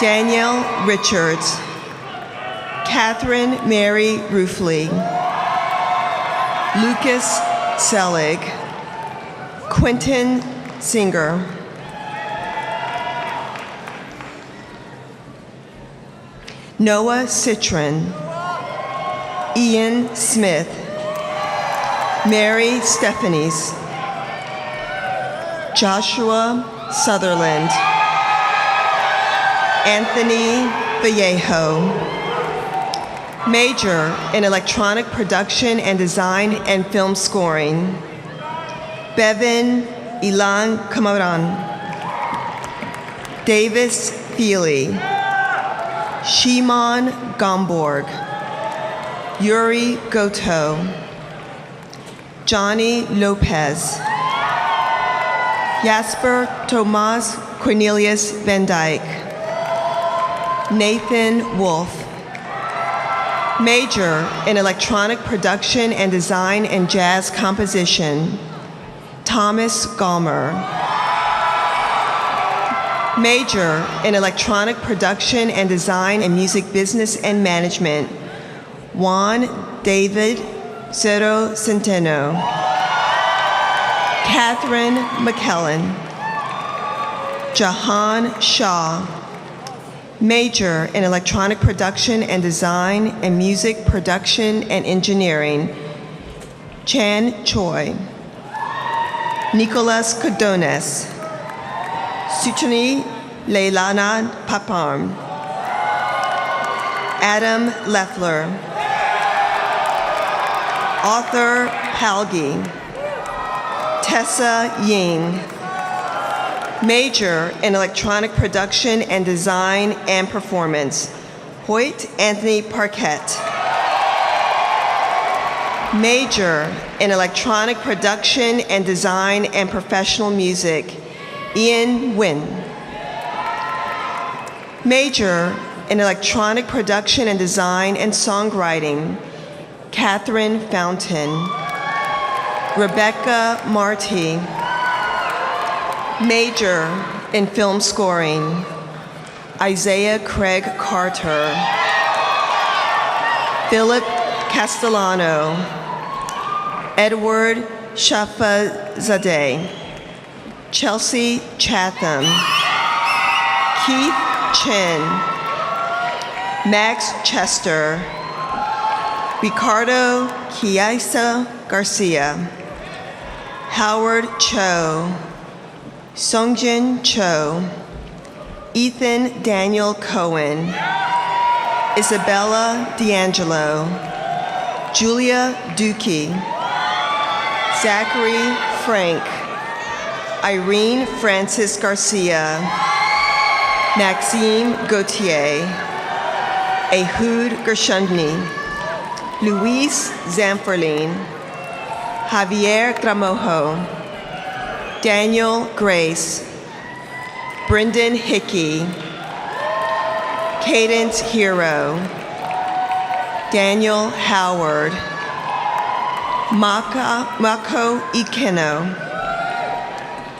[SPEAKER 11] Danielle Richards, Catherine Mary Ruffley, Lucas Selig, Quentin Singer, Noah Citron, Ian Smith, Mary Stephanies, Joshua Sutherland, Anthony Vallejo, major in electronic production and design and film scoring, Bevan Ilan Kamaran, Davis Feely, Shimon Gomborg, Yuri Goto, Johnny Lopez, Jasper Tomas Cornelius Van Dyke, Nathan Wolf, major in electronic production and design and jazz composition, Thomas Gallmer, major in electronic production and design and music business and management, Juan David Cerro Centeno, Catherine McKellen, Jahan Shah, major in electronic production and design and music production and engineering, Chan Choi, Nicolas Codones, Suchani Leilana Paparm, Adam Leffler, Arthur Palgi, Tessa Ying, major in electronic production and design and performance, Hoyt Anthony Parquette, major in electronic production and design and professional music, Ian Wynn, major in electronic production and design and songwriting, Catherine Fountain, Rebecca Marty, major in film scoring, Isaiah Craig Carter, Philip Castellano, Edward Shafazadeh, Chelsea Chatham, Keith Chen, Max Chester, Ricardo Chiesa Garcia, Howard Cho, Songjin Cho, Ethan Daniel Cohen, Isabella D'Angelo, Julia Dukey, Zachary Frank, Irene Francis Garcia, Maxime Gauthier, Ehud Gershundny, Luis Zamperlin, Javier Gramojo, Daniel Grace, Brendan Hickey, Cadence Hero, Daniel Howard, Mako Ikeno,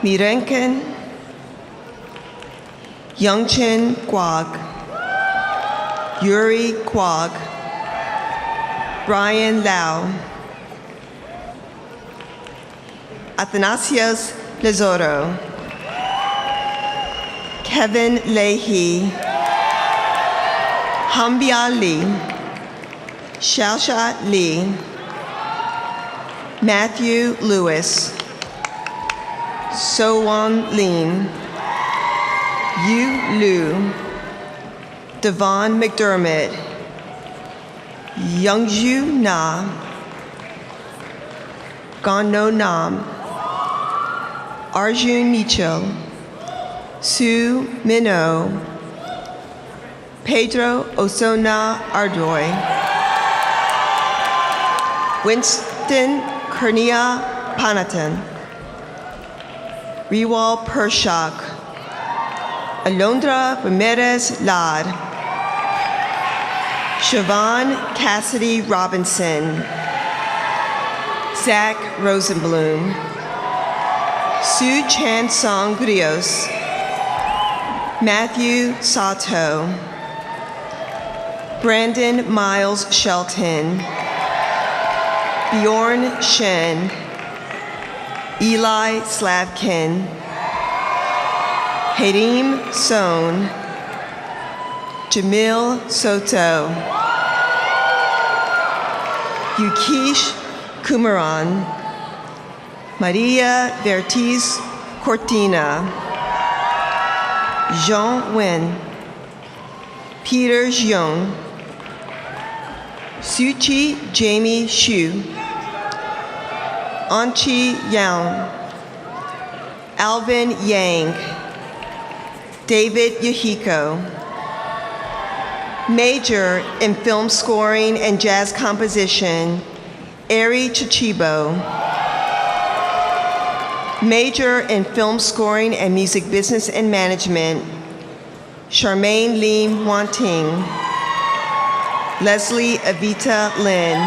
[SPEAKER 11] Mirenken, Youngchin Kwag, Yuri Kwag, Brian Lau, Athanasios Lezoro, Kevin Leahy, Hambia Lee, Xiaosha Lee, Matthew Lewis, So-Won Lin, Yu Liu, Devon McDermott, Youngju Na, Gano Nam, Arjun Mitchell, Sue Minnow, Pedro Osona Ardoy, Winston Kernia Panatan, Rewal Pershak, Alondra Ramirez Lad, Siobhan Cassidy Robinson, Zach Rosenblum, Sue Chan Song Grios, Matthew Sato, Brandon Miles Shelton, Bjorn Shen, Eli Slavkin, Harim Sohn, Jamil Soto, Yukish Kumaran, Maria Vertiz Cortina, Jean Nguyen, Peter Jiong, Suchi Jamie Xu, Anchi Yang, Alvin Yang, David Yahiko. Major in film scoring and jazz composition, Eri Chichibo. Major in film scoring and music business and management, Charmaine Lim Wanting, Leslie Avita Lin.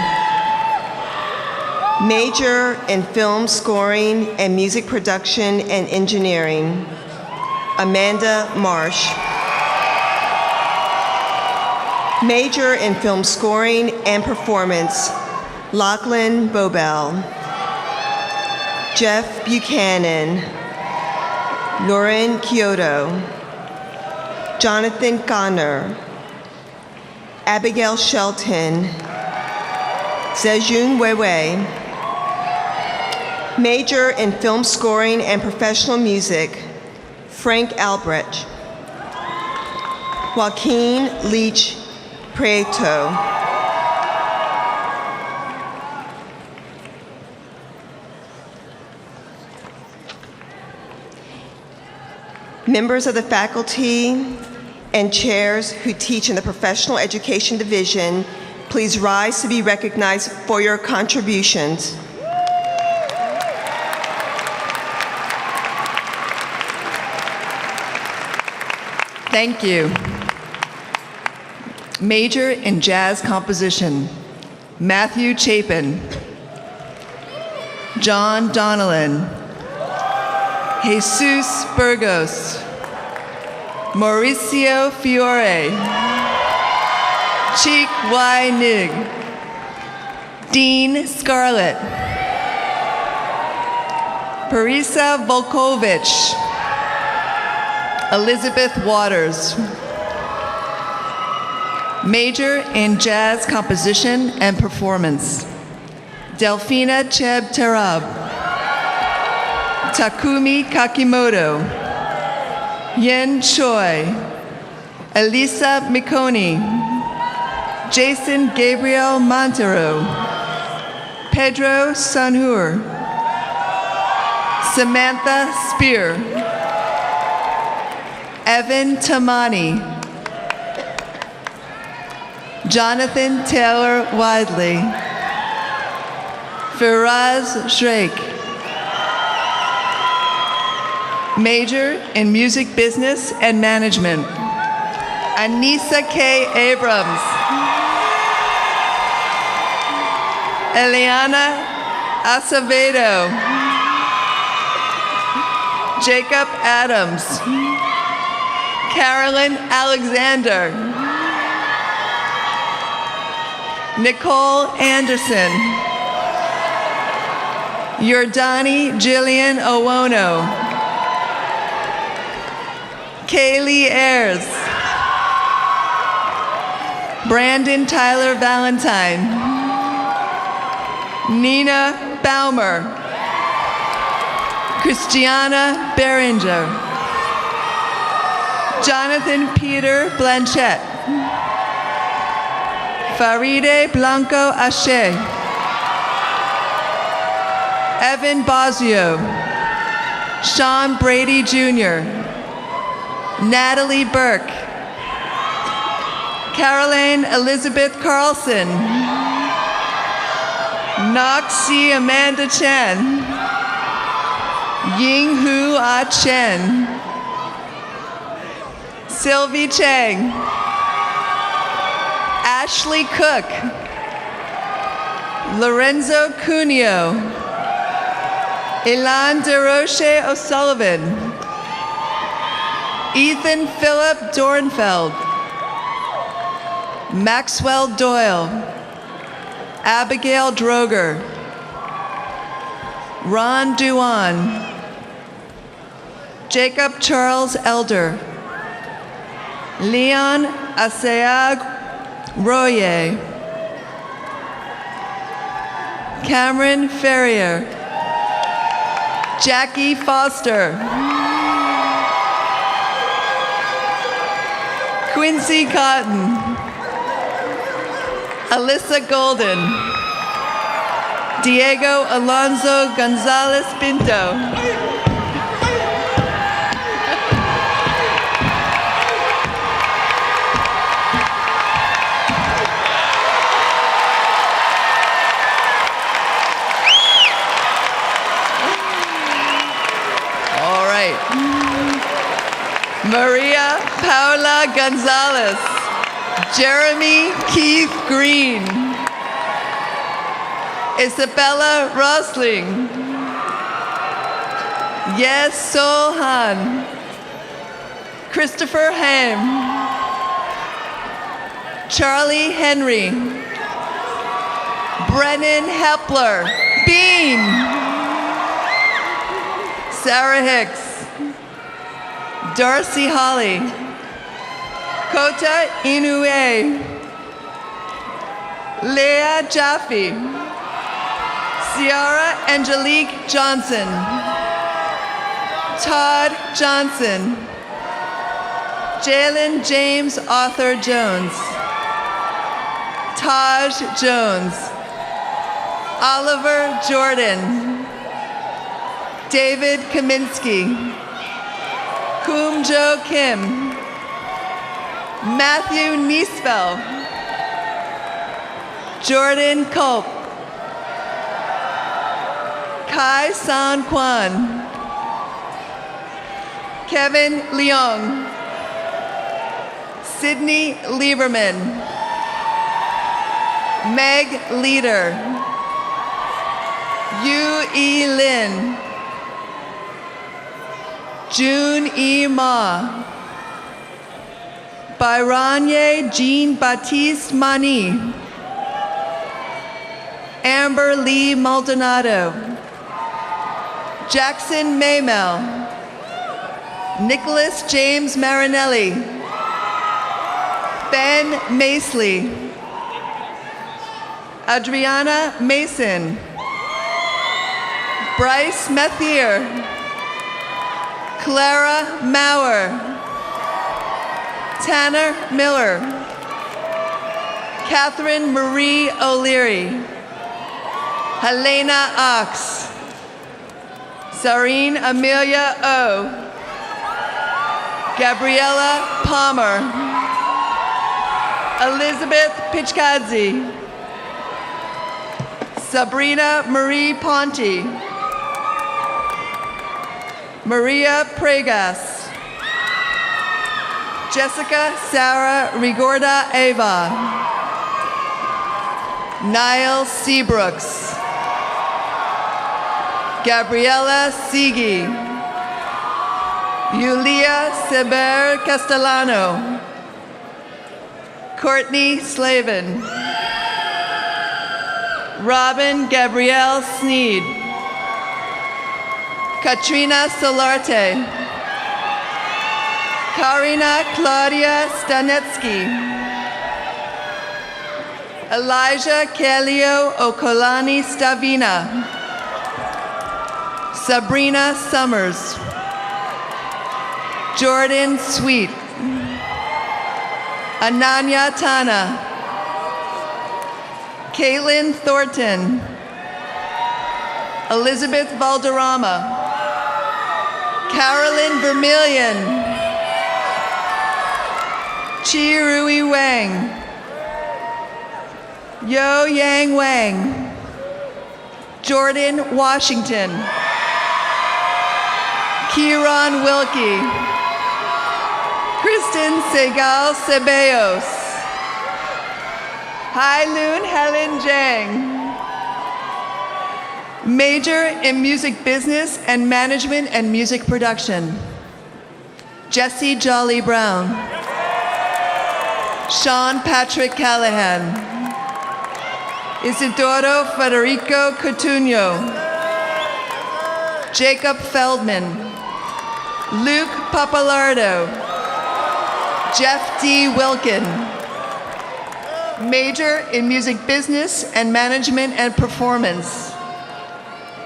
[SPEAKER 11] Major in film scoring and music production and engineering, Amanda Marsh. Major in film scoring and performance, Lachlan Bobel. Jeff Buchanan, Lauren Kyoto, Jonathan Conner, Abigail Shelton, Zejun Weiwei. Major in film scoring and professional music, Frank Albrecht. Joaquin Leach Prieto. Members of the faculty and chairs who teach in the Professional Education Division, please rise to be recognized for your contributions.
[SPEAKER 10] Thank you. Major in Jazz Composition, Matthew Chapin, John Donnellan, Jesus Burgos, Mauricio Fiore, Cheek Y. Nig, Dean Scarlett, Parisa Volkovich, Elizabeth Waters. Major in Jazz Composition and Performance, Delphina Cheb Tarab, Takumi Kakimoto, Yen Choi, Elisa Mikoni, Jason Gabriel Montero, Pedro Sanhur, Samantha Spear, Evan Tamani, Jonathan Taylor Widley, Firaz Shrake. Major in Music Business and Management, Anissa K. Abrams, Eliana Acevedo, Jacob Adams, Carolyn Alexander, Nicole Anderson, Yordani Jillian Owono, Kaylee Ayers, Brandon Tyler Valentine, Nina Baumer, Christiana Berenger, Jonathan Peter Blanchette, Faride Blanco Ashe, Evan Bosio, Sean Brady Jr., Natalie Burke, Caroline Elizabeth Carlson, Noxie Amanda Chen, Ying Hu Ah Chen, Sylvie Chang, Ashley Cook, Lorenzo Cuneo, Ilan DeRoche O'Sullivan, Ethan Philip Dornfeld, Maxwell Doyle, Abigail Droger, Ron Duan, Jacob Charles Elder, Leon Aseag Royer, Cameron Ferrier, Jackie Foster, Quincy Cotton, Alyssa Golden, Diego Alonso Gonzalez Pinto. All right. Maria Paula Gonzalez, Jeremy Keith Green, Isabella Rosling, Yes Sol Han, Christopher Ham, Charlie Henry, Brennan Hepler, Bean, Sarah Hicks, Darcy Holly, Kota Inoue, Leah Jaffe, Ciara Angelique Johnson, Todd Johnson, Jalen James Arthur Jones, Taj Jones, Oliver Jordan, David Kaminsky, Koom Jo Kim, Matthew Niesfeld, Jordan Culp, Kai San Kwan, Kevin Leong, Sydney Lieberman, Meg Leader, Yu E. Lin, June E. Ma, Bayranye Jean-Baptiste Mani, Amber Lee Maldonado, Jackson Maymel, Nicholas James Marinelli, Ben Masley, Adriana Mason, Bryce Methier, Clara Maurer, Tanner Miller, Catherine Marie O'Leary, Helena Ox, Sareen Amelia O, Gabriella Palmer, Elizabeth Pichkadze, Sabrina Marie Ponte, Maria Pregas, Jessica Sarah Rigorda Ava, Niall Seabrooks, Gabriela Sigi, Yulia Seber Castellano, Courtney Slavin, Robin Gabrielle Sneed, Katrina Solarte, Karina Claudia Stanetsky, Elijah Kelio Okolani Stavina, Sabrina Summers, Jordan Sweet, Ananya Tana, Caitlin Thornton, Elizabeth Valderrama, Carolyn Vermillion, Chi Rui Wang, Yo Yang Wang, Jordan Washington, Kieran Wilkie, Kristen Segal Ceballos, Hai-Loon Helen Jang, major in music business and management and music production, Jesse Jolly Brown, Sean Patrick Callahan, Isidoro Federico Coutinho, Jacob Feldman, Luke Papalardo, Jeff D. Wilkin, major in music business and management and performance,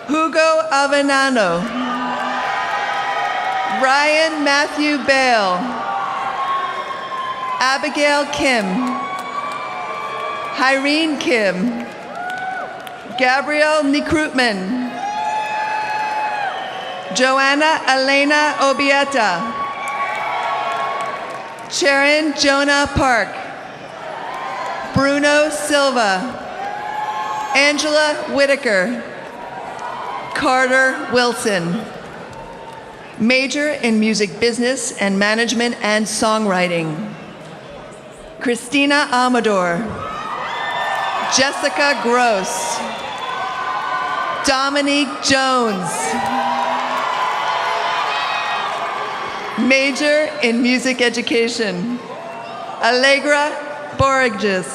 [SPEAKER 10] Hugo Avenano, Ryan Matthew Bale, Abigail Kim, Irene Kim, Gabrielle Nikrutman, Joanna Elena Obieta, Sharon Jonah Park, Bruno Silva, Angela Whitaker, Carter Wilson, major in music business and management and songwriting, Christina Amador, Jessica Gross, Dominique Jones, major in music education, Allegra Borges,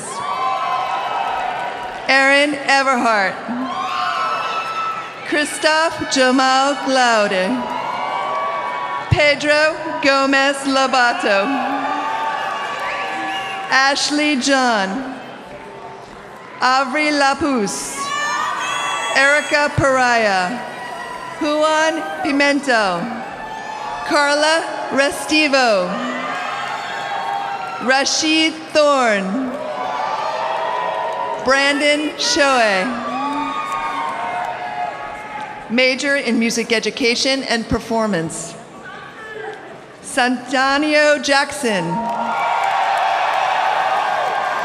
[SPEAKER 10] Aaron Everhart, Christophe Jamal Glaude, Pedro Gomez Lobato, Ashley John, Avri Lapus, Erica Paraya, Juan Pimento, Carla Restivo, Rashid Thorne, Brandon Shoei, major in music education and performance, Santanio Jackson,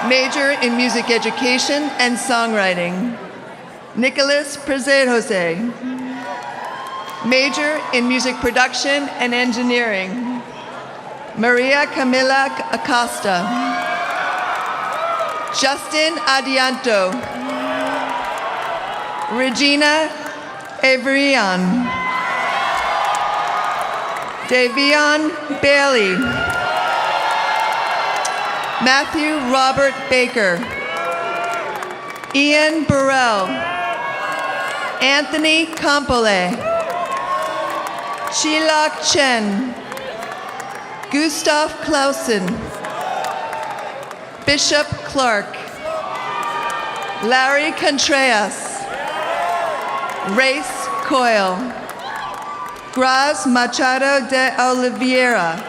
[SPEAKER 10] major in music education and songwriting, Nicholas Prezejose, major in music production and engineering, Maria Camila Acosta, Justin Adianto, Regina Averian, Davion Bailey, Matthew Robert Baker, Ian Burrell, Anthony Campole, Shilak Chen, Gustav Clausen, Bishop Clark, Larry Contreras, Race Coyle, Graz Machado de Oliveira,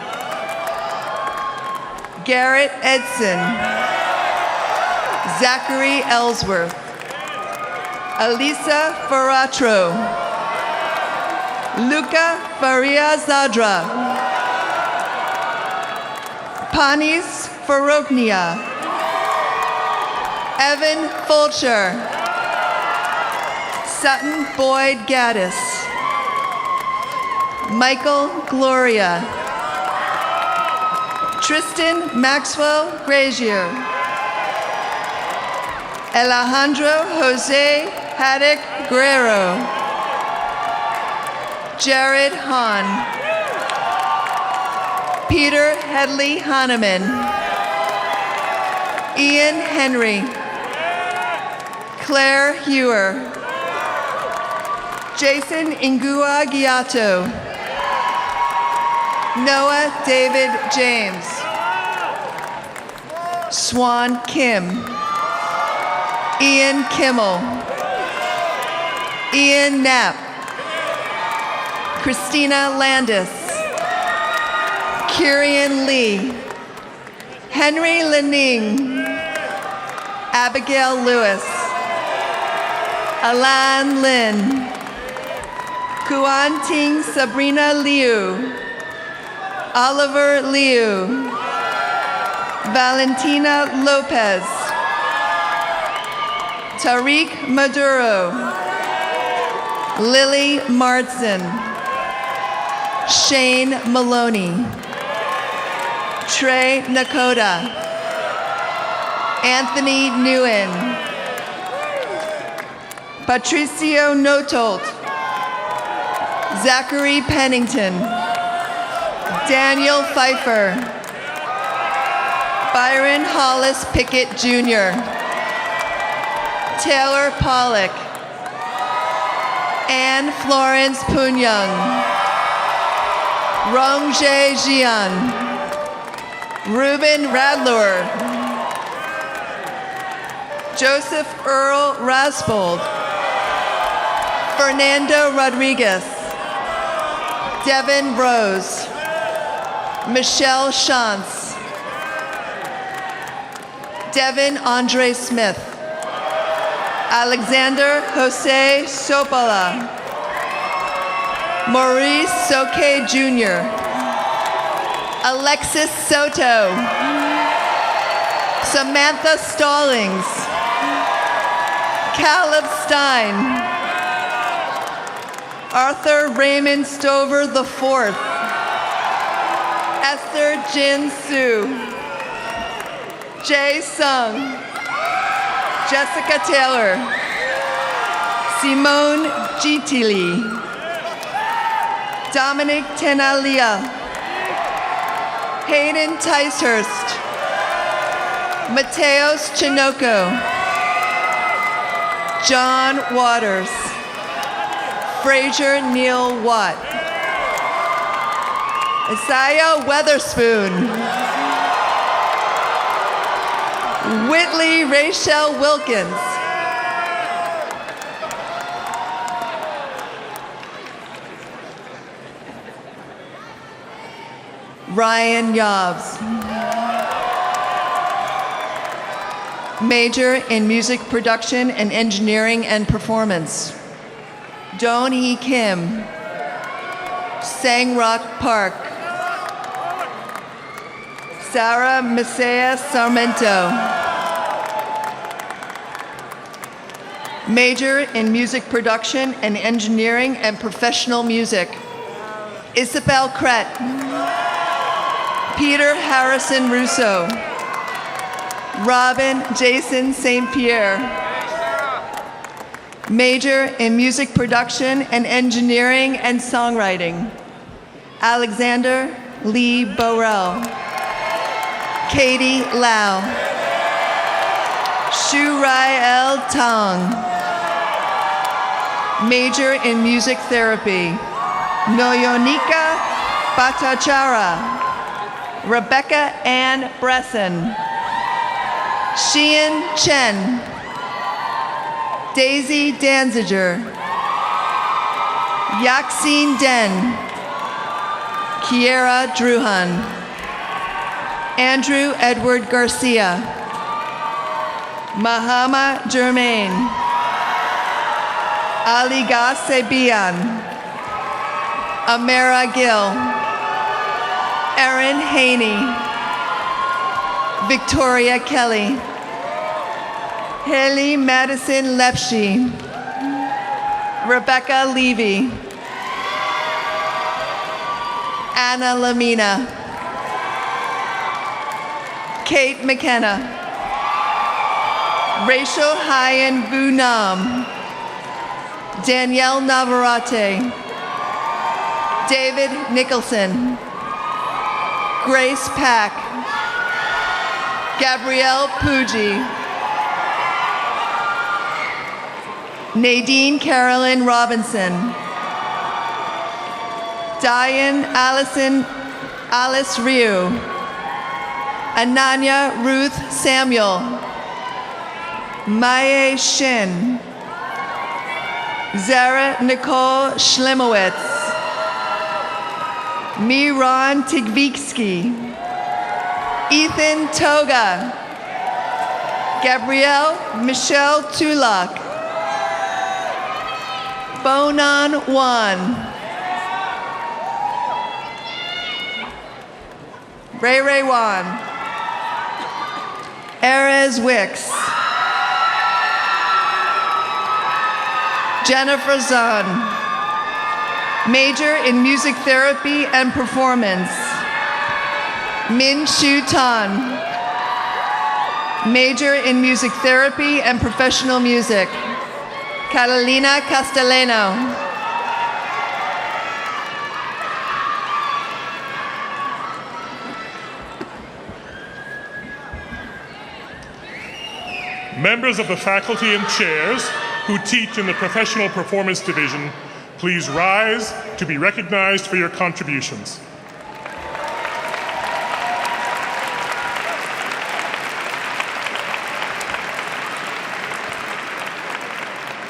[SPEAKER 10] Garrett Edson, Zachary Ellsworth, Alisa Faratro, Luca Faria Zadra, Panis Faroknia, Evan Fulcher, Sutton Boyd Gaddis, Michael Gloria, Tristan Maxwell Grazier, Alejandro Jose Haddock Guerrero, Jared Hahn, Peter Headley Hahnemann, Ian Henry, Claire Hewer, Jason Ingua Giato, Noah David James, Swan Kim, Ian Kimmel, Ian Knapp, Christina Landis, Kirian Lee, Henry Lening, Abigail Lewis, Alan Lin, Kuan Ting Sabrina Liu, Oliver Liu, Valentina Lopez, Tariq Maduro, Lily Martson, Shane Maloney, Trey Nakota, Anthony Nguyen, Patricio Notolt, Zachary Pennington, Daniel Pfeiffer, Byron Hollis Pickett Jr., Taylor Pollock, Anne Florence Punyang, Rongjae Jian, Ruben Radler, Joseph Earl Rasbold, Fernando Rodriguez, Devin Rose, Michelle Shantz, Devin Andre Smith, Alexander Jose Sopala, Maurice Soke Jr., Alexis Soto, Samantha Stallings, Caleb Stein, Arthur Raymond Stover IV, Esther Jin Soo, Jae Sung, Jessica Taylor, Simone Gitili, Dominic Tenalia, Hayden Ticehurst, Mateos Chinoco, John Waters, Fraser Neil Watt, Isaiah Weatherspoon, Whitley Rachel Wilkins, Ryan Yobs, major in music production and engineering and performance. Don Hee Kim, Sang Rock Park, Sarah Messias Sarmento, major in music production and engineering and professional music. Isabel Kret, Peter Harrison Russo, Robin Jason St. Pierre, major in music production and engineering and songwriting. Alexander Lee Borel, Katie Lau, Shu Rai El Tong, major in music therapy. Noyonika Bhattacharya, Rebecca Ann Bresson, Xian Chen, Daisy Danziger, Yaxine Den, Kiera Druhan, Andrew Edward Garcia, Mahama Germain, Aliga Sebian, Amara Gill, Erin Haney, Victoria Kelly, Haley Madison Lepshy, Rebecca Levy, Anna Lamina, Kate McKenna, Rachel Hyen Vu Nam, Danielle Navarrete, David Nicholson, Grace Pack, Gabrielle Pucci, Nadine Carolyn Robinson, Diane Allison Alice Ryu, Ananya Ruth Samuel, Maye Shin, Zara Nicole Schlimowitz, Miran Tigvitsky, Ethan Toga, Gabrielle Michelle Tulak, Bonan Wan, Ray Ray Wan, Erez Wicks, Jennifer Zahn, major in music therapy and performance. Min Shu Tan, major in music therapy and professional music. Catalina Castellano,
[SPEAKER 12] Members of the faculty and chairs who teach in the Professional Performance Division, please rise to be recognized for your contributions.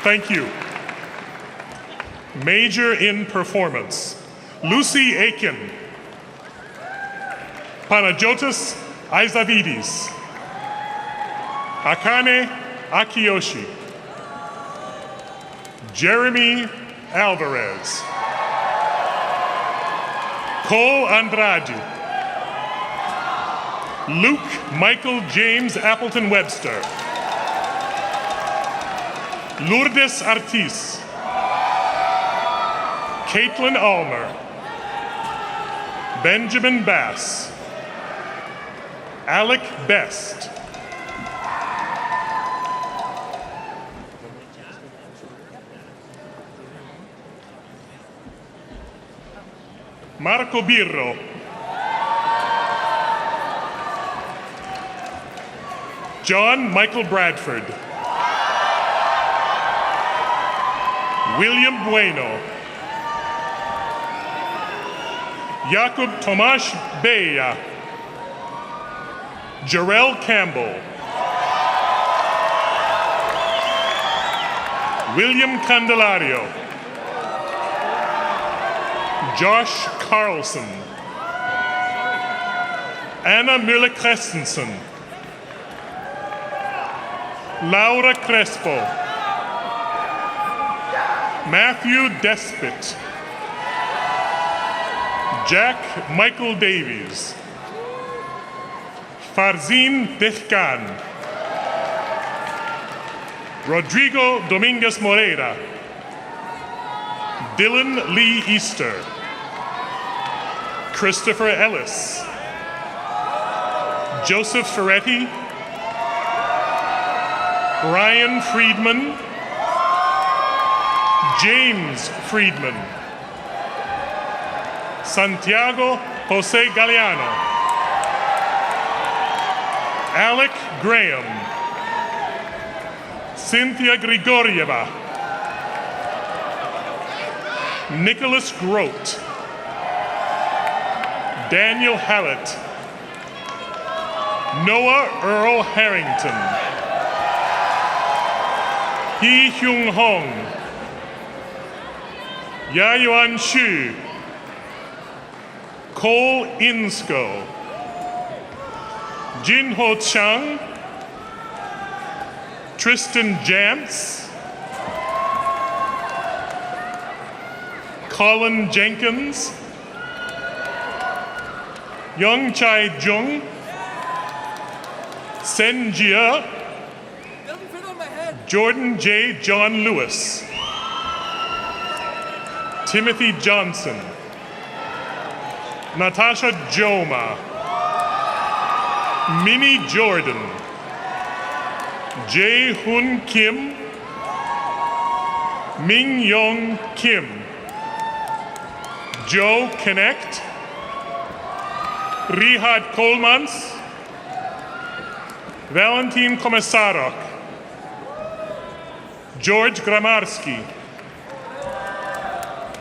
[SPEAKER 12] Thank you. Major in Performance, Lucy Aiken, Panagiotis Isavidis, Akane Akiyoshi, Jeremy Alvarez, Cole Andrade, Luke Michael James Appleton Webster, Lourdes Artis, Caitlin Ulmer, Benjamin Bass, Alec Best, Marco Birro, John Michael Bradford, William Bueno, Jacob Tomasz Beja, Jarrell Campbell, William Candelario, Josh Carlson, Anna Müller-Christensen, Laura Crespo, Matthew Despit, Jack Michael Davies, Farzin Dehkan, Rodrigo Dominguez Moreira, Dylan Lee Easter, Christopher Ellis, Joseph Ferretti, Ryan Friedman, James Friedman, Santiago Jose Galeano, Alec Graham, Cynthia Grigorieva, Nicholas Grote, Daniel Hallett, Noah Earl Harrington, Hee Hyung Hong, Yayuan Xu, Cole Insko, Jin Ho Chang, Tristan Jantz, Colin Jenkins, Young Chai Jung, Sen Jia, Jordan J. John Lewis, Timothy Johnson, Natasha Joma, Minnie Jordan, Jae Hoon Kim, Ming Yong Kim, Joe Connect, Rihad Kolmans, Valentin Komisarok, George Gramarski,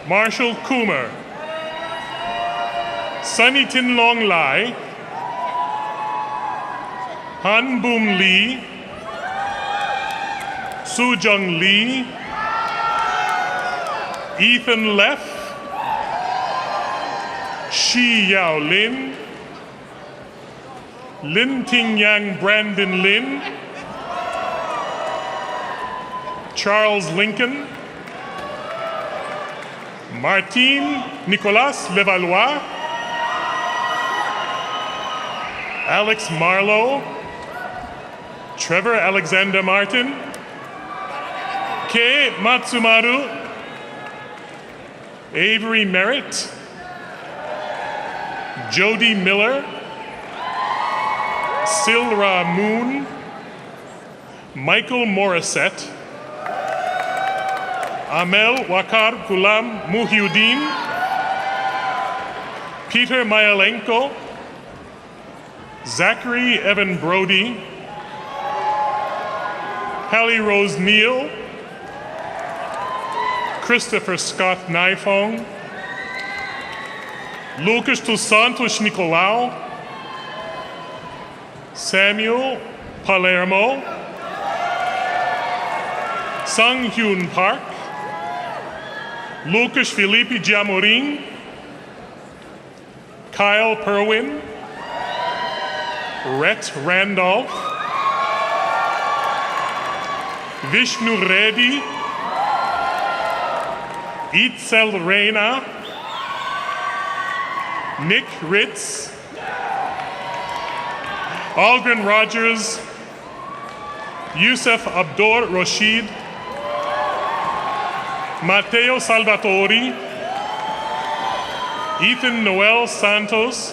[SPEAKER 12] Marshall Coomer, Sunny Tin Long Lai, Han Boom Lee, Soo Jung Lee, Ethan Leff, Shi Yao Lin, Lin Ting Yang Brandon Lin, Charles Lincoln, Martine Nicolas Levallois, Alex Marlowe, Trevor Alexander Martin, Kei Matsumaru, Avery Merritt, Jody Miller, Silra Moon, Michael Morissette, Amel Wakar Ghulam Muhyiddin, Peter Myalenko, Zachary Evan Brody, Hallie Rose Neal, Christopher Scott Naifong, Lucas dos Santos Nicolau, Samuel Palermo, Sung Hyun Park, Lucas Felipe Diamorim, Kyle Perwin, Rhett Randolph, Vishnu Reddy, Itzel Reina, Nick Ritz, Algren Rogers, Yusuf Abdor Rashid, Matteo Salvatori, Ethan Noel Santos,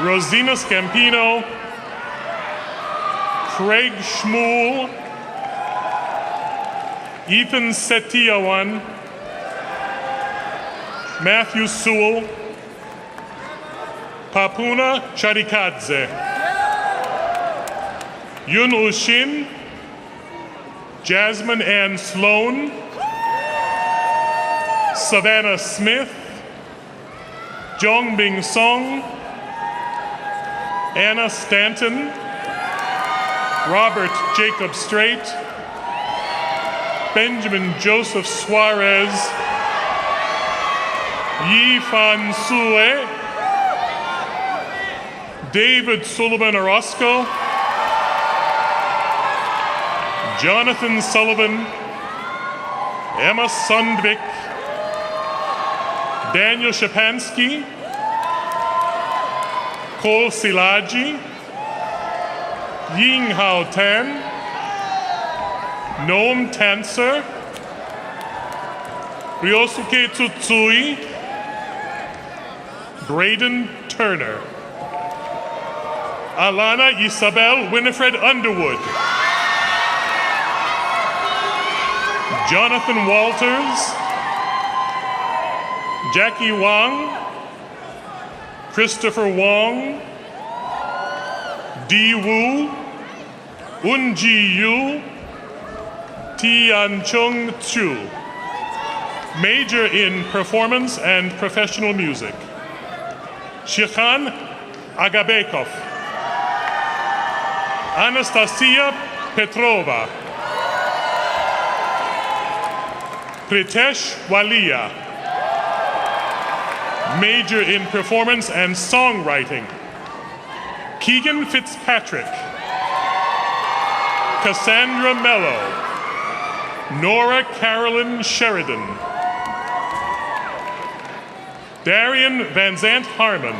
[SPEAKER 12] Rosina Scampino, Craig Schmuel, Ethan Setiawan, Matthew Sewell, Papuna Charikadze, Yun Ushin, Jasmine Ann Sloan, Savannah Smith, Jongbing Song, Anna Stanton, Robert Jacob Strait, Benjamin Joseph Suarez, Yi Fan Sue, David Sullivan Orozco, Jonathan Sullivan, Emma Sundvik, Daniel Shapansky, Cole Silaji, Ying Hao Tan, Noam Tanser, Ryosuke Tsutsui, Braden Turner, Alana Isabel Winifred Underwood, Jonathan Walters, Jackie Wang, Christopher Wong, Di Wu, Unji Yu, Tian Chung Chu. Major in Performance and Professional Music. Shikhan Agabekov, Anastasia Petrova, Pritesh Walia. Major in Performance and Songwriting. Keegan Fitzpatrick, Cassandra Mello, Nora Carolyn Sheridan, Darian Van Zant Harmon,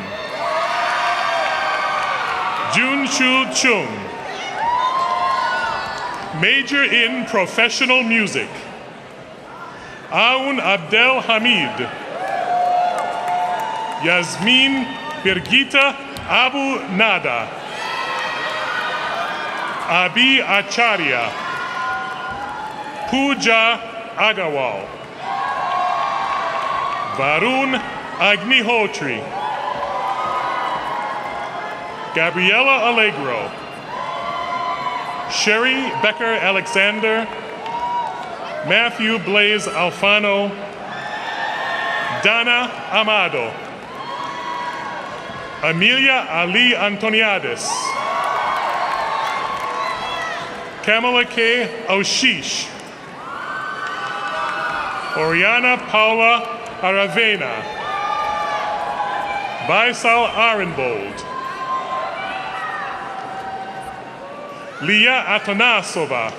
[SPEAKER 12] Jun Chu Chung. Major in Professional Music. Aoun Abdel Hamid, Yasmin Birgita Abu Nada, Abi Acharya, Pooja Agawal, Varun Agnihotri, Gabriela Allegro, Sherry Becker Alexander, Matthew Blaze Alfano, Dana Amado, Amelia Ali Antoniades, Kamala K. Oshish, Oriana Paula Aravena, Baisal Arenbold, Leah Atanasova,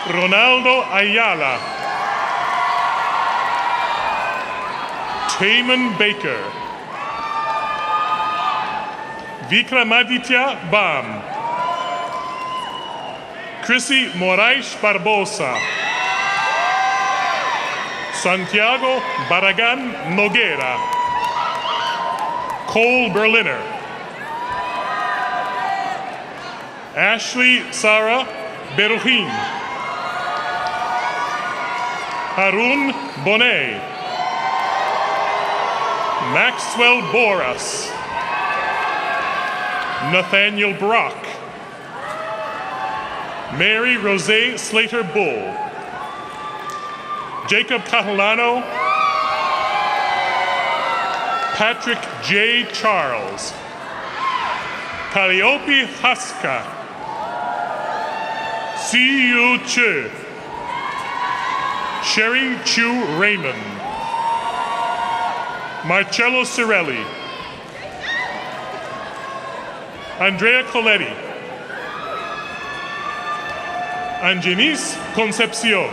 [SPEAKER 12] Ronaldo Ayala, Taman Baker, Vikramaditya Bam, Chrissy Moraes Barbosa, Santiago Barragan Noguera, Cole Berliner, Ashley Sarah Berujin, Harun Bonet, Maxwell Boras, Nathaniel Brock, Mary Rosé Slater Bull, Jacob Catalano, Patrick J. Charles, Calliope Haska, Siyu Chu, Sherry Chu Raymond, Marcello Cirelli, Andrea Coletti, Angenis Concepcion,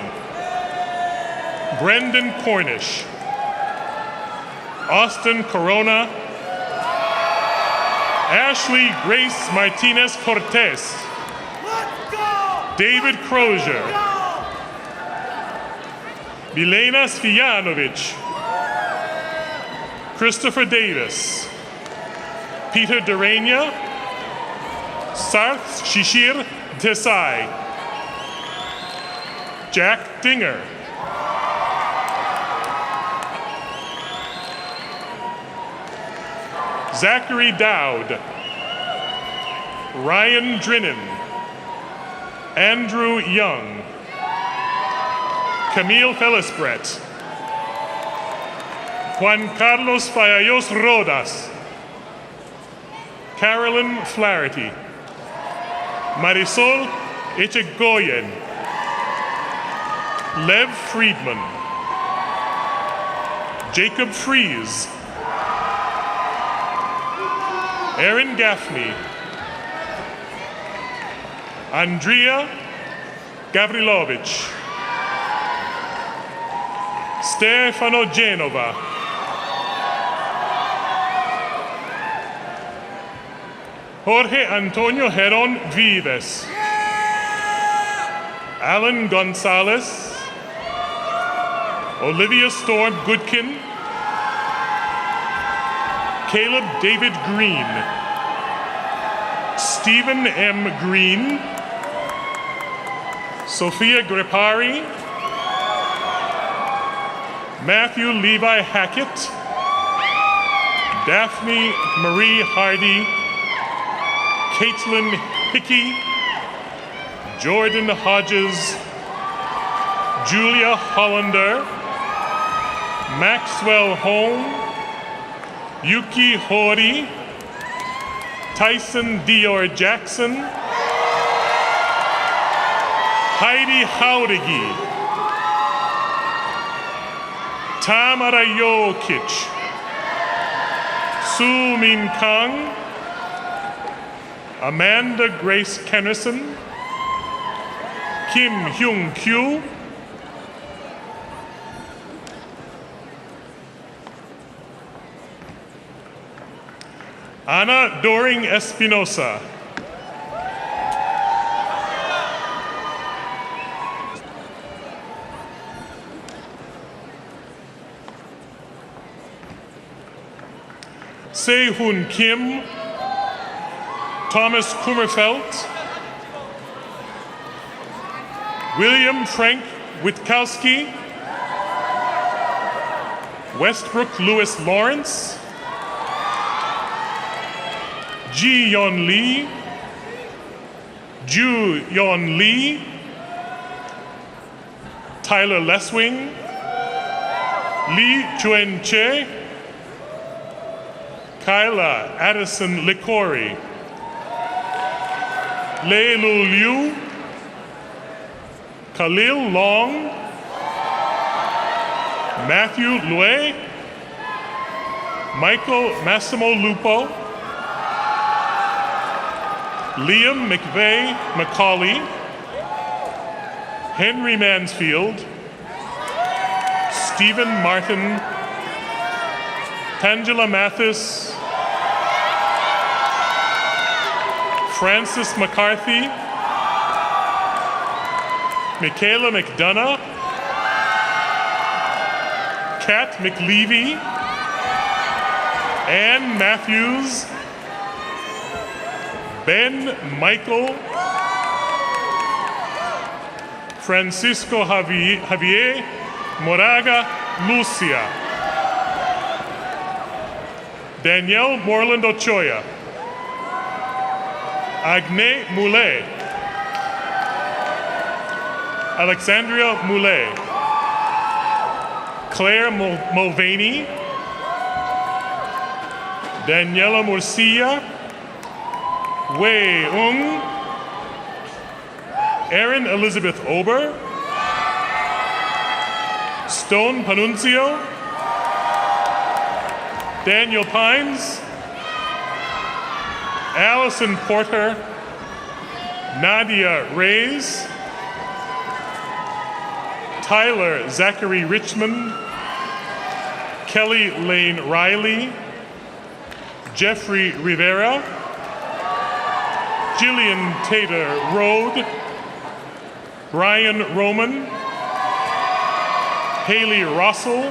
[SPEAKER 12] Brendan Cornish, Austin Corona, Ashley Grace Martinez Cortez, David Crozier, Milena Svijanovic, Christopher Davis, Peter Durania, Sarth Shishir Desai, Jack Dinger, Zachary Dowd, Ryan Drinnen, Andrew Young, Camille Felisbrett, Juan Carlos Fallallos Rodas, Carolyn Flaherty, Marisol Echegoyen, Lev Friedman, Jacob Fries, Aaron Gaffney, Andrea Gavrilovich, Stefano Genova, Jorge Antonio Heron Vives, Alan Gonzalez, Olivia Storm Goodkin, Caleb David Green, Stephen M. Green, Sophia Gripari, Matthew Levi Hackett, Daphne Marie Hardy, Caitlin Hickey, Jordan Hodges, Julia Hollander, Maxwell Holm, Yuki Hori, Tyson Dior Jackson, Heidi Haudegi, Tamara Jokic, Su Min Kang, Amanda Grace Kennerson, Kim Hyung Kyu, Ana Doring Espinosa, Se-Hun Kim, Thomas Kummerfeld, William Frank Witkowski, Westbrook Lewis Lawrence, Ji Yon Lee, Ju Yon Lee, Tyler Leswing, Lee Chuen Che, Kyla Addison Licori, Lei Lu Liu, Khalil Long, Matthew Lue, Michael Massimo Lupo, Liam McVeigh McCauley, Henry Mansfield, Stephen Martin, Tangela Mathis, Francis McCarthy, Michaela McDonough, Kat McLevy, Ann Matthews, Ben Michael, Francisco Javier Moraga Lucia, Danielle Moreland Ochoa, Agne Moulet, Alexandria Moulet, Claire Mulvaney, Daniela Murcia, Wei Ung, Erin Elizabeth Ober, Stone Panunzio, Daniel Pines, Allison Porter, Nadia Reyes, Tyler Zachary Richmond, Kelly Lane Riley, Jeffrey Rivera, Jillian Tater Rode, Brian Roman, Haley Russell,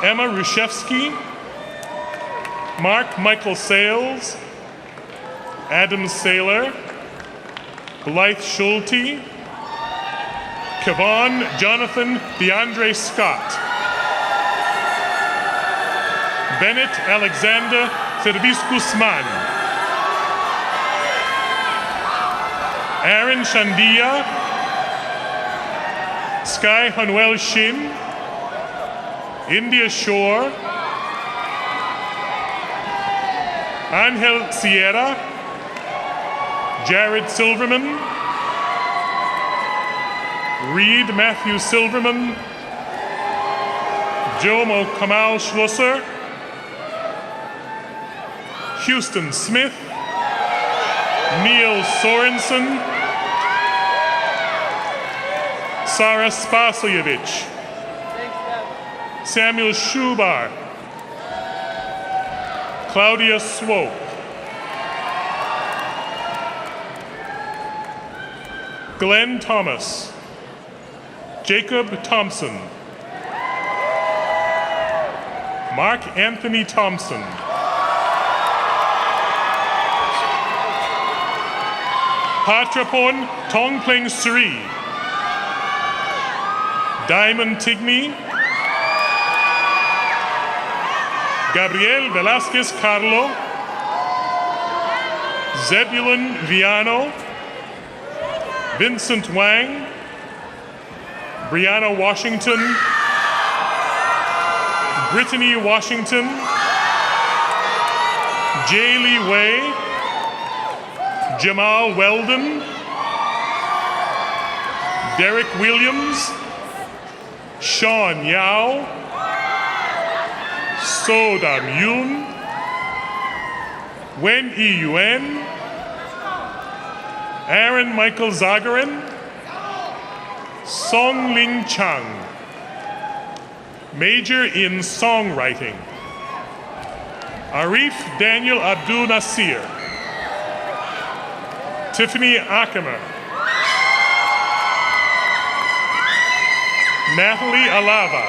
[SPEAKER 12] Emma Rushevsky, Mark Michael Sales, Adam Saylor, Blythe Schulte, Kevon Jonathan DeAndre Scott, Bennett Alexander Servis Guzman, Aaron Shandia, Sky Hanuel Shin, India Shore, Angel Sierra, Jared Silverman, Reed Matthew Silverman, Jomo Kamal Schlusser, Houston Smith, Neil Sorensen, Sarah Spasievich, Samuel Schubar, Claudia Swope, Glenn Thomas, Jacob Thompson, Mark Anthony Thompson, Patrapon Tongpling Sri, Diamond Tigney, Gabriel Velasquez Carlo, Zebulon Viano, Vincent Wang, Brianna Washington, Brittany Washington, Jaylee Way, Jamal Weldon, Derek Williams, Sean Yao, Soda Myun, Wen Yi Yuen, Aaron Michael Zagarin, Song Ling Chang, major in songwriting, Arif Daniel Abdul Nasir, Tiffany Ackerman, Natalie Alava,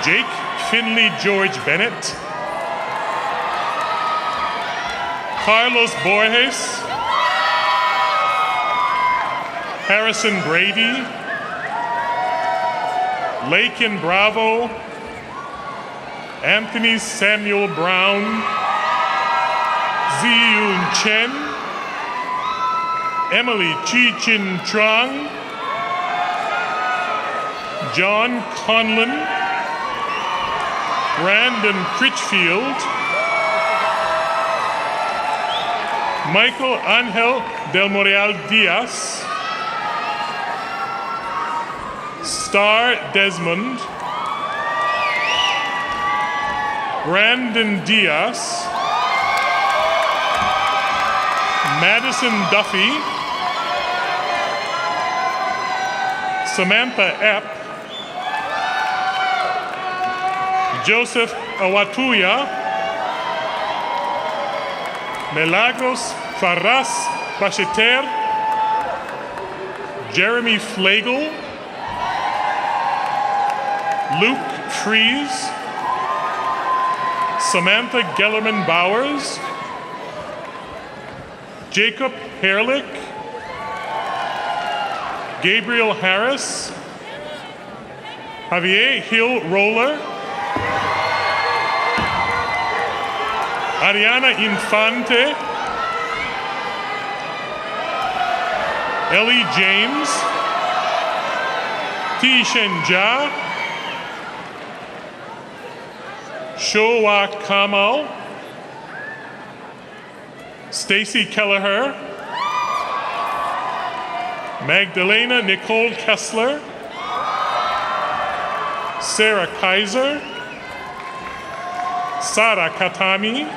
[SPEAKER 12] Jake Finley George Bennett, Carlos Borges, Harrison Brady, Lakin Bravo, Anthony Samuel Brown, Ziyun Chen, Emily Chi Chin Trang, John Conlon, Brandon Critchfield, Michael Angel Del Moreal Diaz, Star Desmond, Brandon Diaz, Madison Duffy, Samantha Epp, Joseph Awatuya, Milagros Farras Bacheter, Jeremy Flegel, Luke Fries, Samantha Gellerman Bowers, Jacob Herlick, Gabriel Harris, Javier Hill Roller, Ariana Infante, Ellie James, Tishen Jha, Showa Kamal, Stacy Kelleher, Magdalena Nicole Kessler, Sarah Kaiser, Sara Katami,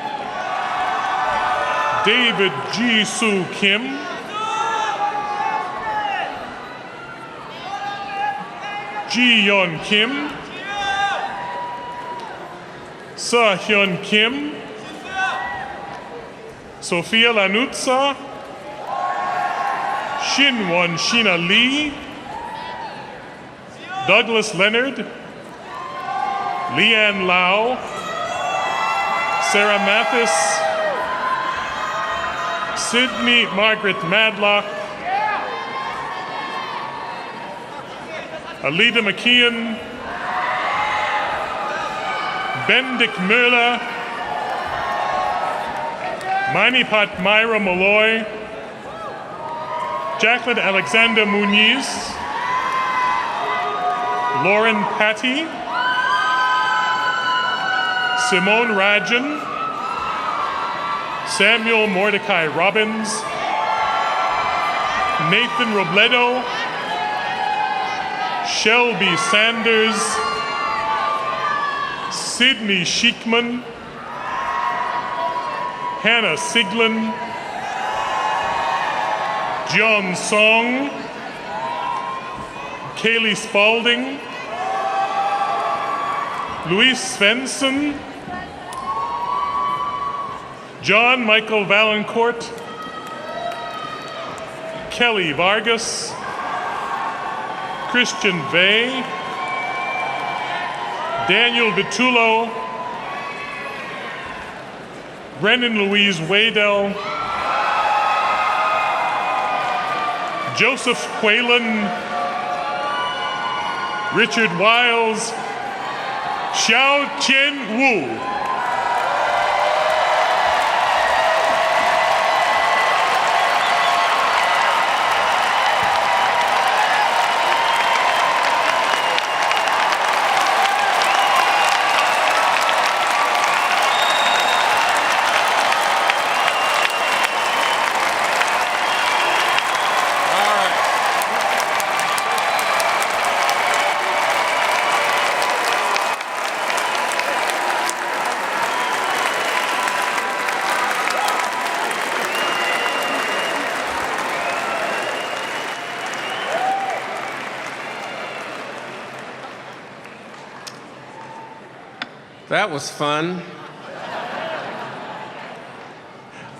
[SPEAKER 12] David Ji Soo Kim, Ji Yeon Kim, Seo Hyun Kim, Sophia Lanutza, Shinwon Sheena Lee, Douglas Leonard, Leanne Lau, Sarah Mathis, Sydney Margaret Madlock, Alida McKeon, Bendik Müller, Manipat Myra Malloy, Jacqueline Alexander Muniz, Lauren Patty, Simone Rajan, Samuel Mordecai Robbins, Nathan Robledo, Shelby Sanders, Sydney Sheikman, Hannah Siglin, John Song, Kaylee Spalding, Luis Svensson, John Michael Valancourt, Kelly Vargas, Christian Vey, Daniel Vitullo, Brennan Louise Waydell, Joseph Quaylen, Richard Wiles, Xiao Qian Wu.
[SPEAKER 1] That was fun.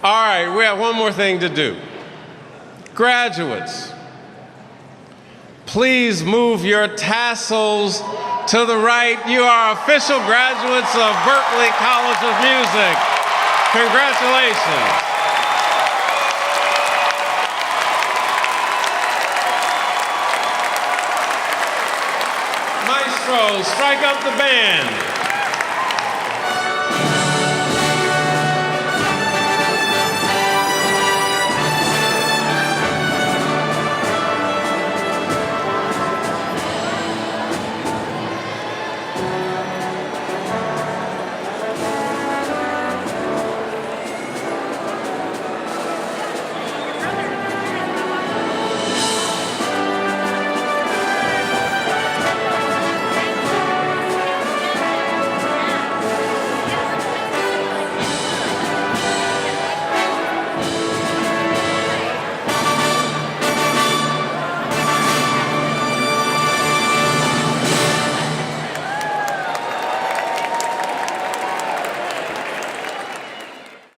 [SPEAKER 1] All right, we have one more thing to do. Graduates, please move your tassels to the right. You are official graduates of Berklee College of Music. Congratulations. Maestro, strike up the band.